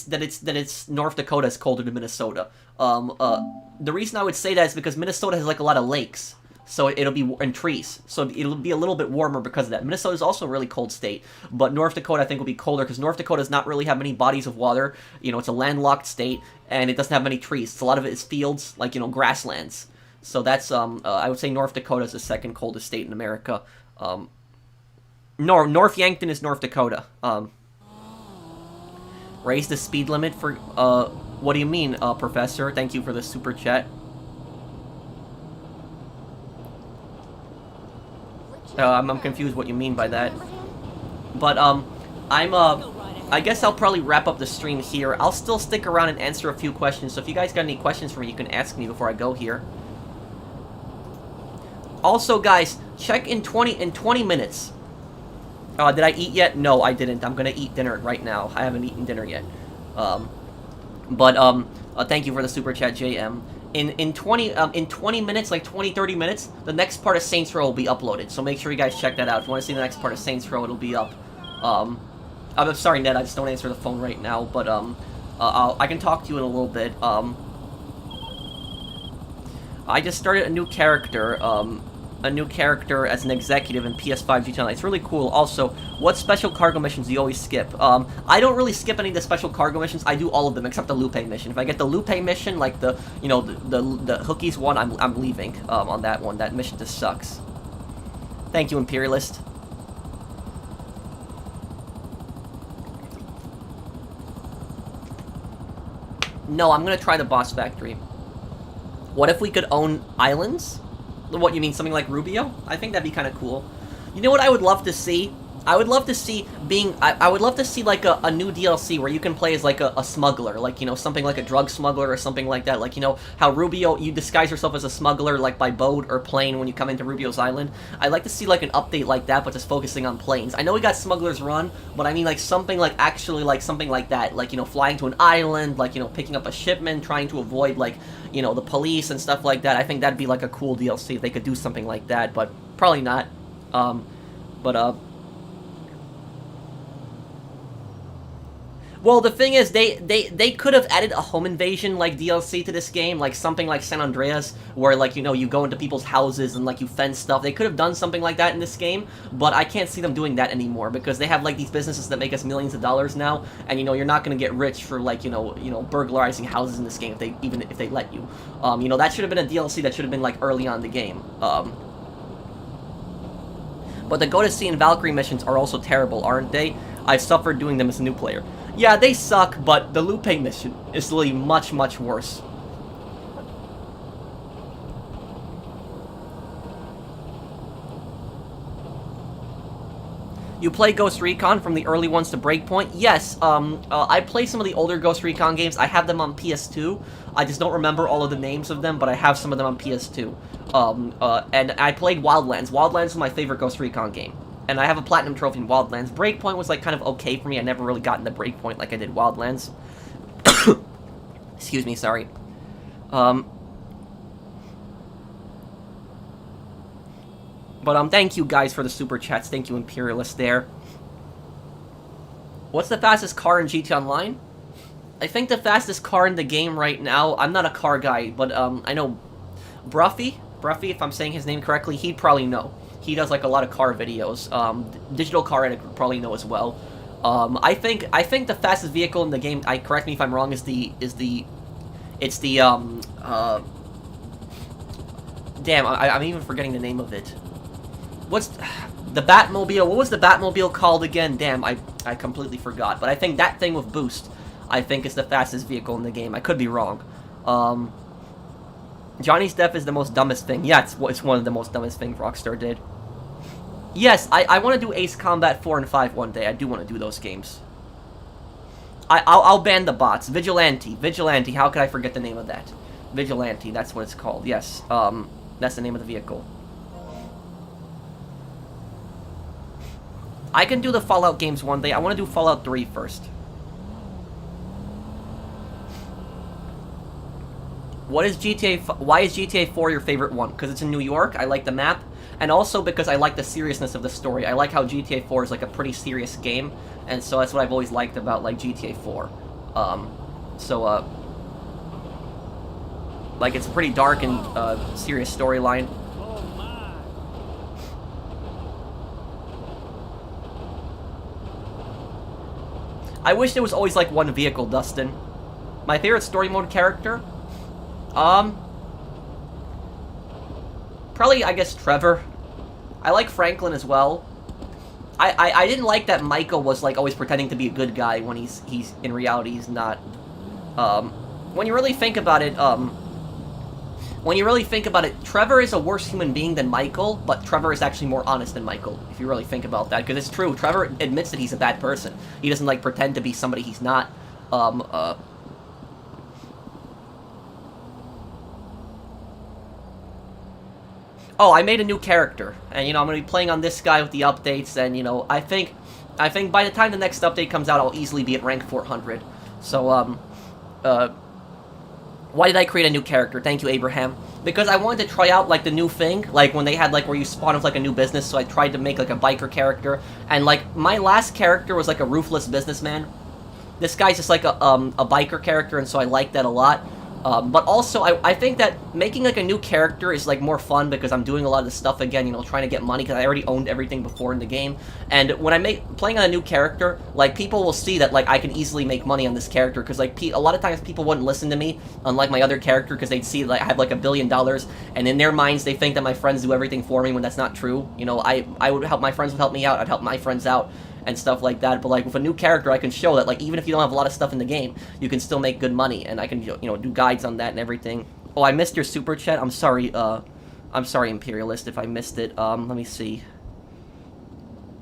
S1: it's North Dakota is colder than Minnesota. The reason I would say that is because Minnesota has like a lot of lakes, so it'll be in trees, so it'll be a little bit warmer because of that. Minnesota is also a really cold state, but North Dakota I think will be colder because North Dakota does not really have many bodies of water. It's a landlocked state and it doesn't have many trees. So a lot of it is fields, like grasslands. So that's I would say North Dakota is the second coldest state in America. North Yankton is North Dakota. Raise the speed limit for, what do you mean, Professor? Thank you for the super chat. I'm confused what you mean by that. But, I guess I'll probably wrap up the stream here. I'll still stick around and answer a few questions, so if you guys got any questions for me, you can ask me before I go here. Also, guys, check in 20 minutes. Did I eat yet? No, I didn't. I'm gonna eat dinner right now. I haven't eaten dinner yet. Thank you for the super chat, JM. In 20 minutes, like 30 minutes, the next part of Saints Row will be uploaded. So make sure you guys check that out. If you want to see the next part of Saints Row, it'll be up. I'm sorry, Ned, I just don't answer the phone right now, but I can talk to you in a little bit. I just started a new character as an executive in PS5 GTA Online. It's really cool. Also, what special cargo missions do you always skip? I don't really skip any of the special cargo missions. I do all of them except the Lupe mission. If I get the Lupe mission, like the Hookies one, I'm leaving on that one. That mission just sucks. Thank you, Imperialist. No, I'm gonna try the boss factory. What if we could own islands? What, you mean something like Rubio? I think that'd be kind of cool. You know what I would love to see? I would love to see I would love to see like a new DLC where you can play as like a smuggler, like, you know, something like a drug smuggler or something like that. Like, you know, how Rubio, you disguise yourself as a smuggler like by boat or plane when you come into Rubio's island. I'd like to see like an update like that, but just focusing on planes. I know we got Smuggler's Run, but I mean like something like actually like something like that. Like, you know, flying to an island, like, you know, picking up a shipment, trying to avoid like, you know, the police and stuff like that. I think that'd be like a cool DLC if they could do something like that, but probably not. Well, the thing is, they could have added a home invasion, like, DLC to this game, like, something like San Andreas, where, like, you know, you go into people's houses and, like, you fence stuff. They could have done something like that in this game, but I can't see them doing that anymore, because they have, like, these businesses that make us millions of dollars now, and, you know, you're not gonna get rich for, like, you know, burglarizing houses in this game, even if they let you. You know, that should have been a DLC that should have been, like, early on in the game. But the Go to Sea and Valkyrie missions are also terrible, aren't they? I've suffered doing them as a new player. Yeah, they suck, but the Lupe mission is really much, much worse. You play Ghost Recon from the early ones to Breakpoint? Yes, I play some of the older Ghost Recon games. I have them on PS2. I just don't remember all of the names of them, but I have some of them on PS2. And I played Wildlands. Wildlands was my favorite Ghost Recon game. And I have a Platinum Trophy in Wildlands. Breakpoint was, like, kind of okay for me. I never really got into Breakpoint like I did Wildlands. Excuse me, sorry. Thank you guys for the super chats. Thank you, Imperialist, there. What's the fastest car in GTA Online? I think the fastest car in the game right now, I'm not a car guy, but, I know Bruffy, if I'm saying his name correctly, he'd probably know. He does, like, a lot of car videos. Digital Car Edit would probably know as well. I think the fastest vehicle in the game, correct me if I'm wrong, damn, I'm even forgetting the name of it. What's the Batmobile? What was the Batmobile called again? Damn, I completely forgot. But I think that thing with boost, I think, is the fastest vehicle in the game. I could be wrong. Johnny's death is the most dumbest thing. Yeah, it's one of the most dumbest things Rockstar did. Yes, I want to do Ace Combat 4 and 5 one day. I do want to do those games. I'll ban the bots. Vigilante, how could I forget the name of that? Vigilante, that's what it's called. Yes, that's the name of the vehicle. I can do the Fallout games one day. I want to do Fallout 3 first. Why is GTA 4 your favorite one? Because it's in New York, I like the map, and also because I like the seriousness of the story. I like how GTA 4 is like a pretty serious game, and so that's what I've always liked about like GTA 4. Like it's a pretty dark and serious storyline. I wish there was always like one vehicle, Dustin. My favorite story mode character? Probably, I guess, Trevor. I like Franklin as well. I didn't like that Michael was, like, always pretending to be a good guy when he's in reality, he's not. When you really think about it, Trevor is a worse human being than Michael, but Trevor is actually more honest than Michael, if you really think about that, because it's true. Trevor admits that he's a bad person. He doesn't, like, pretend to be somebody he's not. oh, I made a new character, and, you know, I'm gonna be playing on this guy with the updates, and, you know, I think by the time the next update comes out, I'll easily be at rank 400. So, why did I create a new character? Thank you, Abraham. Because I wanted to try out, like, the new thing, like, when they had, like, where you spawn with, like, a new business, so I tried to make, like, a biker character, and, like, my last character was, like, a ruthless businessman. This guy's just, like, a biker character, and so I like that a lot. But also, I think that making, like, a new character is, like, more fun because I'm doing a lot of the stuff again, you know, trying to get money because I already owned everything before in the game. And when playing on a new character, like, people will see that, like, I can easily make money on this character because, like, a lot of times people wouldn't listen to me, unlike my other character, because they'd see, like, I have, like, $1 billion, and in their minds, they think that my friends do everything for me when that's not true. You know, I would help, my friends would help me out, I'd help my friends out, and stuff like that. But, like, with a new character, I can show that, like, even if you don't have a lot of stuff in the game, you can still make good money, and I can, you know, do guides on that and everything. Oh, I missed your super chat. I'm sorry, Imperialist, if I missed it. Let me see.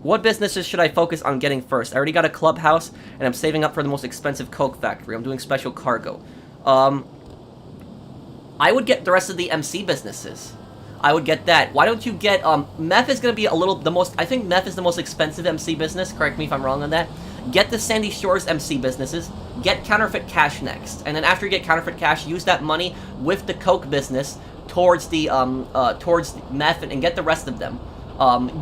S1: What businesses should I focus on getting first? I already got a clubhouse, and I'm saving up for the most expensive Coke factory. I'm doing special cargo. I would get the rest of the MC businesses. I would get that. Why don't you get, meth is going to be I think meth is the most expensive MC business, correct me if I'm wrong on that. Get the Sandy Shores MC businesses, get counterfeit cash next, and then after you get counterfeit cash, use that money with the Coke business towards the, towards meth and get the rest of them.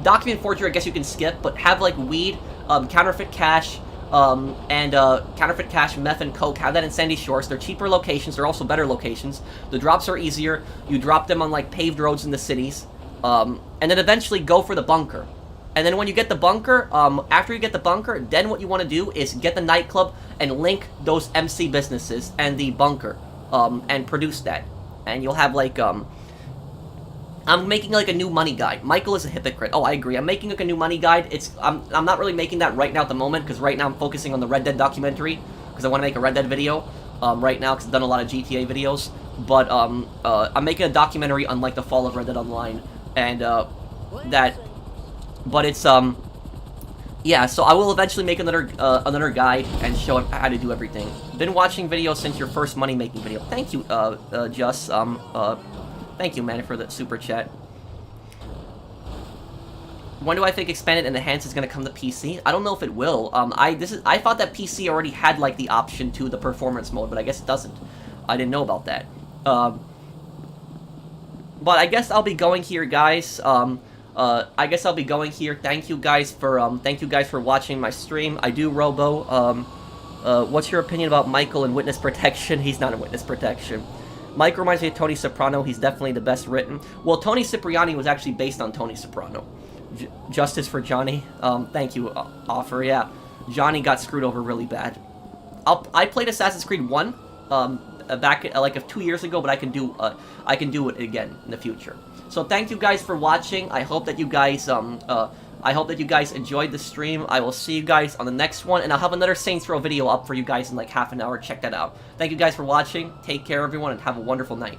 S1: Document forgery, I guess you can skip, but have, like, weed, counterfeit cash, counterfeit cash, meth, and coke, have that in Sandy Shores. They're cheaper locations, they're also better locations. The drops are easier, you drop them on, like, paved roads in the cities, and then eventually go for the bunker. And then when you get the bunker, after you get the bunker, then what you want to do is get the nightclub and link those MC businesses and the bunker, and produce that. And you'll have, like, I'm making, like, a new money guide. Michael is a hypocrite. Oh, I agree. I'm making, like, a new money guide. I'm not really making that right now at the moment, because right now I'm focusing on the Red Dead documentary, because I want to make a Red Dead video, right now, because I've done a lot of GTA videos. But, I'm making a documentary on, like, the fall of Red Dead Online, and, but it's, yeah, so I will eventually make another guide and show how to do everything. Been watching videos since your first money-making video. Thank you, Just, thank you, man, for the super chat. When do I think Expanded and Enhanced is going to come to PC? I don't know if it will. I thought that PC already had, like, the option to the performance mode, but I guess it doesn't. I didn't know about that. But I guess I'll be going here, guys. I guess I'll be going here. Thank you guys for watching my stream. I do Robo. What's your opinion about Michael and witness protection? He's not in witness protection. Mike reminds me of Tony Soprano. He's definitely the best written. Well, Tony Cipriani was actually based on Tony Soprano. Justice for Johnny. Thank you, Offer. Yeah, Johnny got screwed over really bad. I played Assassin's Creed 1 back like 2 years ago, but I can do it again in the future. So thank you guys for watching. I hope that you guys enjoyed the stream. I will see you guys on the next one, and I'll have another Saints Row video up for you guys in like half an hour. Check that out. Thank you guys for watching. Take care, everyone, and have a wonderful night.